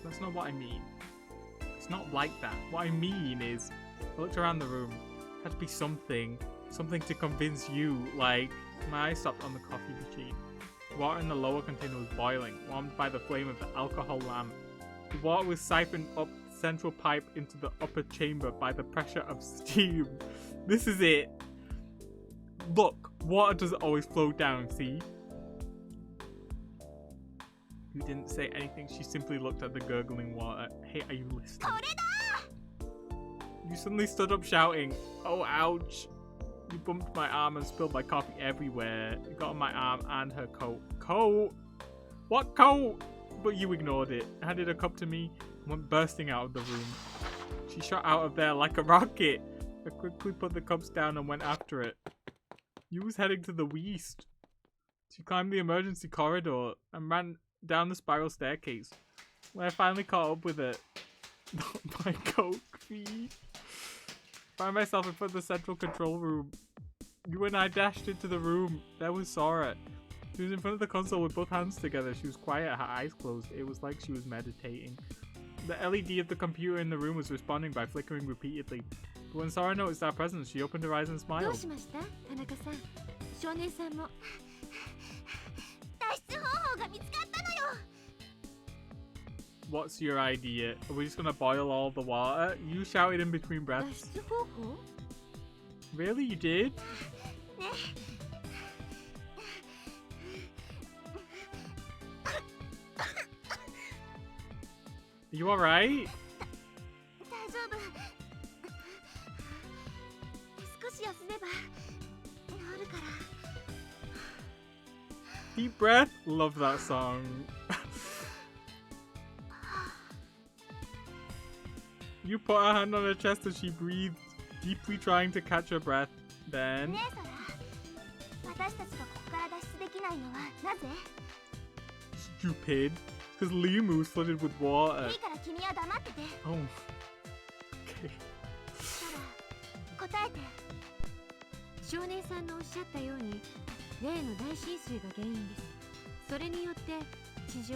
That's not what I mean. It's not like that. What I mean is, I looked around the room. There had to be something to convince you. Like, my eye stopped on the coffee machine. The water in the lower container was boiling, warmed by the flame of the alcohol lamp. The water was siphoned up the central pipe into the upper chamber by the pressure of steam. This is it. Look, water doesn't always flow down, see? You didn't say anything, she simply looked at the gurgling water. Hey, are you listening? これだ！ You suddenly stood up shouting, "Oh, ouch!" You bumped my arm and spilled my coffee everywhere. It got on my arm and her coat. Coat? What coat? But you ignored it, handed a cup to me, and went bursting out of the room. She shot out of there like a rocket. I quickly put the cups down and went after it. You was heading to the west. She climbed the emergency corridor and ran down the spiral staircase. When I finally caught up with her, not my coke feed. Found myself in front of the central control room. You and I dashed into the room. There was Sora. She was in front of the console with both hands together. She was quiet, her eyes closed. It was like she was meditating. The LED of the computer in the room was responding by flickering repeatedly. But when Sora noticed our presence, she opened her eyes and どう smiled. しました田中さん？少年さんも。脱出方法が見つかったのよ。 What's your idea? Are we just gonna boil all the water? You shouted in between 脱 breaths. 出方法？ Really? You did? ね。 Are you alright? 大丈夫。少し休めば治るから。Deep breath. Love that song. You put her hand on her chest as she breathed, deeply trying to catch her breath. Then ねえソラ、私たちがここから脱出できないのはなぜ？ stupid, because Limu was flooded with water. いいから君は黙ってて。 Oh. Okay. ソラ、答えて。少年さんのおっしゃったように例の大浸水が原因です。それによって地上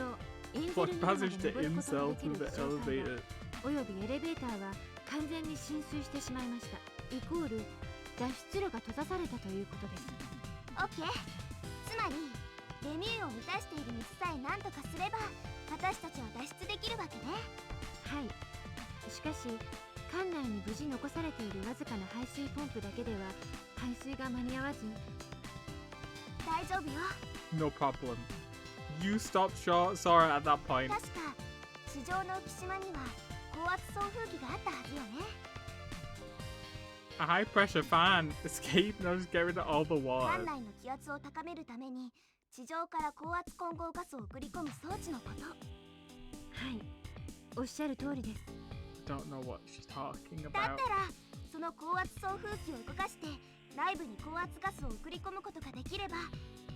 エンゼ What ル沼まで passage to 登ることが incel でき through る the 地上階段 elevator? およびエレベーターは完全に浸水してしまいました。イコール脱出路が閉ざされたということです。オッケー。つまりレミューを満たしている水さえ何とかすれば私たちは脱出できるわけね。はい。しかし館内に無事残されているわずかな排水ポンプだけでは排水が間に合わず。大丈夫よ。 No problem. You stopped short Sora at that point. 確か地上の浮島には高圧送風機があったはずよね。A high pressure fan. Escape. Now just get rid of all the 館 water. 内の気圧を高めるために地上から高圧混合ガスを送り込む装置のこと。はい。おっしゃる通りです。 Don't know what she's talking だ about. ったらその高圧送風機を動かして内部に高圧ガスを送り込むことができれば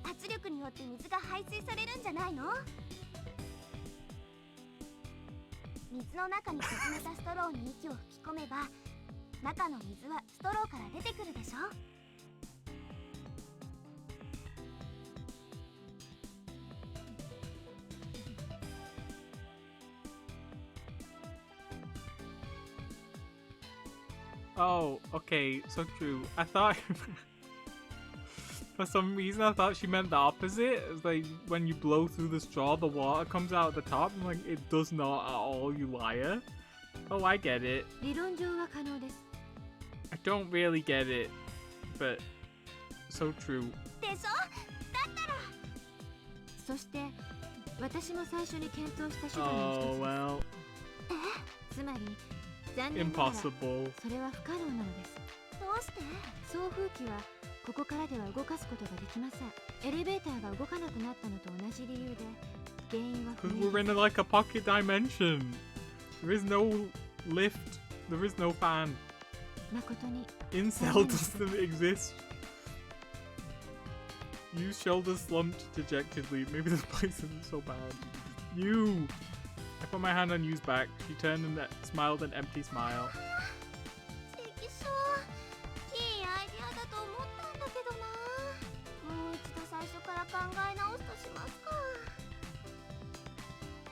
圧力によって水が排水されるんじゃないの？水の中に沈めたストローに息を吹き込めば中の水はストローから出てくるでしょ。Oh, okay, so true. I thought for some reason I thought she meant the opposite. It's like when you blow through the straw, the water comes out at the top. I'm like, it does not at all, you liar. Oh, I get it. 理論上は可能です。 I don't really get it, but so true. でしょ？だったらそして私も最初に検討した手段の一つ Oh です。 well, つまり残念ながら impossible. それは不可能なのです。どうして？送風機はここからでは動かすことができません。エレベーターが動かなくなったのと同じ理由で原因は不 Because 明 we're です。 in like a pocket dimension. There is no lift. There is no fan. 誠に Incel doesn't exist. Yu's shoulders slumped dejectedly. Maybe this place isn't so bad. Yu! I put my hand on Yu's back. She turned and smiled an empty smile. 適当。いいアイデアだと思ったんだけどな。もう一度最初から考え直すとしますか。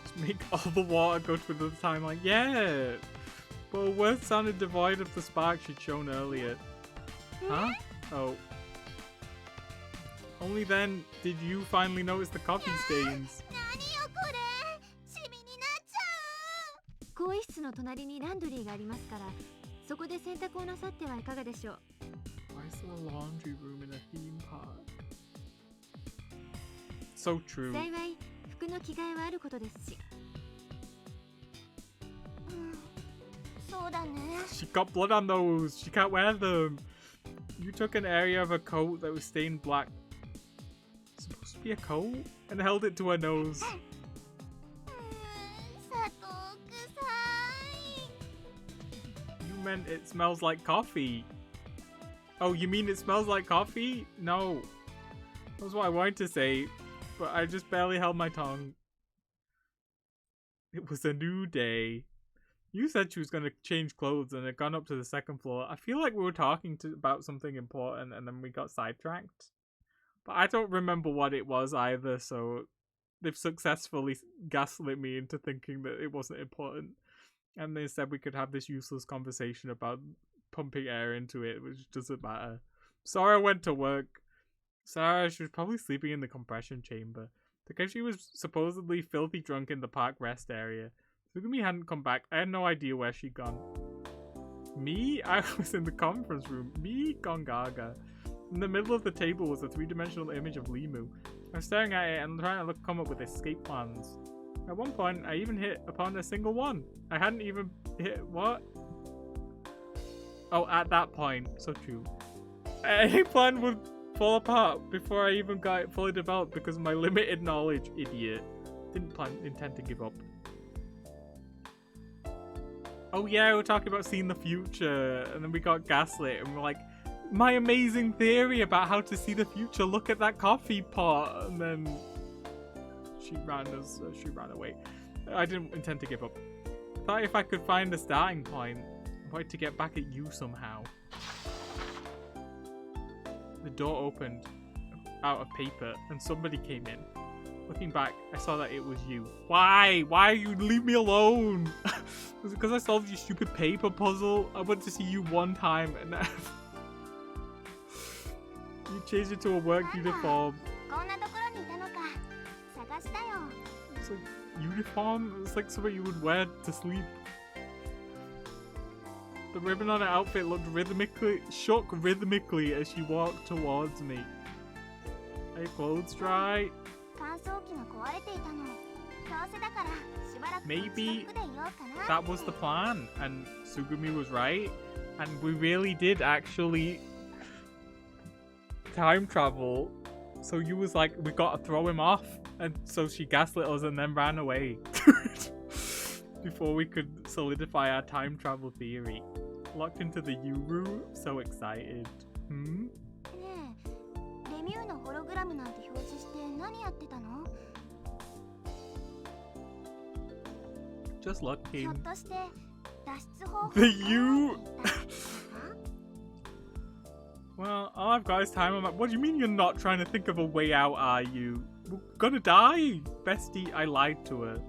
Just make all the water go to another timeline. Yeah! But her words sounded devoid of the spark she'd shown earlier. Huh? Oh. Only then did you finally notice the coffee stains. 何よこれ。シミになっちゃう。更衣室の隣にランドリーがありますからそこで洗濯をなさってはいかがでしょう。 Why is there a laundry room in a theme park? So true. 幸い服の着替えはあることですし。そうだね。 She got blood on those. She can't wear them. You took an area of a coat that was stained black. Supposed to be a coat? And held it to her nose. 砂糖臭い。 You meant it smells like coffee. Oh, you mean it smells like coffee? No. That's what I wanted to say, but I just barely held my tongue. It was a new day. You said she was going to change clothes and had gone up to the second floor. I feel like we were talking about something important and then we got sidetracked. But I don't remember what it was either, so they've successfully gaslit me into thinking that it wasn't important. And they said we could have this useless conversation about pumping air into it, which doesn't matter. Sora went to work. Sarah, she was probably sleeping in the compression chamber. Because she was supposedly filthy drunk in the park rest area. Sugumi hadn't come back. I had no idea where she'd gone. Me? I was in the conference room. Me? Gongaga. In the middle of the table was a three-dimensional image of Limu. I was staring at it and trying to come up with escape plans. At one point, I even hit upon a single one. I hadn't even hit what? Oh, at that point. So true. Any plan would fall apart before I even got it fully developed because of my limited knowledge. Idiot. Didn't intend to give up. Oh yeah, we're talking about seeing the future, and then we got gaslit, and we're like, my amazing theory about how to see the future. Look at that coffee pot, and then she ran away. I didn't intend to give up. Thought if I could find a starting point, I wanted to get back at you somehow. The door opened out of paper, and somebody came in. Looking back, I saw that it was you. Why? Why you leave me alone? Was it because I solved your stupid paper puzzle? I went to see you one time and you changed it to a work uniform. こんなところにいたのか。探したよ。 It's like uniform? It's like something you would wear to sleep. The ribbon on her outfit shook rhythmically as she walked towards me. Are your clothes dry? 乾燥機が壊れていたの。どうせだからしばらく Maybe 近くでいようかな。 that was the plan, and Sugumi was right, and we really did actually time travel. So you was like, we gotta throw him off, and so she gaslit us and then ran away before we could solidify our time travel theory. Locked into the Yuru, so excited. ねえ、レミューのホログラムなんて表示して何やってたの？ Just ひ looking. ょっとして脱出方法 The you. Well, all I've got is time. I'm like, what do you mean you're not trying to think of a way out, are you? We're gonna die! Bestie, I lied to her.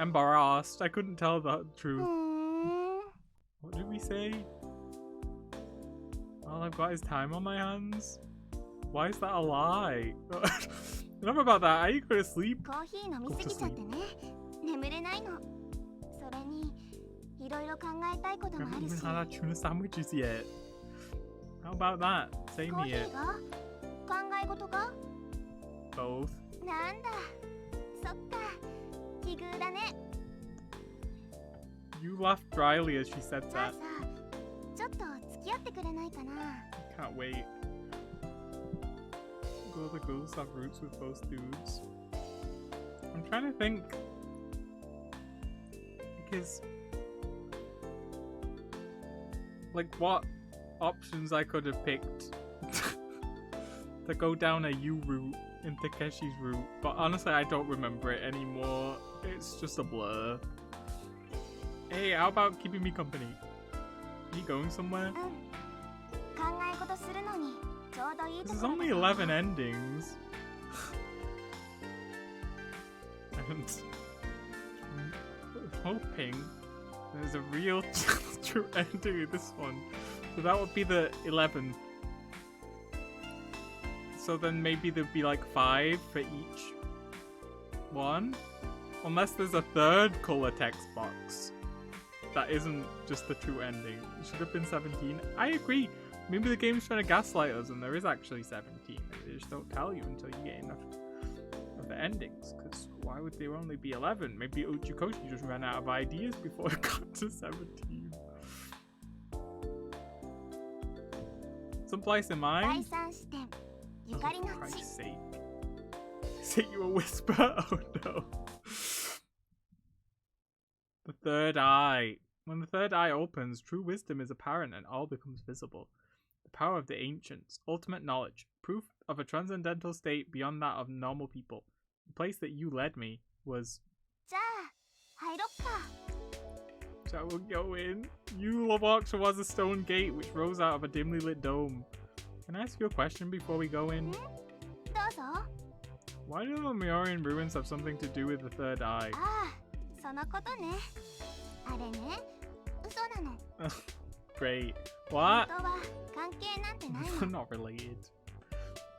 Embarrassed, I couldn't tell the truth. What did we say? All I've got is time on my hands? Why is that a lie? Enough about that, I ain't gonna sleep. コーヒー飲みすぎちゃってね。眠れないの。それにいろいろ考えたいこと I もあ haven't る even し。 had our tuna sandwiches yet. How about that? コ Same ーヒ here. ーが考え事が Both. なんだ。そっか。奇遇だね。 You laughed dryly as she said じゃあ that. さ、ちょっと付き合ってくれないかな。 Can't wait. Will the girls have roots with both dudes? I'm trying to think. Because, like, what options I could have picked to go down a U route in Takeshi's route, but honestly I don't remember it anymore. It's just a blur. Hey, how about keeping me company? Are you going somewhere? うん。考え事するのにちょうどいいと This こ is ろ only だから 11 endings. And I'm hoping there's a real true ending in this one. So that would be the 11th. So then maybe there'd be like 5 for each one. Unless there's a third color text box. That isn't just the true ending. It should have been 17. I agree. Maybe the game's trying to gaslight us and there is actually 17. They just don't tell you until you get enough of the endings. Because why would there only be 11? Maybe Uchikoshi just ran out of ideas before it got to 17. Some place in 第 mind? 三視点。ゆ Oh, かり for の地。 Christ's sake. Say you a whisper? Oh no. The third eye. When the third eye opens, true wisdom is apparent and all becomes visible. The power of the ancients, ultimate knowledge, proof of a transcendental state beyond that of normal people. The place that you led me was... じゃあ入ろっか。 Shall we go in? You walk towards a stone gate which rose out of a dimly lit dome. Can I ask you a question before we go in? どうぞ。 Why do the Lemurian ruins have something to do with the third eye? ああ、そのことね。あれね、嘘なの。 Great. 本 What? 当は関係なんてないの。 Not related.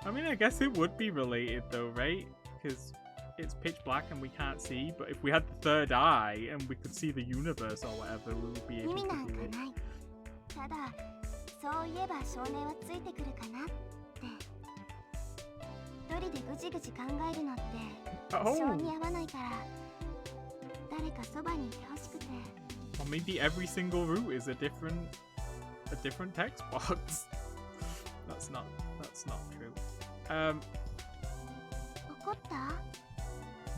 I mean, I guess it would be related though, right? Because it's pitch black and we can't see, but if we had the third eye and we could see the universe or whatever, we would be 意 able 味 to なんか do it. ない。ただ、そういえば少年はついてくるかなって。一人でぐじぐじ考えるのって性 Oh! に合わないから、誰かそばにいてほしくて。 Or maybe every single route is a different text box. That's not true. 怒った？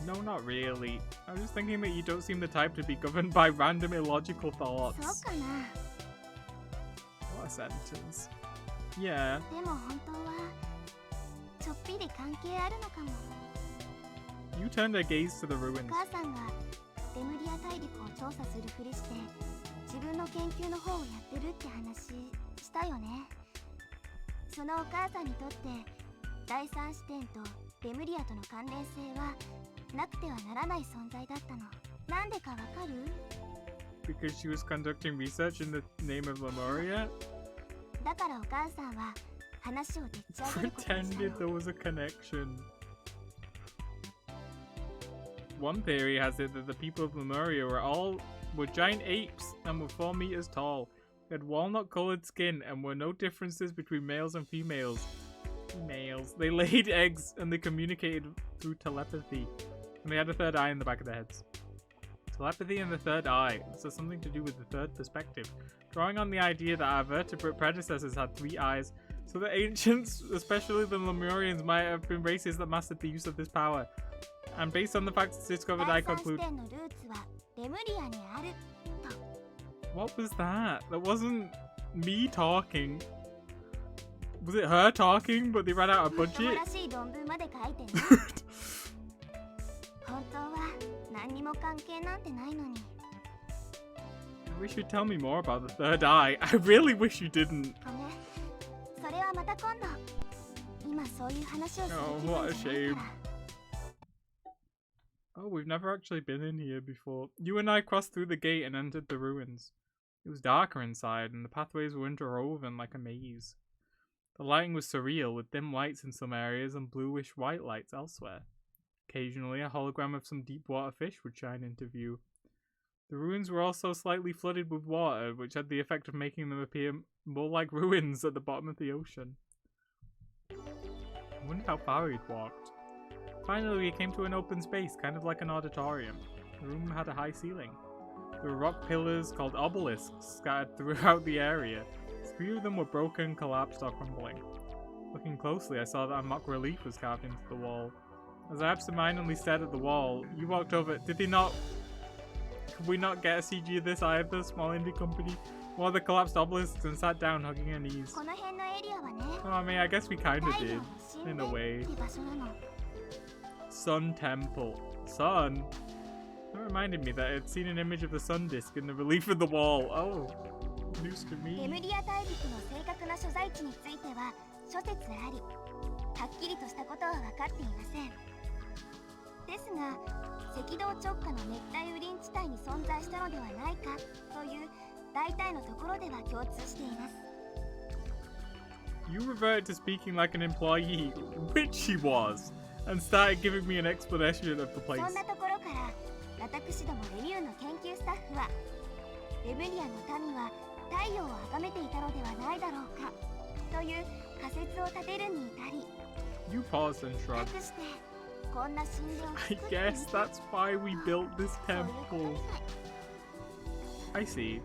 No, not really. I was just thinking that you don't seem the type to be governed by random illogical そう thoughts. かな。 What a sentence. Yeah. でも本当はちょっぴり関係あるのかも。 You turned a gaze to the お ruins. 母さんがレムリア大陸を調査するふりして自分の研究の方をやってるって話したよね。そのお母さんにとって第三視点とレムリアとの関連性はなくてはならない存在だったの。なんでかわかる？ Because she was conducting research in the name of Lemuria? だからお母さんは話をでっち上げることにした Pretended there の。 was a connection. One theory has it that the people of Lemuria were giant apes and were 4 meters tall. They had walnut-colored skin and were no differences between males and females. They laid eggs and they communicated through telepathy. And they had a third eye in the back of their heads. Telepathy and the third eye. This has something to do with the third perspective. Drawing on the idea that our vertebrate predecessors had 3 eyes, so the ancients, especially the Lemurians, might have been races that mastered the use of this power. And based on the facts discovered, I 第三視 conclude... 点のルーツはレムリアにあると。 What was that? That wasn't me talking. Was it her talking, but they ran out of もっとも budget? らしい論文まで書いてね。本当は何にも関係なんてないのに。 I wish you'd tell me more about the third eye. I really wish you didn't. ごめん。それはまた今度。今そういう話をする Oh, 気 what 分 a じゃない shame. から。 Oh, we've never actually been in here before. You and I crossed through the gate and entered the ruins. It was darker inside, and the pathways were interwoven like a maze. The lighting was surreal, with dim lights in some areas and bluish white lights elsewhere. Occasionally, a hologram of some deep water fish would shine into view. The ruins were also slightly flooded with water, which had the effect of making them appear more like ruins at the bottom of the ocean. I wondered how far we'd walked. Finally, we came to an open space, kind of like an auditorium. The room had a high ceiling. There were rock pillars called obelisks scattered throughout the area. 3 of them were broken, collapsed, or crumbling. Looking closely, I saw that a mock relief was carved into the wall. As I absentmindedly stared at the wall, you walked over. Did they not? Could we not get a CG of this either, small indie company? One of the collapsed obelisks and sat down, hugging her knees. この辺のエリアはね、 Oh, I mean, I guess we kinda 太陽 did, の神 in a 殿 way. って場所なの。 Sun Temple. Sun? That reminded me that I had seen an image of the sun disk in the relief of the wall. Oh, news to レ me. ムリア大陸の正確な所在地については諸説あり、はっきりとしたことは分かっていません。ですが、赤道直下の熱帯雨林地帯に存在したのではないかという大体のところでは共通しています。 You reverted to speaking like an employee, which she was, and started giving me an explanation of the そ place. んなところから私どもレミューの研究スタッフはレムリアの民は太陽を崇めていたのではないだろうかという仮説を立てるに至り、 You paused and か shrugged. くしてこんな神殿を I 作ってみ guess た that's why we built this そういうこと temple. みたい。 I see.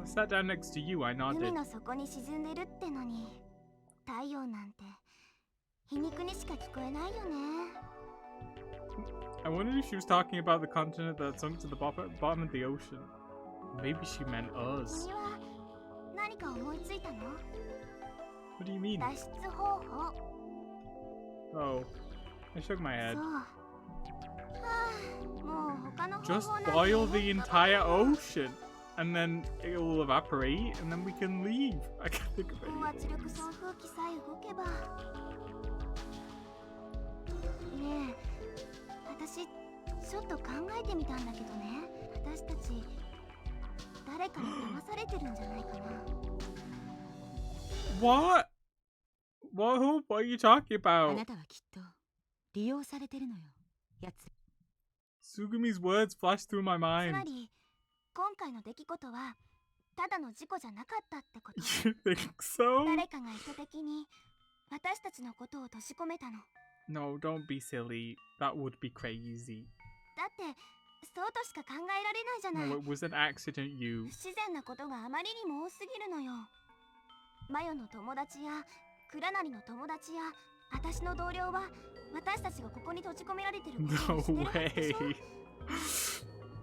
As I sat down next to you, I 海 nodded. の底に沈んでるってのに太陽なんて皮肉にしか聞こえないよね。 I wondered if she was talking about the continent that sunk to the bottom of the ocean. Maybe she meant us. 君は何か思いついたの？ What do you mean? 脱出方法。 Oh, I shook my そう。 head. はあ、もう他の方 Just 法なんて boil 思 the い浮かばない entire ocean, and then it'll evaporate, and then we can leave. I can't think of 高圧 anything 力 else. 送風機さえ動けば。ねえ、私ちょっと考えてみたんだけどね。私たち誰かに騙されてるんじゃないかな。 What? What are you talking あ about? なたはきっと利用されてるのよ、やつ。 Sugumi's words flashed through my つま mind. り今回の出来事はただの事故じゃなかったってこと。 You think so? 誰かが意図的に私たちのことを閉じ込めたの。 No, don't be silly. That would be crazy. だってそうとしか考えられないじゃない。 No, it was an accident, 不 you. 自然なことがあまりにも多すぎるのよ。マヨの友達や倉成の友達や私の同僚は私たちがここに閉じ込められてることを No 知ってるはずでし way.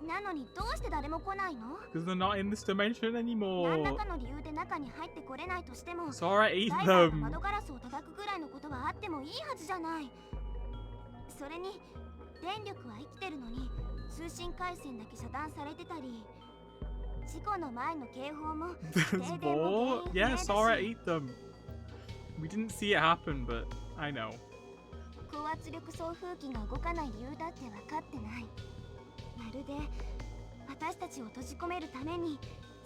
ょ。なのにどうして誰も来ないの？ Because they're not in this dimension 何ら anymore. かの理由で中に入ってこれないとしても Sora ダ ate イバーが them. 窓ガラスを叩くぐらいのことはあってもいいはずじゃない。それに電力は生きてるのに通信回線だけ遮断されてたり、事故の前の警報も There's more? Yeah, Sora ate them. We didn't see it happen, but I know. 高圧力送風機が動かない理由だって分かってない。まるで私たちを閉じ込めるために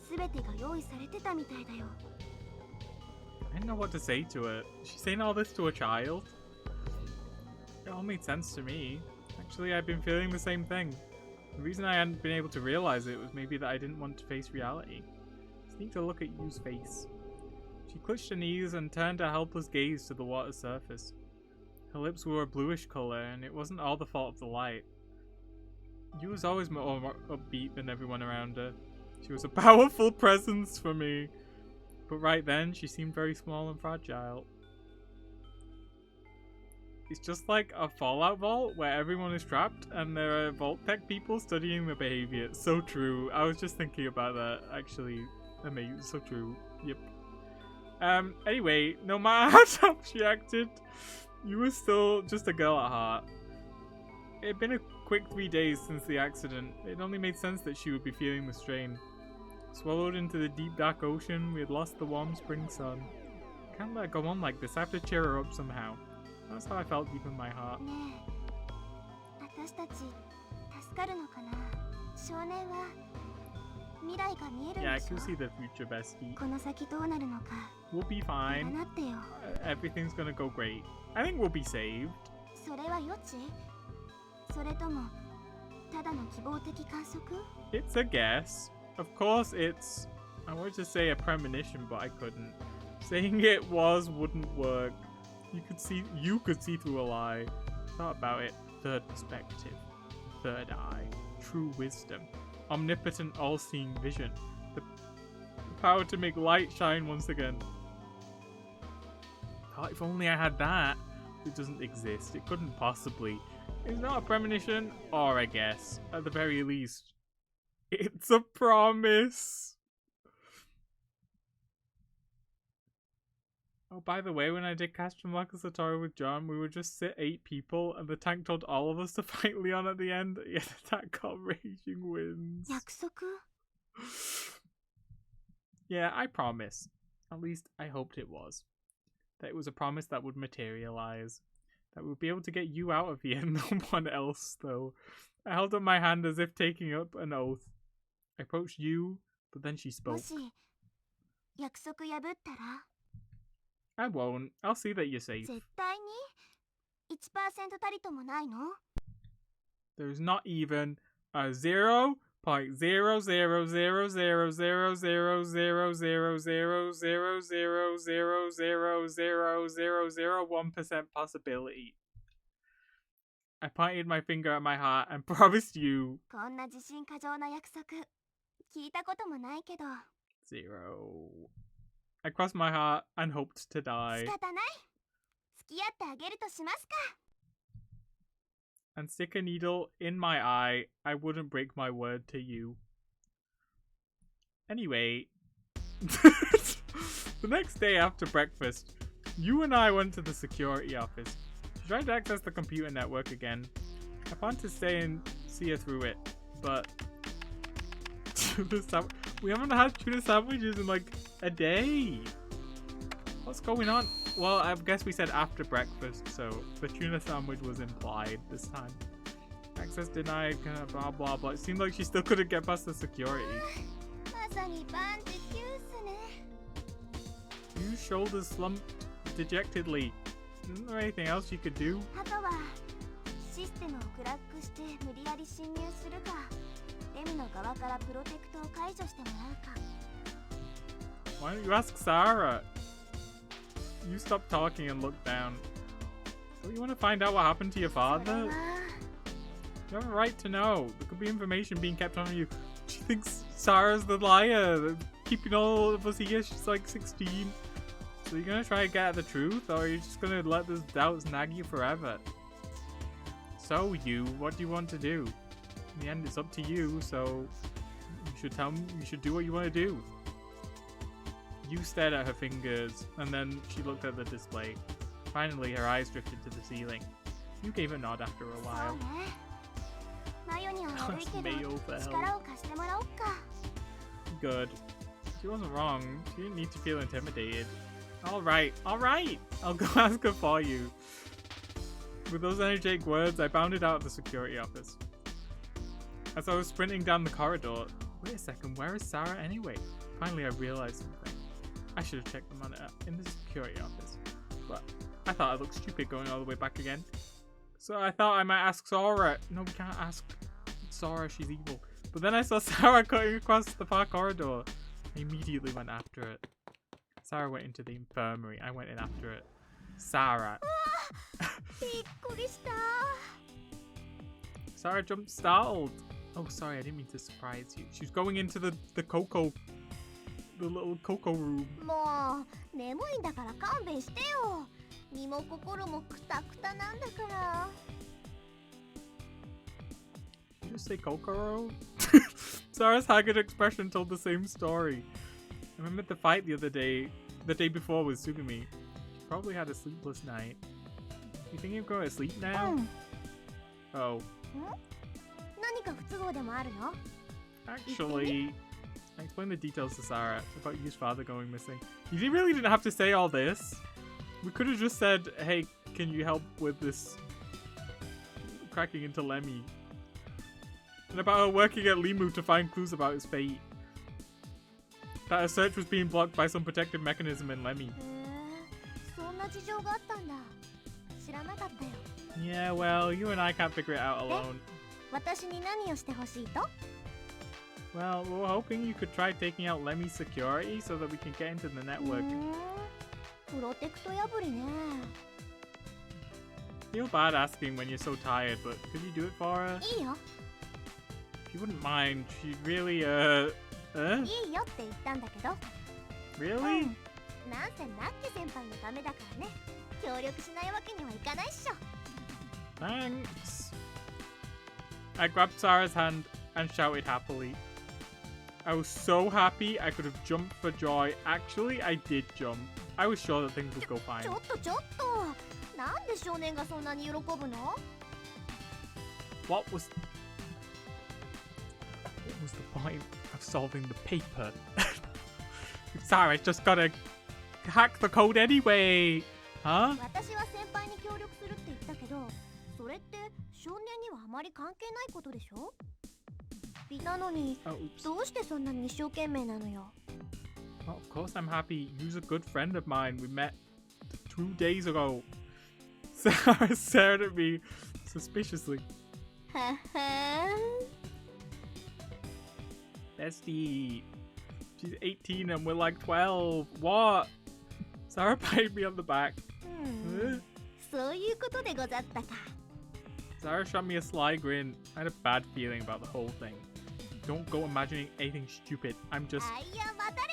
全てが用意されてたみたいだよ。 I didn't know what to say to it. She's saying all this to a child? It all made sense to me. Actually, I've been feeling the same thing. The reason I hadn't been able to realize it was maybe that I didn't want to face reality. Just need to look at Yu's face. She clutched her knees and turned her helpless gaze to the water's surface. Her lips were a bluish colour, and it wasn't all the fault of the light. Yu was always more upbeat than everyone around her. She was a powerful presence for me. But right then, she seemed very small and fragile. It's just like a Fallout vault where everyone is trapped and there are Vault Tech people studying their behavior. It's so true. I was just thinking about that, actually. Amazing. So true. Yep. Anyway, no matter how tough she acted, you were still just a girl at heart. It had been a quick 3 days since the accident. It only made sense that she would be feeling the strain. Swallowed into the deep dark ocean, we had lost the warm spring sun. Can't let her go on like this. I have to cheer her up somehow. That's how I felt deep in my heart. ねえ、私たち助かるのかな？少年は未来が見えるん Yeah, I でし can ょ？ see the future, bestie. この先どうなるのか We'll be 占 fine. ってよ。 Everything's gonna go great. I think we'll be saved. それは予知？それともただの希望的観測？ It's a guess. Of course, it's. I wanted to say a premonition, but I couldn't. Saying it was wouldn't work. You could see through a lie. Thought about it. Third perspective. Third eye. True wisdom. Omnipotent all-seeing vision. The power to make light shine once again. Oh, if only I had that. It doesn't exist. It couldn't possibly. It's not a premonition, or a guess. At the very least. It's a promise. Oh, by the way, when I did Castrum Lacus Satori with John, we would just sit 8 people, and the tank told all of us to fight Leon at the end. Yeah, the tank got raging winds. 約束？ Yeah, I promise. At least I hoped it was. That it was a promise that would materialize. That we would be able to get you out of here, no one else, though. I held up my hand as if taking up an oath. I approached you, but then she も spoke. し約束破ったら I won't. I'll see that you're safe. 絶対に 1% たりともないの？ There's not even a 0.0000000000000000001% possibility. I pointed my finger at my heart and promised you こんな自信過剰な約束聞いたこともないけど 0. I crossed my heart and hoped to 仕 die. 方ない付き合ってあげるとしますか And stick a needle in my eye, I wouldn't break my word to you. Anyway, the next day after breakfast, you and I went to the security office. She tried to access the computer network again. I wanted to stay and see her through it, but we haven't had tuna sandwiches in like a day. What's going on? Well, I guess we said after breakfast, so the tuna sandwich was implied this time. Access denied, blah blah blah. It seemed like she still couldn't get past the security. まさに万事休すね Yu's shoulders slumped dejectedly. Isn't there anything else she could do? あとはシステムをクラックして無理やり侵入するかレミの側からプロテクトを解除してもらうか Why don't you ask Sarah? You stop talking and look down. Don't you want to find out what happened to your それ father? は You have a right to know. There could be information being kept on you. She thinks Sarah's the liar, keeping all of us here. She's like 16. So you're gonna try to get at the truth, or are you just gonna let those doubts nag you forever? So you, what do you want to do? In the end, it's up to you, so you should tell me, you should do what you want to do. You stared at her fingers, and then she looked at the display. Finally, her eyes drifted to the ceiling. You gave a nod after a そう while. ねマヨには悪いけ Mayo ど for 力 hell. を貸してもらおうか Good. She wasn't wrong. She didn't need to feel intimidated. Alright, alright! I'll go ask her for you. With those energetic words, I bounded out of the security office. As I was sprinting down the corridor, wait a second, where is Sarah anyway? Finally, I realized something. I should have checked the monitor in the security office. But I thought I looked stupid going all the way back again. So I thought I might ask Sora. No, we can't ask Sora, she's evil. But then I saw Sarah cutting across the far corridor. I immediately went after it. Sarah went into the infirmary. I went in after it. Sarah. びっくりした Sarah jumped startled. Oh, sorry, I didn't mean to surprise you. She was going into the little Coco room. もう眠いんだから勘弁してよ身も心もクタクタなんだから Did you just say Kokoro? Sarah's haggard expression told the same story. I remembered the fight the day before with Sugumi. She probably had a sleepless night. You think you're going to sleep う now? ん Oh, 何か不都合でもあるの actually, I explained the details to Sarah about Yu's father going missing. You really didn't have to say all this. We could have just said, hey, can you help with this cracking into Lemmy? And about her working at Limu to find clues about his fate. That her search was being blocked by some protective mechanism in Lemmy. へえそんな事情があったんだ知らなかったよ Yeah, well, you and I can't figure it out alone. 私に何をしてほしいと Well, we were hoping you could try taking out Lemmy's security so that we can get into the う network. ーんプロテクト破りね Feel bad asking when you're so tired, but could you do it for her? いいよ If you wouldn't mind, she'd really, いいよって言ったんだけど Really? なんせナッケ先輩のためだからね協力しないわけにはいかないっしょ Thanks. I grabbed Sarah's hand and shouted happily. I was so happy I could have jumped for joy. Actually, I did jump. I was sure that things would go fine. ちょっとなんで少年がそんなに喜ぶの What was the point of solving the paper? Sarah just gotta hack the code anyway. Huh? 私は先輩に協力するって言ったけどそれって少年にはあまり関係ないことでしょなのに Oh, oops. どうしてそんなに一生懸命なのよ Well, of course I'm happy. You's a good friend of mine. We met 2 days ago. Sarah stared at me suspiciously. はは Bestie. She's 18 and we're like 12. What? Sarah patted me on the back. そういうことでござったか Sarah shot me a sly grin. I had a bad feeling about the whole thing. Don't go imagining anything stupid. I'm just あいやまたれ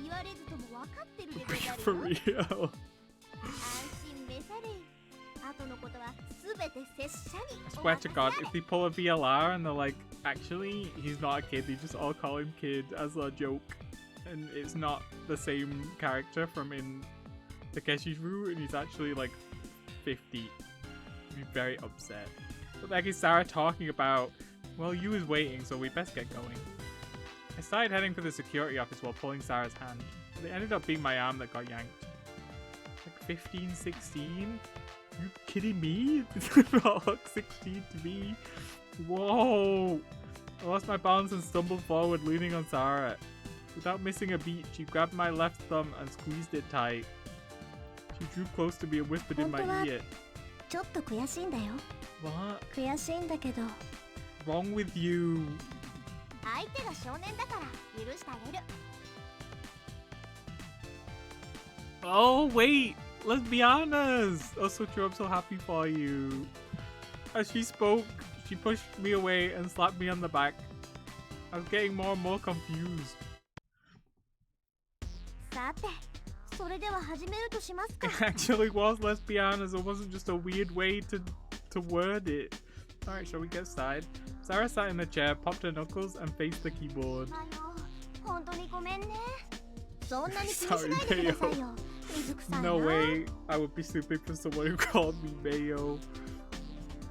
言われずとも分かってるでござ for るよ real. 安心めされ後のことはすべて拙者に I swear to God, if they pull a VLR and they're like, actually, he's not a kid, they just all call him kid as a joke. And it's not the same character from in Takeshi's Route, and he's actually like 50. I'd be very upset. What the heck is Sarah talking about? Well, Yu is waiting, so we best get going. I started heading for the security office while pulling Sarah's hand. It ended up being my arm that got yanked. Like 15, 16? You kidding me? This not look 16 to me. Whoa! I lost my balance and stumbled forward, leaning on Sarah. Without missing a beat, she grabbed my left thumb and squeezed it tight. She drew close to me and whispered in my ear. ちょっと悔しいんだよ What? 悔しいんだけど Wrong with you? 相手が少年だから許してあげる Oh, wait! Let's be honest! Oh, Suchu, I'm so happy for you. As she spoke, she pushed me away and slapped me on the back. I was getting more and more confused. さてそれでは始めるとしますか。 It actually was, let's be honest. It wasn't just a weird way to word it. Alright, shall we get started? Sarah sat in the chair, popped her knuckles, and faced the keyboard. 本当にごめんね。そんなに気にしないでくださいよ。水臭いな。 No way, I would be stupid for someone who called me Mayo.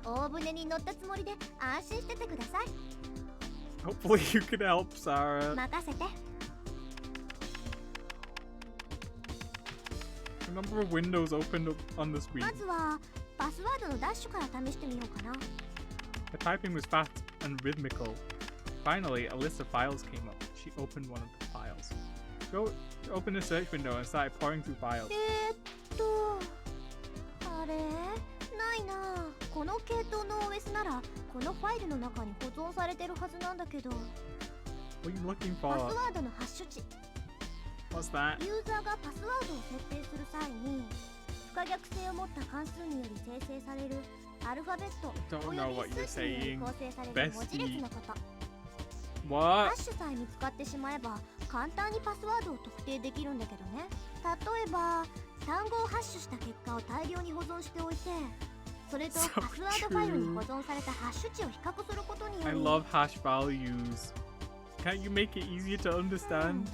大船に乗ったつもりで安心しててください。 Hopefully you can help, Sarah. 任せて。 A number of windows opened up on the screen. まずはパスワードのダッシュから試してみようかな。 The typing was fast and rhythmical. Finally, a list of files came up. She opened one of the files. She opened the search window and started pouring through files. あれないな。この系統の OS ならこのファイルの中に保存されてるはずなんだけど。 What are you looking パ for? スワードのハッシュ値。 What's that? ユーザーがパスワードを設定する際に不可逆性を持った関数により生成されるアルファベット Don't お know よ what び you're 数値により saying. 構成される文字列のこと。ハ What? ッシュさえ見つかってしまえば簡単にパスワードを特定できるんだけどね。例えば単語をハッシュした結果を大量に保存しておいて、それと So パスワードファイルに保存されたハッシュ値を比較することによ I り love hash values. Can't you make it easier to understand?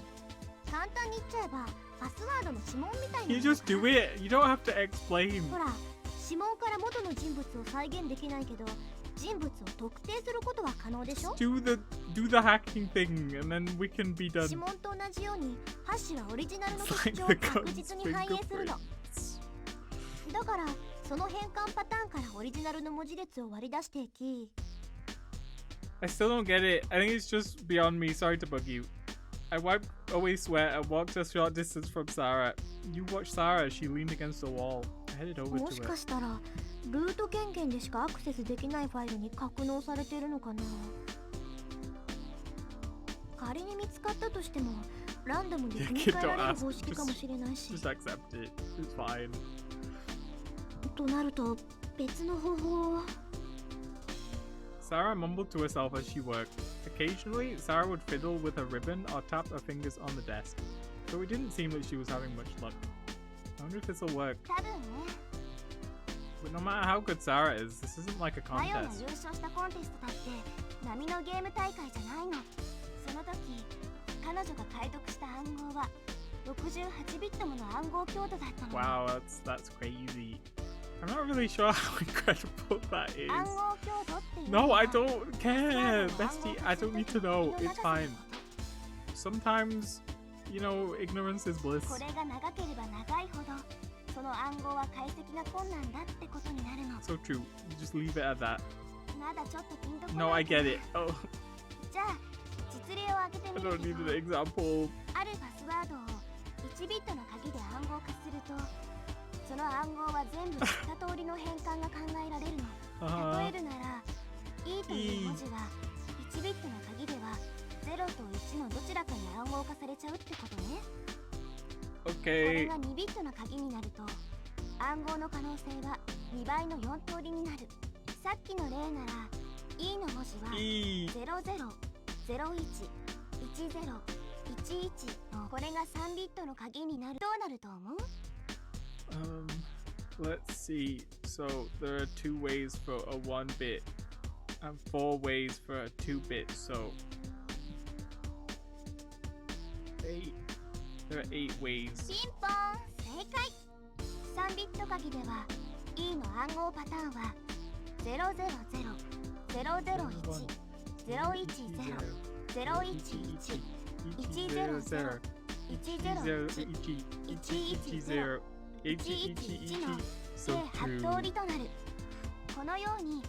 簡単に言っちゃえばパスワードの指紋みたいな You just do it. You don't have to explain. ほら、指紋から元の人物を再現できないけど人物を特定することは可能でしょ。 Do the hacking thing, and then we can be 指 done. 紋と同じようにハッシュはオリジナルの It's 特 like 徴 the を確実に反映するの。 fingerprints. だからその変換パターンからオリジナルの文字列を割り出していき、 I still don't get it. I think it's just beyond me. Sorry to bug you. I wiped away sweat and walked a short distance from Sarah. You watched Sarah as she leaned against the wall. I headed over もし to か her. したらルート権限でしかアクセスできないファイルに格納されているのかな。仮に見つかったとしてもランダムで組み替えられる方式かもしれないし、 Just accept it. It's fine. となると別の方法を。 Sarah mumbled to herself as she worked. Occasionally, Sarah would fiddle with her ribbon or tap her fingers on the desk, so it didn't seem that she was having much luck. I wonder if this will work. 多分ね。 But no matter how good Sarah is, this isn't like a マヨが contest. 優勝したコンテストだって波のゲーム大会じゃないの。その時彼女が解読した暗号は68ビットもの暗号強度だったの。 Wow, that's crazy. I'm not really sure how incredible that is. 暗号強度っていうの No, は I don't パスワー care. ドを暗号 Bestie, 化 I する don't need 時 to know. の時の It's 長さの fine. こと。 Sometimes, you know, ignorance is bliss. これが長ければ長いほどその暗号は解析が困難だってことになるの。 So true. Just leave it at that. まだちょっとピンとこ No, な I いかな。 get it. Oh, じゃあ実例を挙げて I みる don't け need ど、 an example. あるパスワードを1ビットの鍵で暗号化するとその暗号は全部知った通りの変換が考えられるの。 Uh-huh. 例えるなら E という文字は1ビットの鍵では0と1のどちらかに暗号化されちゃうってことね。これ Okay. が2ビットの鍵になると暗号の可能性は2倍の4通りになる。さっきの例なら E の文字は E. 00011011のこれが3ビットの鍵になる。どうなると思う？ Let's see. So there are 2 ways for a 1 bit and 4 ways for a 2 bit. So 8. There are 8 ways. ピンポーン正解。3ビット鍵では E の暗号パターンはSo 8 true. 通りとなる。このように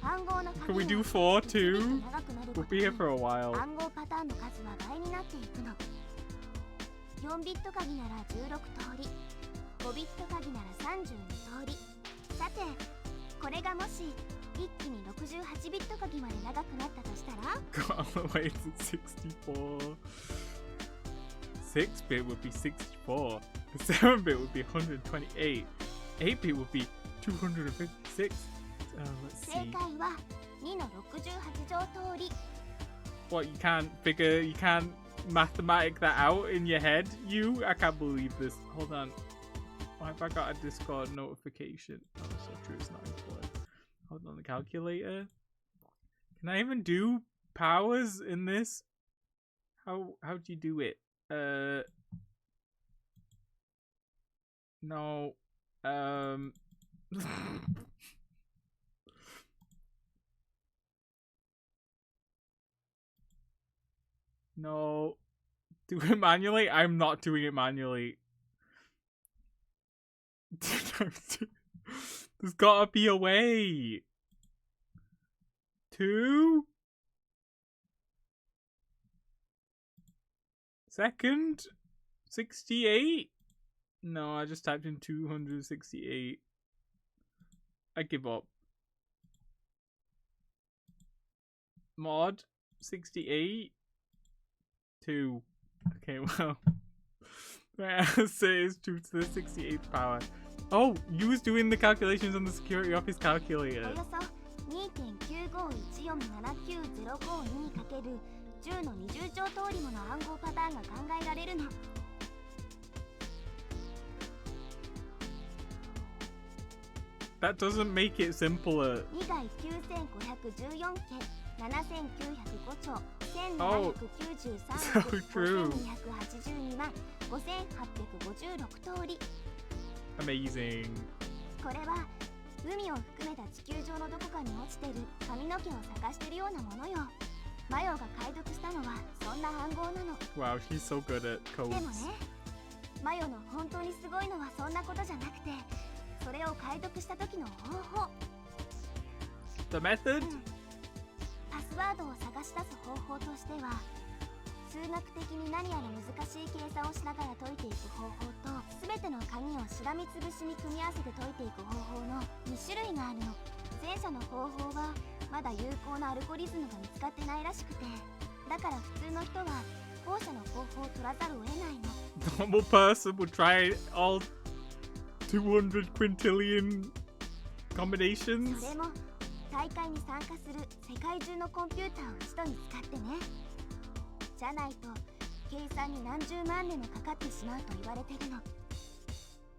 暗号の Can we 鍵 do が 4 1 too? ビット長くなるこ We'll と be で here for a while. 暗号パターンの数は倍になっていくの。4ビット鍵なら16通り、5ビット鍵なら32通り。さて、これがもし一気に68ビット鍵まで長くなったとしたら Go all the way to 64. 6-bit would be 64. 7-bit would be 128. 8-bit would be 256. Let's 正 see. 解は2の68乗通り。 What, you can't figure, you can't mathematic that out in your head. You, I can't believe this. Hold on. Why have I got a Discord notification? Oh, so true. It's not important. Hold on, the calculator. Can I even do powers in this? How do you do it? No. No. Do it manually? I'm not doing it manually. There's gotta be a way. 2 second 68. No, I just typed in 268. I give up. Mod 68 2. Okay, well, my answer is 2 to the 68th power. Oh, you was doing the calculations on the security office お calculator. よそ 2.95149.052×10 の20乗通りもの暗号パターンが考えられるの。 That doesn't make it simpler. 2外9514件、7905兆、Oh, 1793 so 億、 true. 5282万、5856通り。 Amazing. これは海を含めた地球上のどこかに落ちてる髪の毛を探してるようなものよ。マヨが解読したのはそんな暗号なの。 Wow, she's so good at でも codes. ね、マヨの本当にすごいのはそんなことじゃなくて、それを解読した時の方法。 The method? パスワードを探し出す方法としては、数学的に何やら難しい計算をしながら解いていく方法と、全ての鍵をしらみつぶしに組み合わせて解いていく方法の2種類があるの。前者の方法はまだ有効なアルゴリズムが見つかってないらしくて、だから普通の人は後者の方法を取らざるを得ないの。 Normal person would try all 200 quintillion そ combinations. れも大会に参加する世界中のコンピューターを一度に使ってね。じゃないと計算に何十万年もかかってしまうと言われてるの。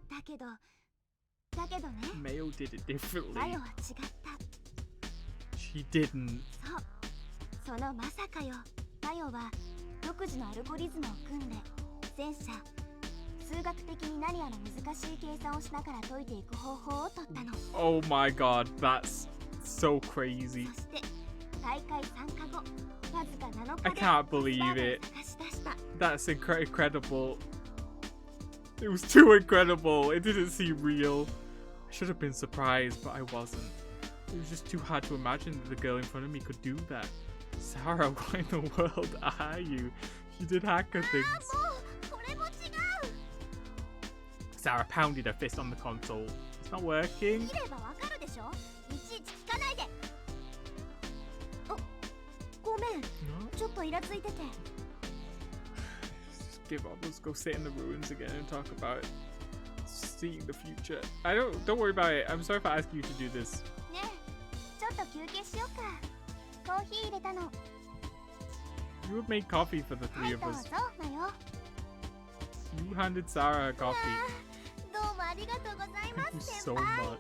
だけどね、 Mayo did it マ differently. ヨは違った。 She didn't. そう、そのまさかよ。マヨは独自のアルゴリズムを組んで、前者数学的に何やら難しい計算をしながら解いていく方法を取ったの。 Oh my god, that's so crazy. そして大会参加後、わずか7 I 日で can't believe パスワードを it. 探し出した。 That's incredible. It was too incredible. It didn't seem real. I should have been surprised, but I wasn't. It was just too hard to imagine that the girl in front of me could do that. Sarah, why in the world are you? You did hacker things. もうこれも違う。 Sarah pounded her fist on the console. It's not working. 見ればわかるでしょ。いちいち聞かないで。ごめん、 No? ちょっとイラついてて。 Just give up. Let's go sit in the ruins again and talk about seeing the future. Don't worry about it. I'm sorry for asking you to do this. ねえ、ちょっと休憩しようか。コーヒー入れたの。 You have made coffee for the はい three of どう us. ぞ、マヨ。 You handed Sarah a coffee. どうもありがとうございま Thank you す、 so 先輩。 much.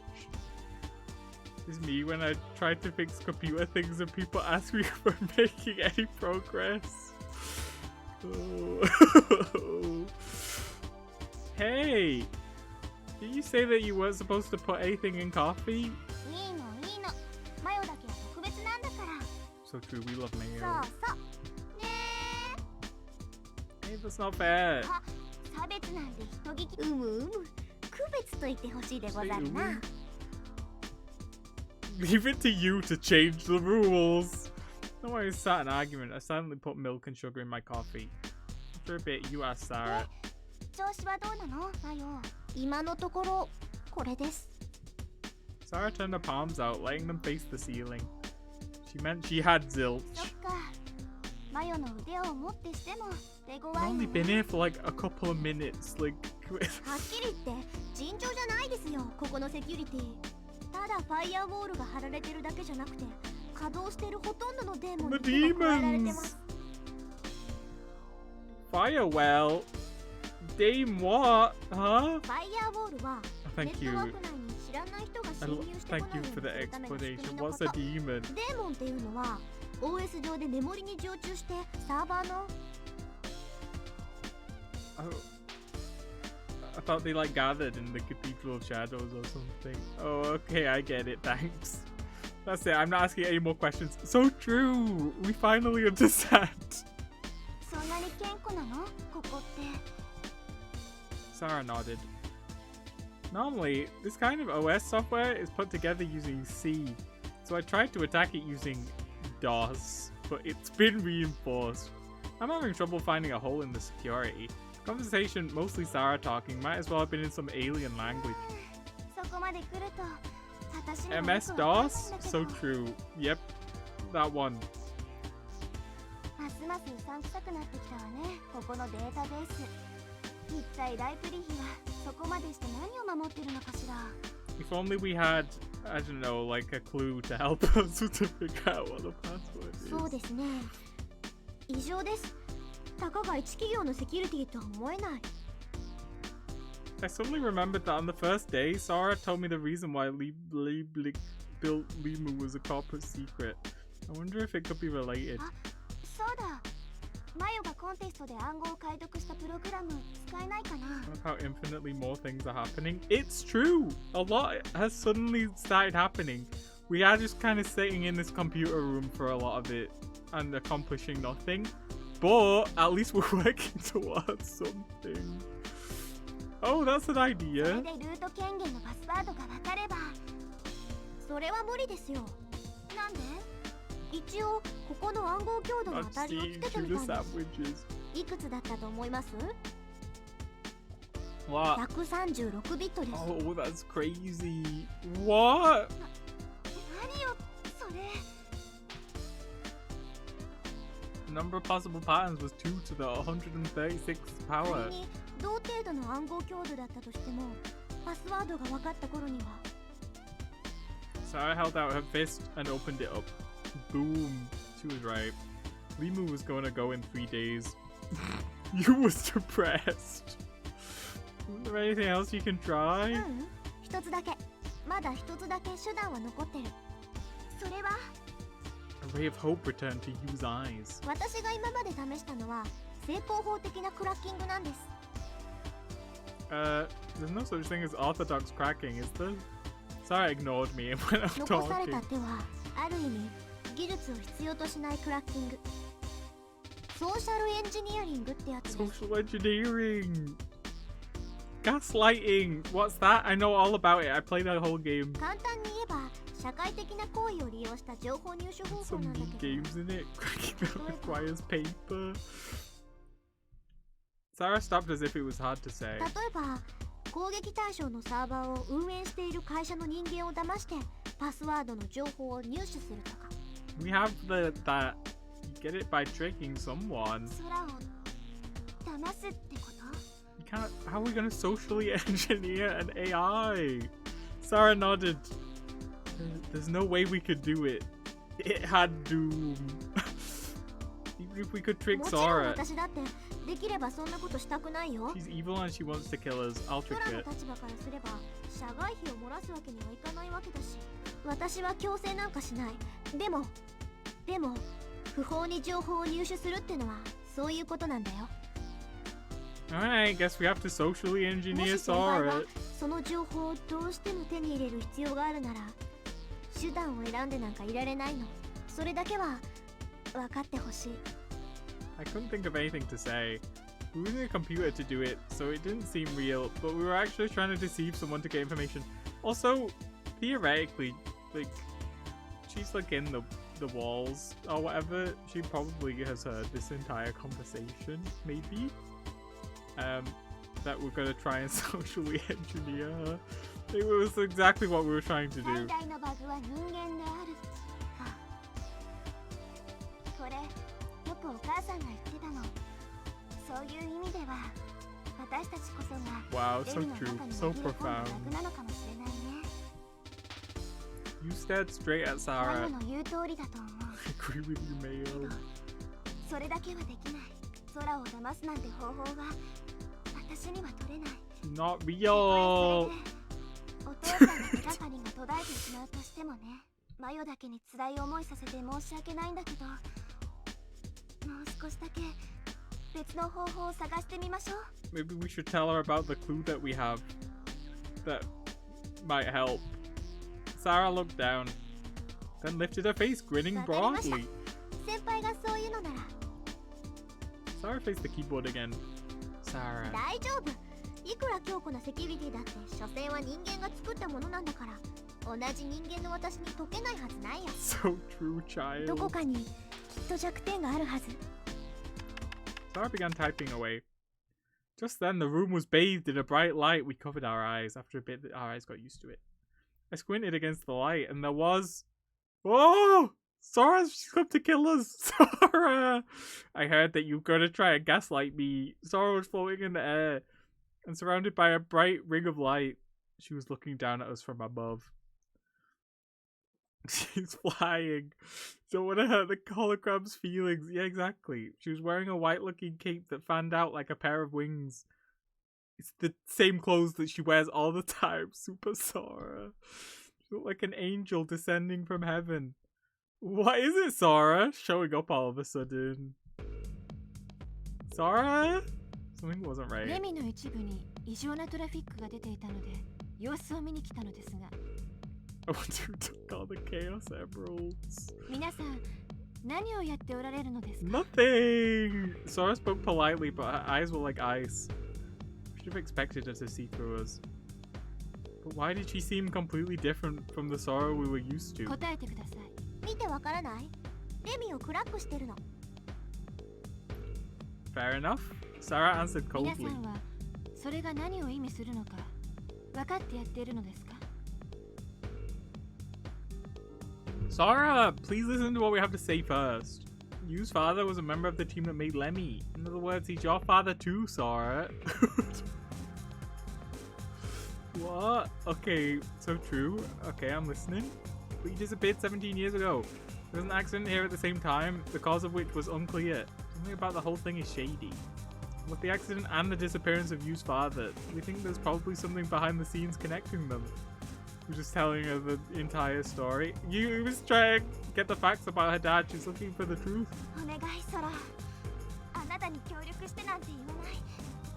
This is me when I try to fix computer things and people ask me if I'm making any progress. Oh. Hey! Did you say that you weren't supposed to put anything in coffee? いいのいいの。マヨだけは特別なんだから。 So true, we love そう mayo. そう。ね Hey, that's not fair. え。差別なんて人聞き。区別と言ってほしいでござるな。 Leave it to you to change the rules. Don't worry, it's not an argument. I silently put milk and sugar in my coffee. After a bit, you asked Sarah. 調子はどうなの、マヨ。今のところこれです。 Sarah turned her palms out, letting them face the ceiling. She meant she had そ zilch. っか。マヨの腕をもってしても手強 I've いの only ね。 been here for like a couple of minutes. Like, はっきり言って尋常じゃないですよ、ここのセキュリティ。ただファイアウォールが張られてるだけじゃなくて、稼働しているほとんどのデーモン the に手が加えられてま demons. す。Firewell? Dame what? Huh? ファイヤーウォールはネ Thank ット you. ワーク内に知らない人が侵入してこ Thank ない you よう for に the するための仕組 explanation. みのこ What's と。 a demon? デーモンっていうのは OS 上でメモリに常駐してサーバーの Oh. I thought they like gathered in the Cathedral of Shadows or something. Oh, okay, I get it. Thanks. That's it. I'm not asking any more questions. So true. We finally understand. そんなに健康なのここって。 Sarah nodded. Normally, this kind of OS software is put together using C, so I tried to attack it using DOS, but it's been reinforced. I'm having trouble finding a hole in the security. Conversation, mostly Sarah talking, might as well have been in some alien language. そこまで来ると私にもよく MS わかんないん DOS? だけ So ど true. Yep, that one. ますますうさんくさくなってきたわねここのデータベース。一体ライプリヒはそこまでして何を守ってるのかしら。 If only we had, I don't know, like a clue to help us to figure out what the password そう is. ですね。異常です。たかが一企業のセキュリティとは思えない。 I suddenly remembered that on the first day, Sarah told me the reason why built Limu was a corporate secret. I wonder if it could be related. そうだ。マヨがコンテストで暗号を解読したプログラム使えないかな。 Of how infinitely more things are happening. It's true! A lot has suddenly started happening. We are just kind of sitting in this computer room for a lot of it and accomplishing nothing. But at least we're working towards something. Oh, that's an それ idea. でルート権限のパスワードが分かれば。それは無理ですよ。なんで？一応ここの暗号強度の I've 当たりをつ seen けてみ through た the んです。 sandwiches. いくつだったと思います？ What? 136ビットです。 Oh, that's crazy. What? 何よそれ。 The number of possible patterns was 2 to the 136th 仮 power. に同程度の暗号強度だったとしても、パスワードが分かった頃には。 Sarah held out her fist and opened it up. Boom. She was right. Limu was going to go in 3 days. You was depressed. Isn't there anything else you can う try? ん、一つだけ。まだ一つだけ手段は残ってる。それは A ray of hope returned to Yu's eyes. 私が今まで試したのは成功法的なクラッキングなんです。 There's no such thing as orthodox cracking, is there? Sarah ignored me and went on 残され talking. た手はある意味技術を必要としないクラッキング。ソーシャルエンジニアリングってやつです。 Social engineering. Gaslighting. What's that? I know all about it. I played that whole game. 簡単に言えば社会的な行為を利用した情報入手方法 Some なんだ neat けど。 games in it. Cracking that requires paper. Sarah stopped as if it was hard to say. 例えば攻撃対象のサーバーを運営している会社の人間を騙してパスワードの情報を入手するとか。 We have that. You get it by tricking someone. 空を騙すってこと？ You can't. How are we gonna socially engineer an AI? Sarah nodded. There's no way we could do it. It had doom. Even if we could trick もちろん Sarah. 私だってできればそんなことしたくないよ。 She's evil and she wants to kill us. I'll プ trick ラの it. 立場からすれば社外費を漏らすわけにはいかないわけだし、私は強制なんかしない。でも不法に情報を入手するってのはそういうことなんだよ。 Alright, guess we have to socially も engineer し先輩は Sarah. その情報をどうしても手に入れる必要があるなら手段を選んでなんかいられないの。それだけは分かってほしい。 I couldn't think of anything to say. We were using a computer to do it, so it didn't seem real, but we were actually trying to deceive someone to get information. Also, theoretically, like, she's like in the walls or whatever. She probably has heard this entire conversation, maybe. That we're gonna try and socially engineer her. It was exactly what we were trying to 最 do. 大のバグは人間であるか。これよくお母さんが言ってたの。そういう意味では私たちこそが Wow, レ so ミの true, 中に so 紛れ込んだ profound. バグなのかもしれないね。 You stared straight at マ Sarah. ヨの言う通りだと思う。 I agree with you, Mayo. それだけはできない。空を騙すなんて方法は私には取れない。 Not それ real. でお父さんの手がかりが途絶えてしまうとしてもね、マヨだけに辛い思いさせて申し訳ないんだけど、もう少しだけ別の方法を探してみましょう。 Maybe we should tell her about the clue that we have that might help. Sarah looked down, then lifted her face, grinning わかりました。 broadly. 先輩がそういうのなら Sarah faced the keyboard again. Sarah. 大丈夫。いくら強固なセキュリティだって所詮は人間が作ったものなんだから、同じ人間の私に解けないはずないよ。 So true, child. どこかにきっと弱点があるはず。 Sarah began typing away. Just then, the room was bathed in a bright light. We covered our eyes. After a bit, our eyes got used to it. I squinted against the light, and there was... Whoa! Sarah, she's come to kill us! Sarah! I heard that you were going to try and gaslight me. Sarah was floating in the air, and surrounded by a bright ring of light. She was looking down at us from above. She's flying. Don't want to hurt the hologram's feelings. Yeah, exactly. She was wearing a white-looking cape that fanned out like a pair of wings. It's the same clothes that she wears all the time. Super Sora. She looked like an angel descending from heaven. What is it, Sora? Showing up all of a sudden. Sora? Something wasn't レ right. ミの一部に異常なトラフィックが出ていたので様子を見に来たのですが、 I wonder who took all the Chaos Emeralds. 皆さん何をやっておられるのですか？ Nothing! Sora spoke politely, but her eyes were like ice. Should have expected her to see through us. But why did she seem completely different from the Sora we were used to? 答えてください。見てわからない？レミをクラックしてるの。 Fair enough. Sarah answered 皆さ coldly. んはそれが何を意味するのか分かってやっているのですか？ Sora, please listen to what we have to say first. Yu's father was a member of the team that made Lemmy. In other words, he's your father too, Sora. What? Okay, so true. Okay, I'm listening. But he disappeared 17 years ago. There was an accident here at the same time, the cause of which was unclear. Something about the whole thing is shady. With the accident and the disappearance of Yu's father, we think there's probably something behind the scenes connecting them. We're just telling her the entire story. You was trying to get the facts about her dad. She's looking for the truth. お願いソラ。あなたに協力してなんて言わない。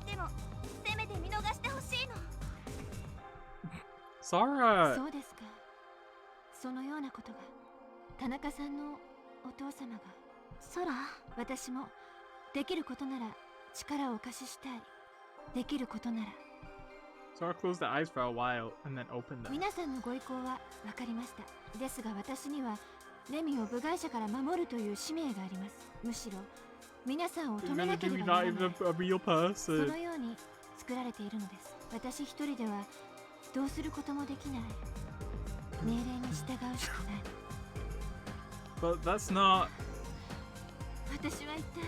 でもせめて見逃してほしいの。 Sora! そうですか。そのようなことが田中さんのお父様が。ソラ、私もできることなら力をお貸ししたい。できることなら。 Sora closed her eyes for a while and then opened them. 皆さんのご意向は分かりました。ですが私にはレミを部外者から守るという使命があります。むしろ皆さんを止めなければならない。 Not even a real そ person. のように作られているのです。私一人ではどうすることもできない。命令に従うしかない。 But that's not... 私は一体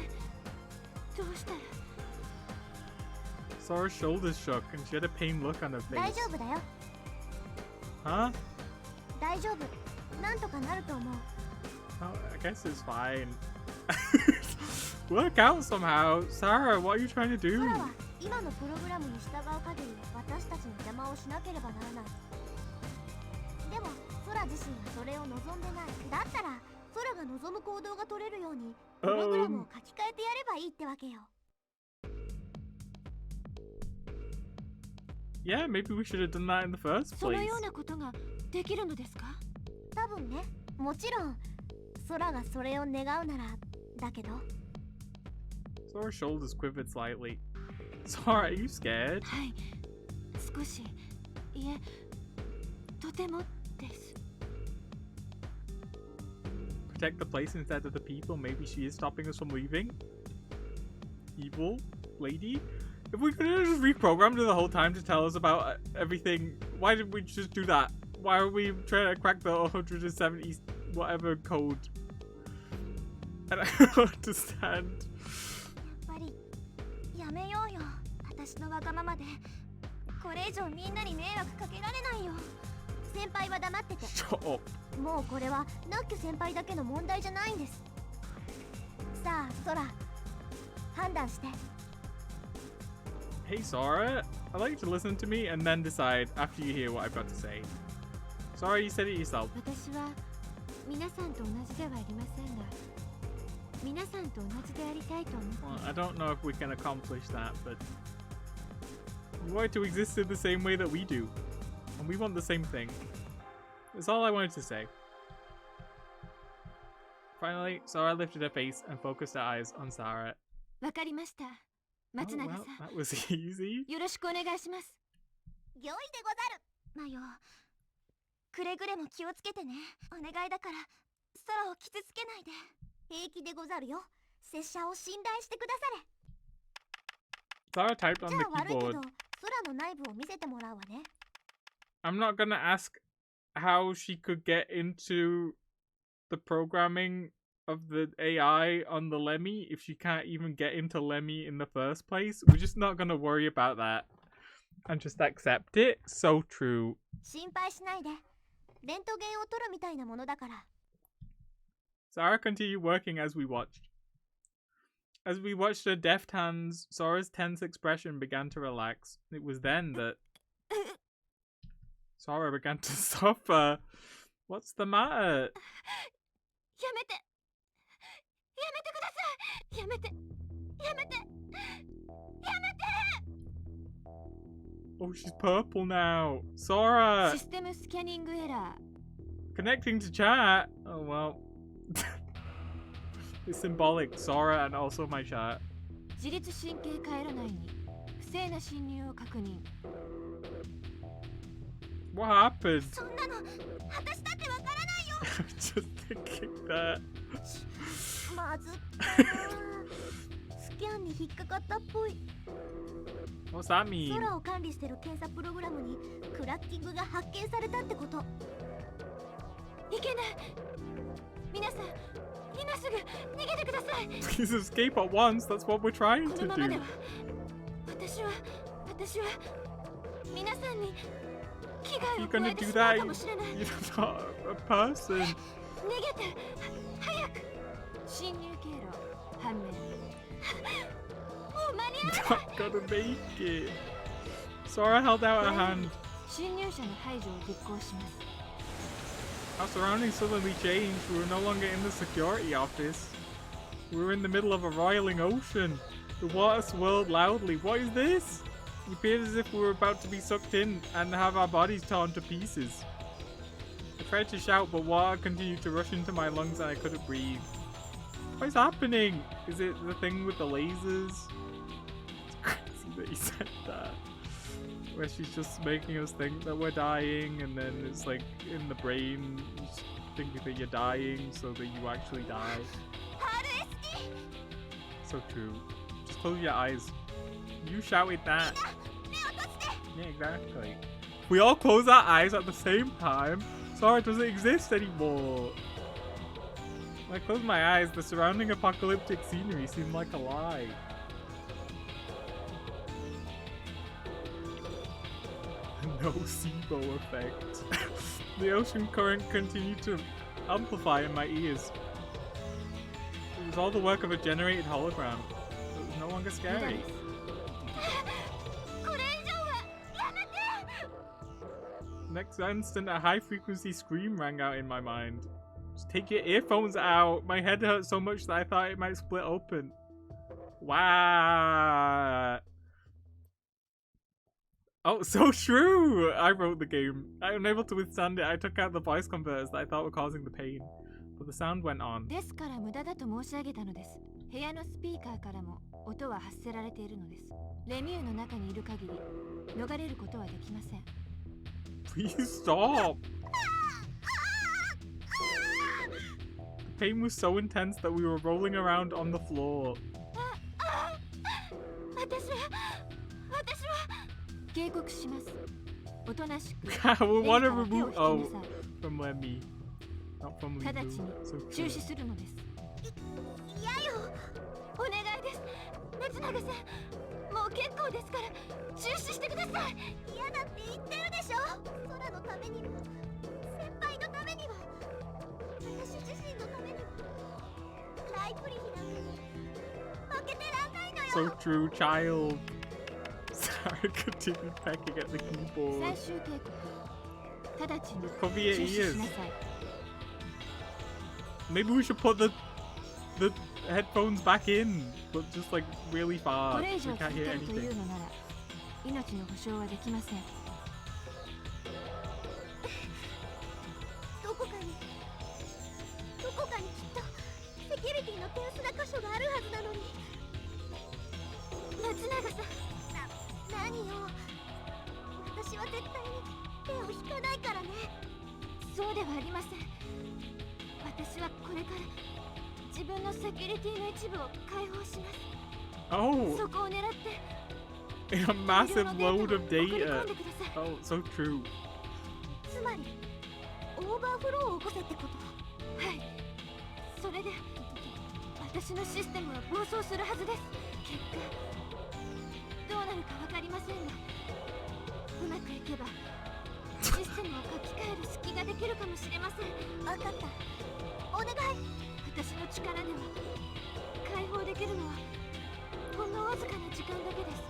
どうしたら。 Sora's shoulders shook and she had a pained look on her 大 face. 丈夫だよ。 Huh? 大丈夫。なんとかなると思う。 Oh, I guess it's fine. Work out somehow. Sarah, what are you trying to ソ do? ラは今のプログラムに従う限り私たちの邪魔をしなければならない。でもソラ自身はそれを望んでない。だったらソラが望む行動が取れるようにプログラムを書き換えてやればいいってわけよ。 Yeah, maybe we should have done that in the first その place. ようなことができるのですか？多分ね、もちろんソラがそれを願うならだけど。 Sora's shoulders quivered slightly. Sora, are you scared? はい。少し。いえ、とてもです。 Protect the place instead of the people. Maybe she is stopping us from leaving. Evil lady? If we could have just reprogrammed her the whole time to tell us about everything, why did we just do that? Why are we trying to crack the 170 whatever code? And I don't understand. やっぱりやめようよ。私のわがままでこれ以上みんなに迷惑かけられないよ。先輩は黙ってて。 Shut up. もうこれはナッキュ先輩だけの問題じゃないんです。さあソラ、判断して。 Hey Sora, I'd like you to listen to me and then decide after you hear what I've got to say. Sora, you said it yourself. 私は皆さんと同じではありませんが、皆さんと同じでありたいと思ってい Well, ます I don't know if we can accomplish that, but we want to exist in the same way that we do. And we want the same thing. That's all I wanted to say. Finally, Sora lifted her face and focused her eyes on Sarah. わかりました。 Oh, 松永 well, さ that was easy. ん、よろしくお願いします。 御意でござる。マヨ、くれぐれも気をつけてね。お願いだから空を傷つけないで。平気でござるよ。拙者を信頼してくだされ。 Sarah typed じ on ゃ the あ悪いけど keyboard. 空の内部を見せてもらうわね。 I'm not gonna ask how she could get into the programming of the AI on the Lemmy if she can't even get into Lemmy in the first place. We're just not gonna worry about that and just accept it. So true. 心配しないで。レントゲンを取るみたいなものだから。 Sarah continued working as we watched. As we watched her deft hands, Sora's tense expression began to relax. It was then that Sora began to suffer. What's the matter? やめて。やめてください。やめて。やめて。やめて。 Oh, she's purple now. Sora! システムスキャニングエラー。 Connecting to chat. Oh, well. It's symbolic. Sora and also my chat. 自律神経回路内に不正な侵入を確認。 What happened? そんなの私だってわからないよ。 Just thinking that. まずったな。スキャンに引っかかったっぽい。 What's that mean? 空を管理してる検査プログラムにクラッキングが発見されたってこと。いけない。皆さん、今すぐ逃げてください。 Please escape at once. That's what we're trying こ to のままで do. は私は皆さんに危害 You're を加 gonna えて do しまう that. かもしれない You're not a person. 逃げて早く侵入経路判明もう間に合わない Not gonna make it. Sora held out her hand. 侵入者の排除を実行します Our surroundings suddenly changed. We were no longer in the security office. We were in the middle of a roiling ocean. The water swirled loudly. What is this? It appeared as if we were about to be sucked in and have our bodies torn to pieces. I tried to shout, but water continued to rush into my lungs and I couldn't breathe. What is happening? Is it the thing with the lasers? It's crazy that you said that. Where she's just making us think that we're dying, and then it's like in the brain, you think that you're dying so that you actually die. RSD! So true. Just close your eyes. You shouted that. 目を閉じて Yeah, exactly. We all close our eyes at the same time. Sora doesn't exist anymore. When I close my eyes, the surrounding apocalyptic scenery seemed like a lie. No SIBO effect. The ocean current continued to amplify in my ears. It was all the work of a generated hologram. It was no longer 無駄 scary. です これ以上はやめて Next instant, a high frequency scream rang out in my mind. Just take your earphones out. My head hurt so much that I thought it might split open. Wow. Oh, so true! I wrote the game. Unable to withstand it, I took out the voice converters that I thought were causing the pain. But the sound went on. ですから無駄だと申し上げたのです部屋のスピーカーからも音は発せられているのですレミューの中にいる限り逃れることはできません Please stop! The pain was so intense that we were rolling around on the floor. 私は警告しますおとなしく We want to レミ remove. から手を引 Oh, きなさい from Lemmy. Not from 直ち Libu. に So 中 cute. 止するのです嫌よお願いです松永さんもう結構ですから中止してください嫌だって言ってるでしょ空のためにも先輩のためにも私自身のためにもライプリンなんかに負けてらんないの so true, child. Sarah continued pecking at the 最 keyboard. 終警告直ちに Cover 中 your 止し ears. なさい Maybe we should put the headphones back in, but just like really こ far. れ以 So 上 we can't 続け hear るとい anything. うのなら命の保証はできませんどこかにきっとセキュリティの手薄な箇所があるはずなのに。松永さん何よ、私は絶対に手を引かないからね。そうではありません私はこれから自分のセキュリティの一部を解放します Oh, そこを狙って in a massive 大量の load デ of ータを送り込 data. んでください Oh, so true. つまりオーバーフローを起こせってこと。はいそれで私のシステムは暴走するはずです結果どうなるか分かりませんがうまくいけばシステムを書き換える隙ができるかもしれません分かった、お願い。私の力では解放できるのはほんのわずかな時間だけです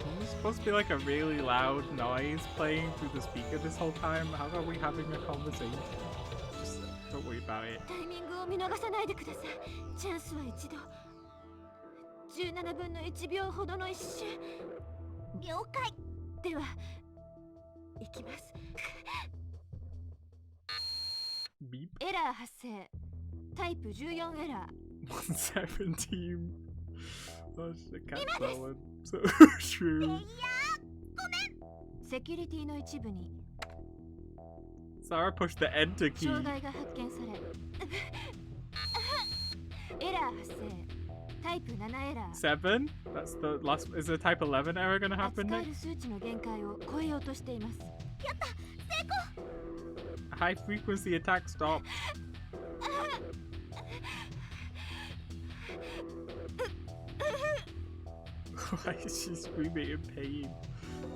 There's supposed to be like a really loud noise playing through the speaker this whole time. How are we having a conversation? Just don't worry about it. タイミングを見逃さないでくださいチャンスは一度17分の1秒ほどの一瞬了解。ではいきます Beep. エラー発生タイプ14エラー 117. Oh, shit, can't that one. So true. セキュリティの一部に Sarah pushed the enter key. 障害が発見されエラー発生タイプ7エラー 7? That's the last. Is the type 11 error gonna happen 扱え next? る数値の限界を超えようとしています High frequency attack stop. Why is she screaming in pain?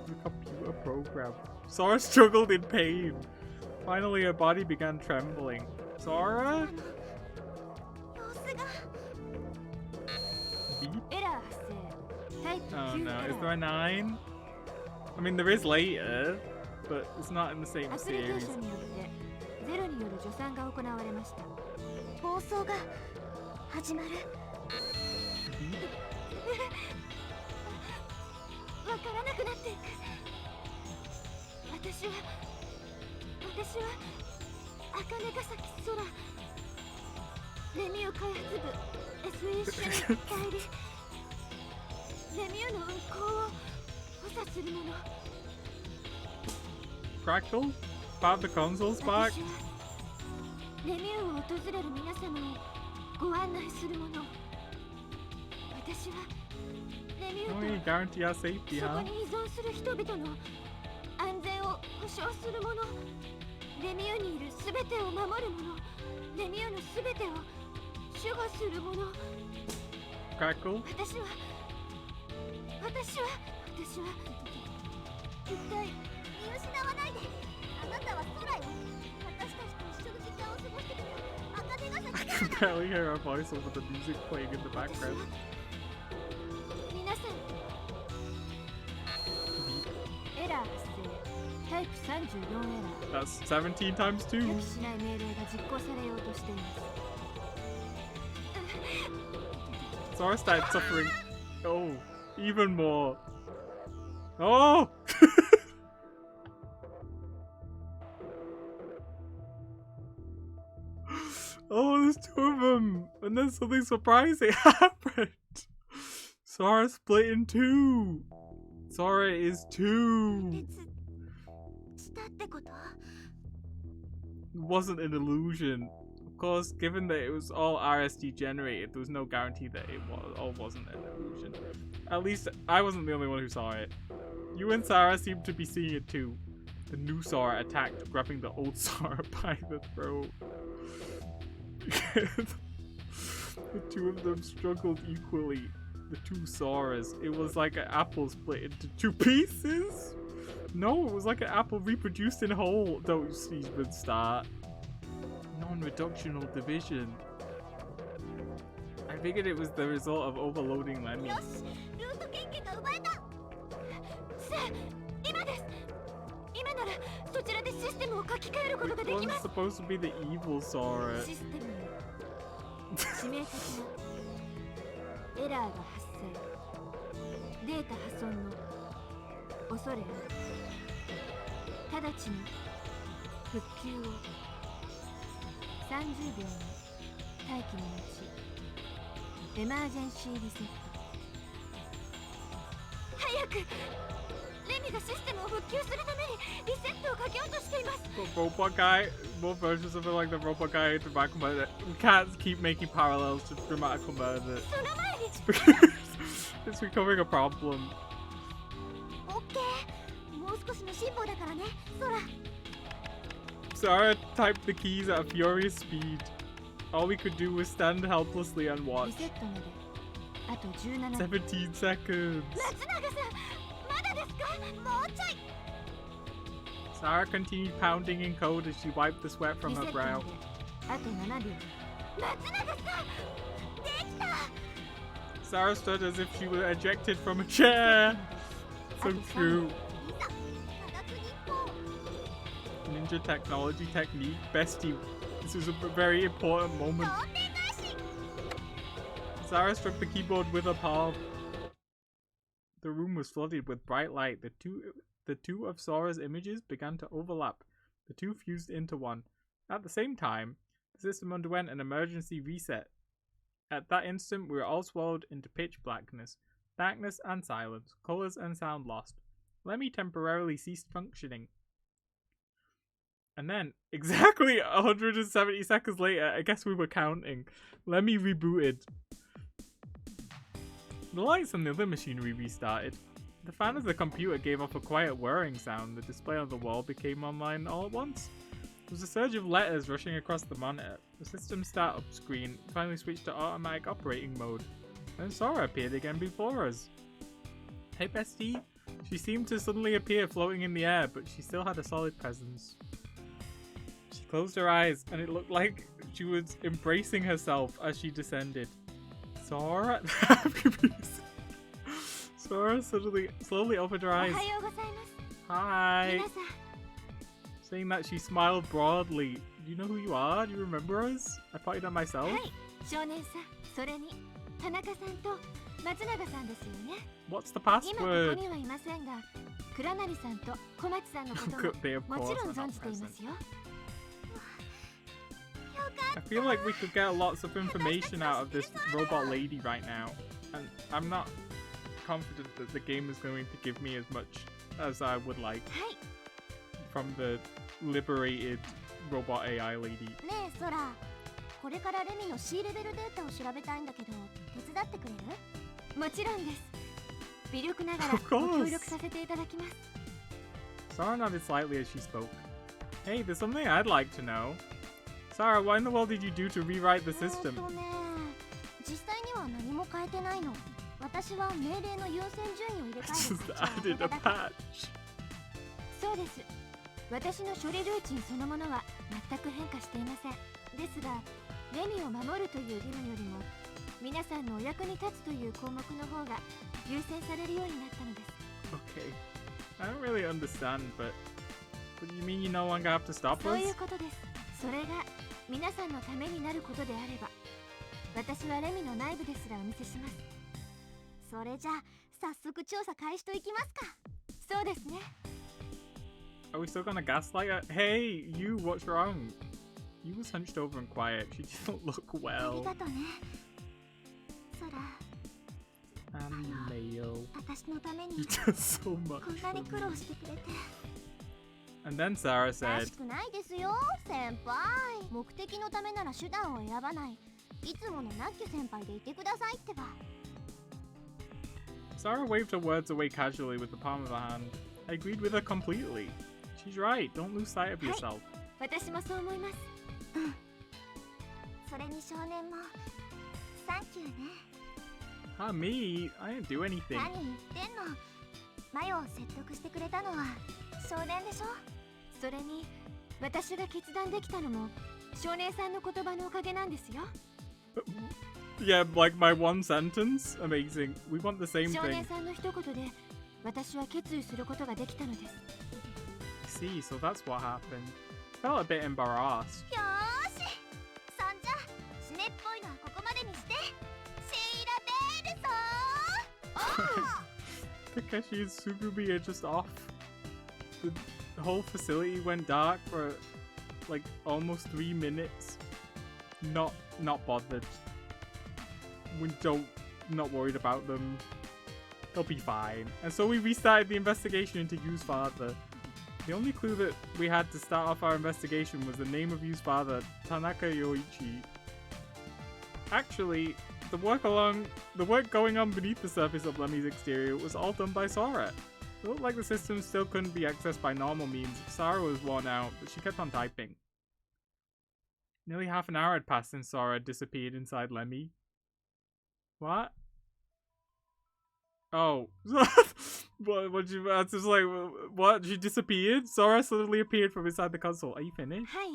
The computer program. Sora struggled in pain. Finally, her body began trembling. Sora? 様子が Beep? エラー発生タイプ Oh 9エ no, ラ is there ー a 9? I mean, there is later, but it's not in the same アプリケー series. ションによってゼロによる助産が行われました暴走が始まる。 わからなくなっていく私は茜ヶ崎空レミュー開発部 SE 主任代理レミューの運行を補佐する者 Crackle? Found the consoles back? 私はレミューを訪れる皆様をご案内する者私はレミュ Oh, ー you と guarantee our safety, そこ huh? に依存する人々の安全を保障する者レミューにいるすべてを守る者レミューのすべてを守護する者 Crackle? 私は一体見失わないで。あなたは空よ。私たちと一緒の時間を過ごしてきた茜ヶ I 崎 can 空だ。 barely hear her voice over the music playing in the 私は background. 皆さん Beep. エラー発生タイプ34エラー That's 17 times 2. 予期しない命令が実行されようとしています Sora started suffering. Oh, even more. Oh! Oh, there's two of them. And then something surprising happened. Sora split in two. Sora is two. 別したってこと？ It wasn't an illusion. Of course, given that it was all RSD generated, there was no guarantee that it all wasn't an illusion. At least I wasn't the only one who saw it. You and Sarah seemed to be seeing it too. The new Sora attacked, grabbing the old Sora by the throat. The two of them struggled equally. The two Soras. It was like an apple split into two pieces. No, it was like an apple reproduced in whole. Don't even start. Non-reductional division. I figured it was the result of overloading Lemmy. よし、ルート研今ならそちらでシステムを書き換えることができ One's ます。 supposed to be the evil Sora. システムに致命的なエラーが発生、データ破損の恐れある。直ちに復旧を。30秒の待機の後エマージェンシーリセット。早く。レミがシステムを復旧するためにリセットをかけようとしています。 But robot guy, more versions of it like the robot guy to Dramatical Murder. We can't keep making parallels to Dramatical Murder. その前に It's becoming a problem. オッケー。もう少しの辛抱だからね、ソラ。 Sarah typed the keys at a furious speed. All we could do was stand helplessly and リ watch. セットまであと17 17 seconds. 松永さん、まだですか？もうちょい。 Sarah continued pounding in code as she wiped the sweat from リセ her ットま brow. であと7秒。松永さん、できた。 Sarah stood as if she were ejected from a chair. So true. いざ、科学日報。 Ninja technology technique. Bestie. This was a very important moment. どんでん返し。 Sarah struck the keyboard with her palm. The room was flooded with bright light. The two of Sora's images began to overlap. The two fused into one. At the same time, the system underwent an emergency reset. At that instant, we were all swallowed into pitch blackness. Darkness and silence. Colors and sound lost. Lemmy temporarily ceased functioning. And then, exactly 170 seconds later, I guess we were counting, Lemmy rebooted. The lights on the other machinery restarted. The fan of the computer gave off a quiet whirring sound. The display on the wall became online all at once. There was a surge of letters rushing across the monitor. The system startup screen finally switched to automatic operating mode. Then Sora appeared again before us. Hey bestie? She seemed to suddenly appear floating in the air, but she still had a solid presence. She closed her eyes, and it looked like she was embracing herself as she descended. Sora? I'm confused. Sora slowly opened her お eyes. はようございます。 Hi. 皆さん、 Saying that, she smiled broadly. Do you know who you are? Do you remember us? I pointed at myself. はい、少年さん、それに田中さんと松永さんですよね。 What's the 今ここ password? にはいませんが、倉成さんと小町さんのことも Could be, of も course. ちろん They're 存 not じていま present. すよ。 I feel like we could get lots of information out of this robot lady right now, and I'm not confident that the game is going to give me as much as I would like はい、 from the liberated robot AI lady. ねえ、ソラ。これからレミの C レベルデータを調べたいんだけど、手伝ってくれる？もちろんです。微力ながら Of course. ご協力させていただきます。 Sarah nodded slightly as she spoke. Hey, there's something I'd like to know. Sarah, what in the world did you do to rewrite the system? ね、実際には何も変えてないの。私は命令の優先順位を入れ I 替え just る価値 added を上げ a ただけ。 patch. そうです。私の処理ルーチンそのものは全く変化していません。ですが、レミを守るという義務よりも、皆さんのお役に立つという項目の方が優先されるようになったのです。 Okay. I don't really understand, but you mean you no longer have to stop そう us? いうことです。それが皆さんのためになることであれば、私はレミの内部ですらお見せします。それじゃあ、早速調査開始といきますか。そうですね。 Are we still gonna gaslight her? Hey, you, what's wrong? You was hunched over and quiet. She didn't look あり well. がとね。ソラ、 And Mayo. 私のため You に did so much. こんなに for 苦 me. 労してくれて。 And then Sarah ら said, しくないですよ、先輩。目的のためなら手段を選ばない。いつものナッキュ先輩でいてくださいってば。 Sarah waved her words away casually with the palm of her hand. I agreed with her completely. She's right. Don't lose sight of yourself. 私もそう思います。それに少年も、サンキューね。 Ah, me? I didn't do anything. 何言ってんの。マヨを説得してくれたのは少年でしょ。それに私が決断できたのも少年さんの言葉のおかげなんですよ。 Yeah, like my one sentence? Amazing. We want the same 少 thing. 年さんの一言で私は決意することができたのです。see, so that's what happened. Felt a bit embarrassed. よーしそんじゃ死ねっぽいのはここまでにしてシーラベールぞー Takeshi and Sugumi are just off. The whole facility went dark for like almost 3 minutes. Not bothered. Not worried about them. They'll be fine. And so we restarted the investigation into Yu's father. The only clue that we had to start off our investigation was the name of Yu's father, Tanaka Yoichi. Actually, the work going on beneath the surface of Lemmy's exterior was all done by Sora. It looked like the system still couldn't be accessed by normal means. Sarah was worn out, but she kept on typing. Nearly half an hour had passed since Sora had disappeared inside Lemmy. What? Oh. what you that's just like what? She disappeared? Sora suddenly appeared from inside the console. Are you finished? はい。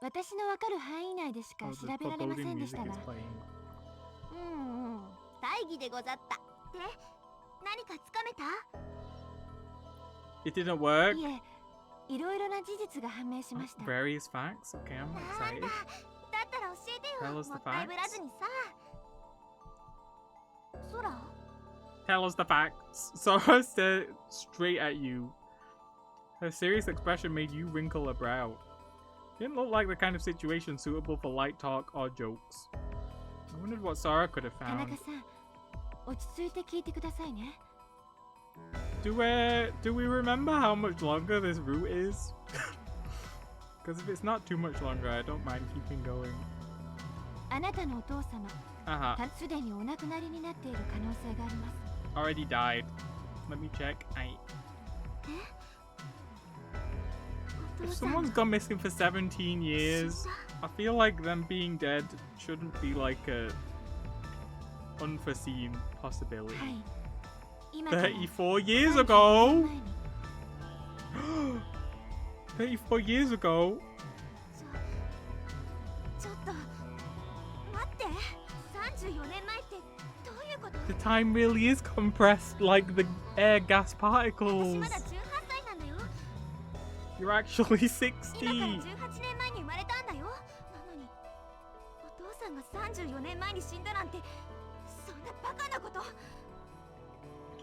私のわかる範囲内でしか Oh, 調 the べられませ foreboding んでし music たが is。playing. 大義でござったで何かつかめた It didn't work? いえ、いろいろな事実が判明しました。 Various facts? Okay, I'm なん excited. だだったら教えて Tell よ us the もったいぶらずにさ空 Tell us the facts. Sora stared straight at you. Her serious expression made you wrinkle a brow. Didn't look like the kind of situation suitable for light talk or jokes. I wondered what Sora could have 田 found. 中さん、落ち着いて聞いてくださいね。Do we remember how much longer this route is? Because if it's not too much longer, I don't mind keeping going. あなたのお父様、 Uh-huh. すでにお亡くなりになっている可能性があります。 Already died. Let me check. If someone's gone missing for 17 years, I feel like them being dead shouldn't be like a unforeseen possibility. はい。今から34 years 34 ago? 年前に 34 years ago? ちょっと待って34年前ってどういうこと The time really is compressed like the air gas 私 particles. まだ18歳なんだよ You're actually 今から60. 18年前に生まれたんだよなのにお父さんが34年前に死んだなんてそんなバカなこと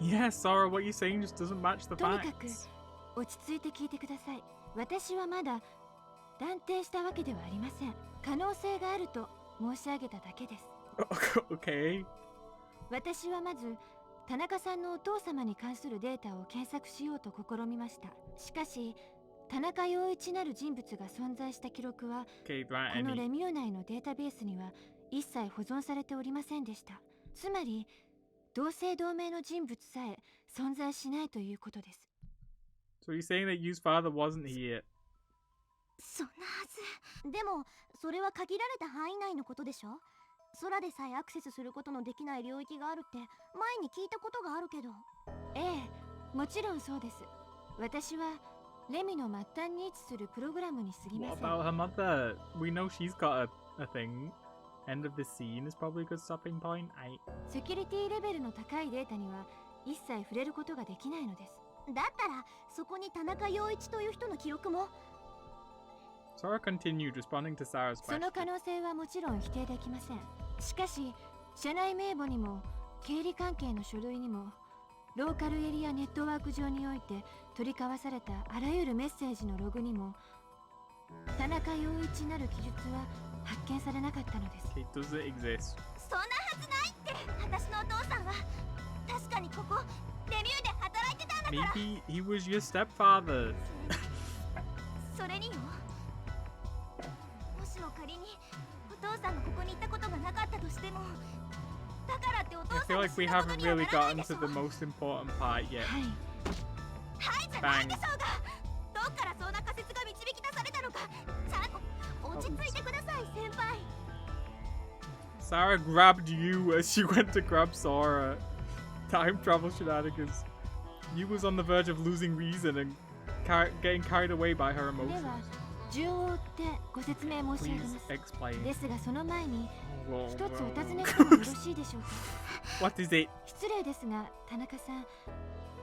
Yeah, Sora, what you're saying just doesn't match the とにかく facts. 落ち着いて聞いてください。私はまだ断定したわけではありません。可能性があると申し上げただけです。Okay. 私はまず田中さんのお父様に関するデータを検索しようと試みました。しかし田中陽一なる人物が存在した記録は Okay, there こ aren't の any. レミュー内のデータベースには一切保存されておりませんでした。つまり同姓同名の人物さえ存在しないということです。 So you're saying that Yu's father wasn't here? そんなはずでもそれは限られた範囲内のことでしょ空でさえアクセスすることのできない領域があるって前に聞いたことがあるけどええ、もちろんそうです。私はレミの末端に位置するプログラムに過ぎま What せん。 about her mother? We know she's got a thing. End of the scene is probably a good stopping point. セキュリティレベルの高いデータには一切触れることができないのです。だったらそこに田中陽一という人の記録も Sora continued responding to Sarah's そ question. の可能性はもちろん否定できません。しかし、社内名簿にも経理関係の書類にもローカルエリアネットワーク上において取り交わされたあらゆるメッセージのログにも田中陽一なる記述は発見されなかったのです。 Okay, does it exist? そんなはずないって私のお父さんは確かにここレミューで働いてたんだから Maybe he was your stepfather. それによもしも仮にお父さんがここに行ったことがなかったとしてもだからってお父 I さ feel んが like 死 we んだこと haven't には really ならない gotten でし to ょ the most important part yet. はい。はいじゃないでしょうがどっからそんな仮説が導き出されたのかちゃんと落ち着いてください先輩 Sarah grabbed you as she went to grab Sora. Time travel shenanigans. You was on the verge of losing reason and getting carried away by her で emotions. は、順を追ってご説明申し上げ Please ます。 explain. ですがその前に Whoa, 一つお whoa, 尋ね whoa. してもよろしいでしょうか。 What is it? 失礼ですが田中さん、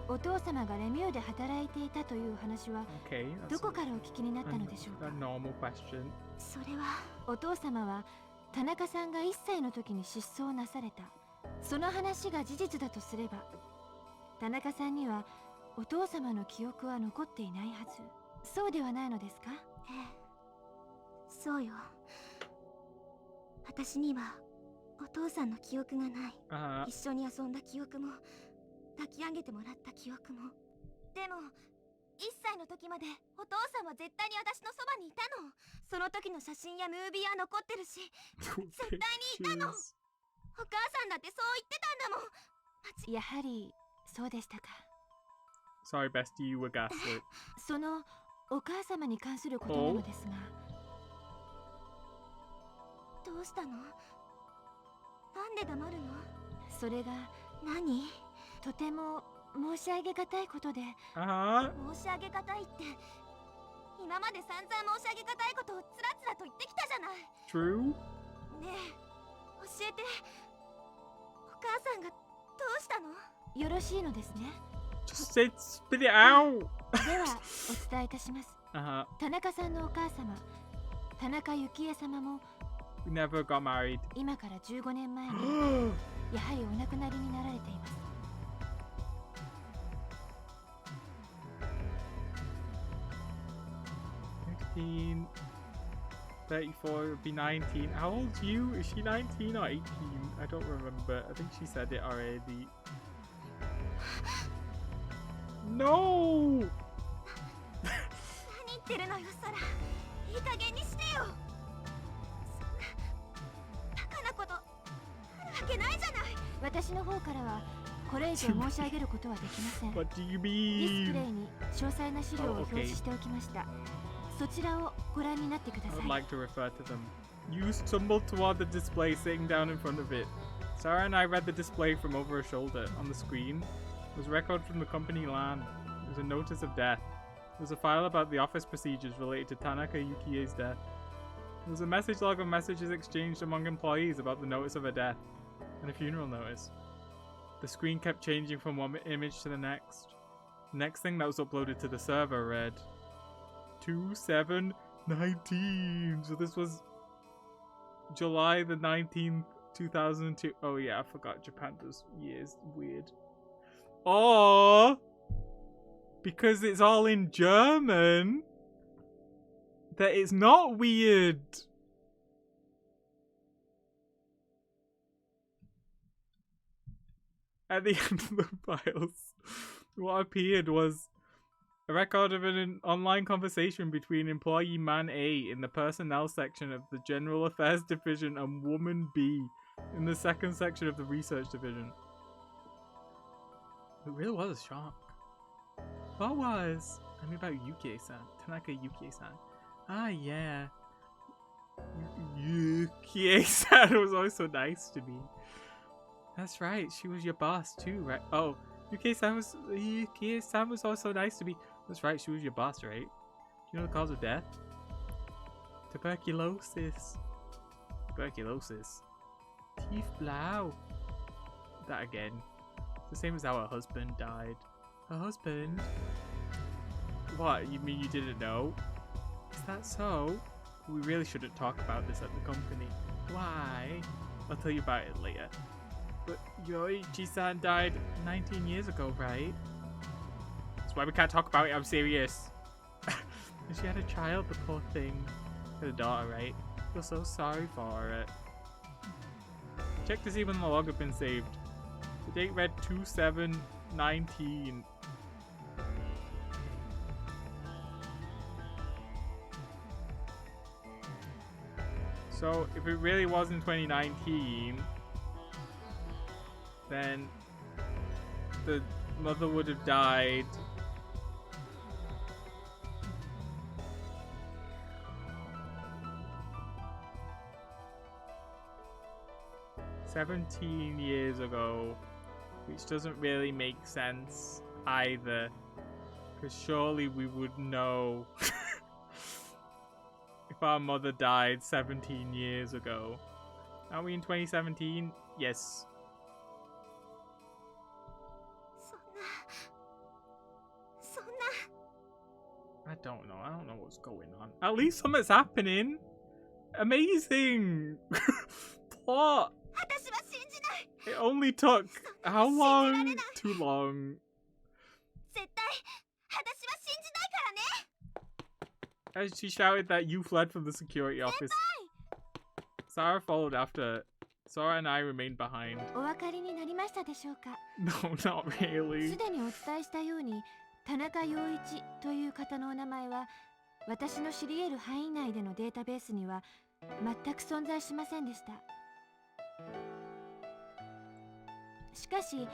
お父様がレミューで働いていたという話は Okay, ど that's こからお聞きになったのでしょうか。 a normal question. それはお父様は田中さんが1歳の時に失踪なされた、その話が事実だとすれば、田中さんにはお父様の記憶は残っていないはず。そうではないのですか。ええ、そうよ。私にはお父さんの記憶がない。 Uh, 一緒に遊んだ記憶も抱き上げてもらった記憶も。でも1歳の時までお父さんは絶対に私のそばにいたの。その時の写真やムービーは残ってるし、 your 絶対にいたの。 pictures. お母さんだってそう言ってたんだもん。やはりそうでしたか。 Sorry, Bestie, you were gaslit. そのお母様に関することなのですが、どうしたの？なんで黙るの？それが何？とても申し上げがたいことで。 Uh-huh. 申し上げがたいって、今まで散々申し上げがたいことをつらつらと言ってきたじゃない。 True. ねえ、教えて。お母さんがどうしたの？よろしいのですね。 Just say, spit it out. ではお伝えいたします。 Uh-huh. 田中さんのお母様、田中幸恵様も We never got married. 今から15年前にやはりお亡くなりになられています。 15, 34 would be 19. How old's you? Is she 19 or 18? I don't remember. I think she said it already. No! 何言ってるのよ、サラ。いい加減にしてよ。そんなバカなことあるわけないじゃない。私の方からはこれ以上申し上げることはできません。 What do you ディスプレ mean? イに詳細な資料を Oh, 表 okay. 示しておきました。そちらをご覧になってくだ I さ would い。 like to refer to them. You stumbled toward the display sitting down in front of it. Sarah and I read the display from over her shoulder. On the screen was a record from the company LAN. It was a notice of death. There was a file about the office procedures related to Tanaka Yukie's death. There was a message log of messages exchanged among employees about the notice of her death, and a funeral notice. The screen kept changing from one image to the next. The next thing that was uploaded to the server read 2719. So this was July the 19th, 2002. Oh yeah, I forgot Japan does years. Weird. Or because it's all in German, that it's not weird. At the end of the files, what appeared was a record of an online conversation between employee man A in the personnel section of the General Affairs Division and woman B in the second section of the Research Division. It really was a shock. What was? I mean about Yukie-san. Tanaka Yukie-san. Ah, yeah. Yukie-san was always so nice to me. That's right, she was your boss too, right? Oh, Yukie-san was also nice to me. That's right, she was your boss, right? Do you know the cause of death? Tuberculosis. Tuberculosis. Tiefblau. That again. It's the same as how her husband died. Her husband? What, you mean you didn't know? Is that so? We really shouldn't talk about this at the company. Why? I'll tell you about it later. But Yoichi-san died 19 years ago, right? That's why we can't talk about it, I'm serious. And she had a child, the poor thing. She had a daughter, right? I feel so sorry for it. Check to see when the log had been saved. The date read 2719. So if it really was in 2019, then the mother would have died "17 years ago," which doesn't really make sense either, because surely we would know if our mother died 17 years ago. Are we in 2017? Yes. そんな I don't know. I don't know what's going on. At least something's happening. Amazing. Plot. 私は信じない It only took how long? Too long. 絶対私は信じないからね As she shouted that you fled from the security office. Sarah followed after. Sora and I remained behind. お分かりになりましたでしょうか。 No, not really. すでにお伝えしたように、田中陽一という方のお名前は私の知り得る範囲内でのデータベースには全く存在しませんでした。しかし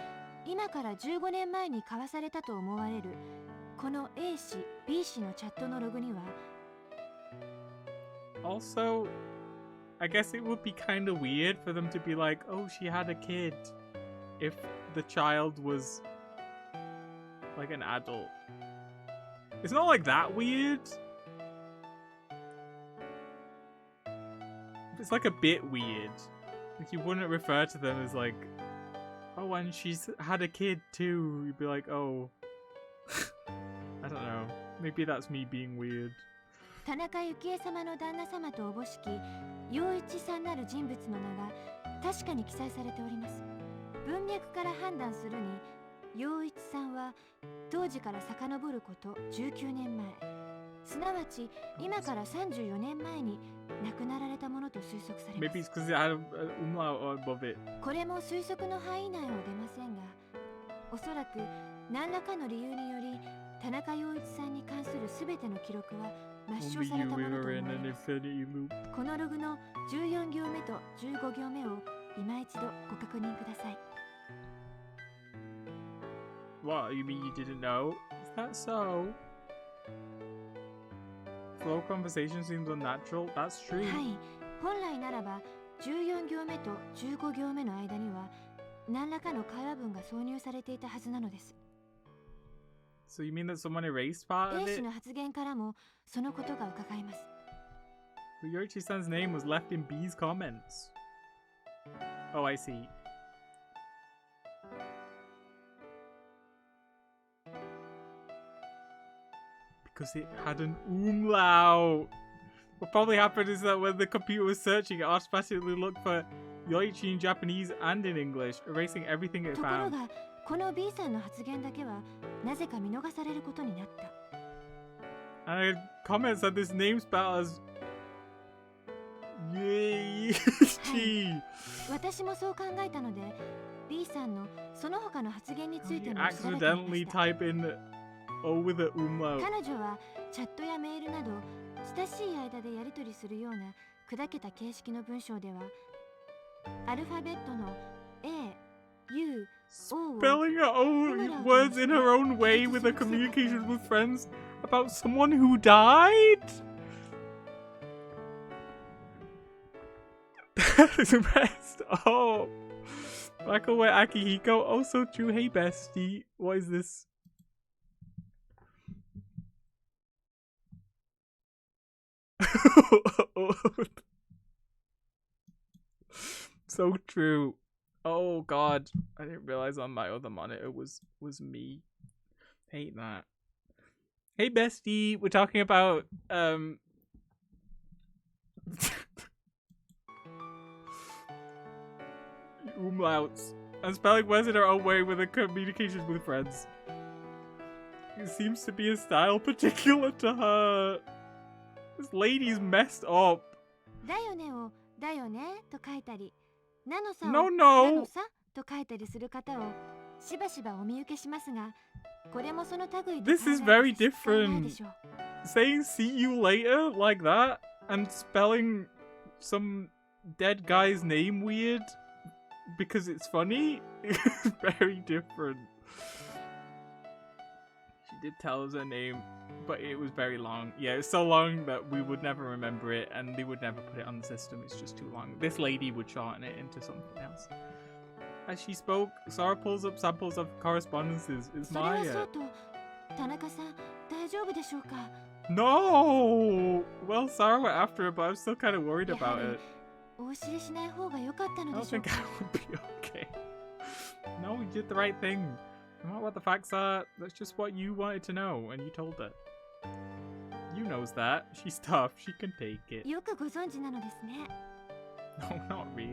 今から15年前に交わされたと思われるこの A 氏 B 氏のチャットのログには Also, I guess it would be kind of weird for them to be like, oh, she had a kid, if the child was like an adult. It's not like that weird. It's like a bit weird. Like you wouldn't refer to them as like, oh, and she's had a kid too. You'd be like, oh. I don't know. Maybe that's me being weird. 田中幸恵様の旦那様とおぼしき陽一さんなる人物の名が確かに記載されております。文脈から判断するに陽一さんは当時から遡ること19年前、すなわち今から34年前に亡くなられたものと推測されま Maybe す。 it's because it had an umlaut above it. これも推測の範囲内を出ませんが、おそらく何らかの理由により田中陽一さんに関するすべての記録は抹 Only 消され you たものと思 were わ in れ an ます。 infinity loop. このログの14行目と15行目を今一度ご確認ください。 What? You mean you didn't know? Is that so? Flow conversation seems unnatural. That's true. はい、本来ならば14行目と15行目の間には何らかの会話文が挿入されていたはずなのです。 So you mean that someone erased part of A 氏 it? の発言からもそのことが伺えます。 Yoichi-san's name was left in B's comments. Oh, I see. Because it had an umlaut. What probably happened is that when the computer was searching, it automatically looked for Yoichi in Japanese and in English, erasing everything it ところ found. がこの B さんの発言だけはなぜか見逃されることになった。 And a comment said this name spelled as Yay. 私もそう考えたので B さんのその他の発言について You も調べてみま accidentally した。 type in O with an umlaut. 彼女はチャットやメールなど親しい間でやり取りするような砕けた形式の文章ではアルファベットの A、U、O を Spelling her own words in her own way with her communications with friends about someone who died? That is messed up. Michael went Akihiko. Oh, so true. Hey, bestie. What is this? So true. Oh god, I didn't realize on my other monitor was me. Hate that. Hey bestie, we're talking about umlauts and spelling words in our own way with the communications with friends. It seems to be a style particular to her. This lady's messed up. だよねをだよねと書いたり、なのさを No, な no. のさと書いたりする方をしばしばお見受けしますが、これもその類と This is 考え very て差し支えないで different. しょう。 Saying see you later like that and spelling some dead guy's name weird because it's funny is very different. She did tell us her name, but it was very long. Yeah, it's so long that we would never remember it and they would never put it on the system. It's just too long. This lady would shorten it into something else. As she spoke, Sora pulls up samples of correspondences. It's それは Maya. そうと、田中さん大丈夫でしょうか。No! Well, Sarah went after it, but I'm still kind of worried about it. お教えしない方が良かったの I で don't しょう think か I would be okay. No, you did the right thing. No matter what the facts are, that's just what you wanted to know, and you told her. You knows that. She's tough. She can take it. よくご存知なのですね No, not really.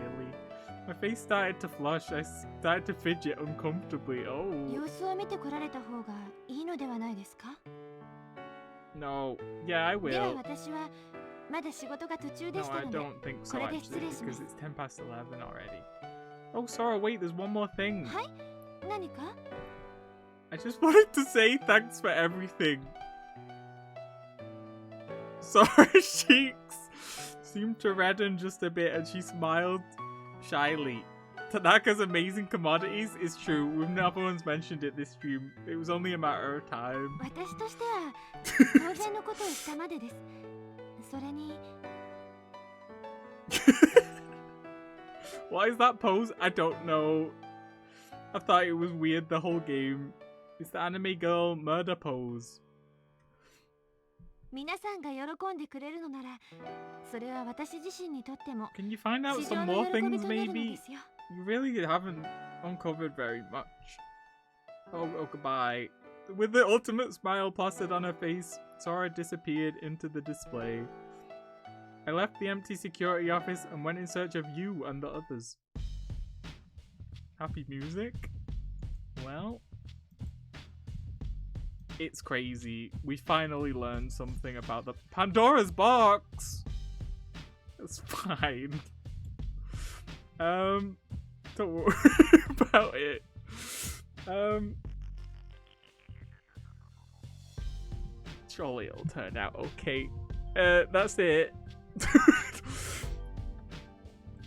My face started to flush. I started to fidget uncomfortably. Oh. 様子を見てこられた方がいいのではないですか No. Yeah, I では will. 私はまだ仕事が途中で No, した I ので don't think so, これで actually, 失礼します because it's 10 past 11 already. Oh, Sora, wait, there's one more thing. はい何か I just wanted to say thanks for everything. Sora's cheeks seemed to redden just a bit and she smiled shyly. Tanaka's amazing commodities is true. No one's mentioned it this stream. It was only a matter of time. 私としては当然のことをしたまでですそれに What is that pose? I don't know. I thought it was weird the whole game. It's the anime girl murder pose. 皆さんが喜んでくれるのならそれは私自身にとっても Can you find out 市 some 場の more 喜び things となるので maybe? すよ You really haven't uncovered very much. Oh, goodbye. With the ultimate smile plastered on her face, Sora disappeared into the display. I left the empty security office and went in search of you and the others. Happy music? Well, it's crazy. We finally learned something about the Pandora's box. It's fine. Don't worry about it. Surely it'll turn out okay. That's it.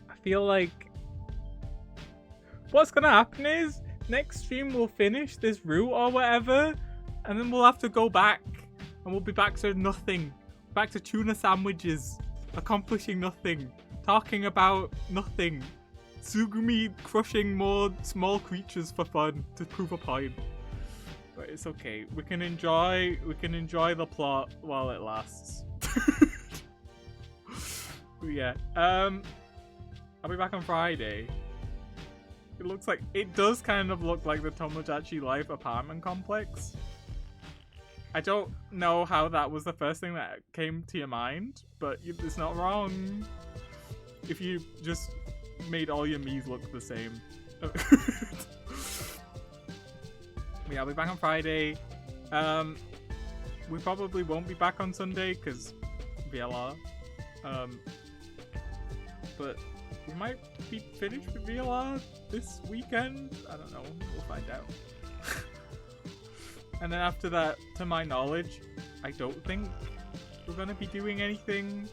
I feel like what's gonna happen is next stream we'll finish this route or whatever, and then we'll have to go back, and we'll be back to nothing. Back to tuna sandwiches, accomplishing nothing, talking about nothing. Tsugumi crushing more small creatures for fun to prove a point. But it's okay. We can enjoy the plot while it lasts. But yeah. I'll be back on Friday. It does kind of look like the Tomodachi Life apartment complex. I don't know how that was the first thing that came to your mind, but it's not wrong. If you just made all your Miis look the same. Yeah, I'll be back on Friday. We probably won't be back on Sunday because VLR. But we might be finished with VLR this weekend. I don't know. We'll find out. And then after that, to my knowledge, I don't think we're gonna be doing anything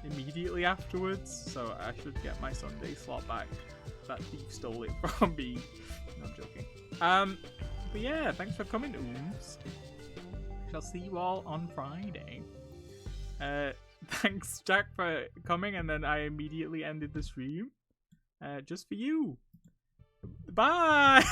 immediately afterwards. So I should get my Sunday slot back. That thief stole it from me. No, I'm joking. But yeah, thanks for coming, Ooms. Shall see you all on Friday. Thanks, Jack, for coming, and then I immediately ended the stream. Just for you. Bye!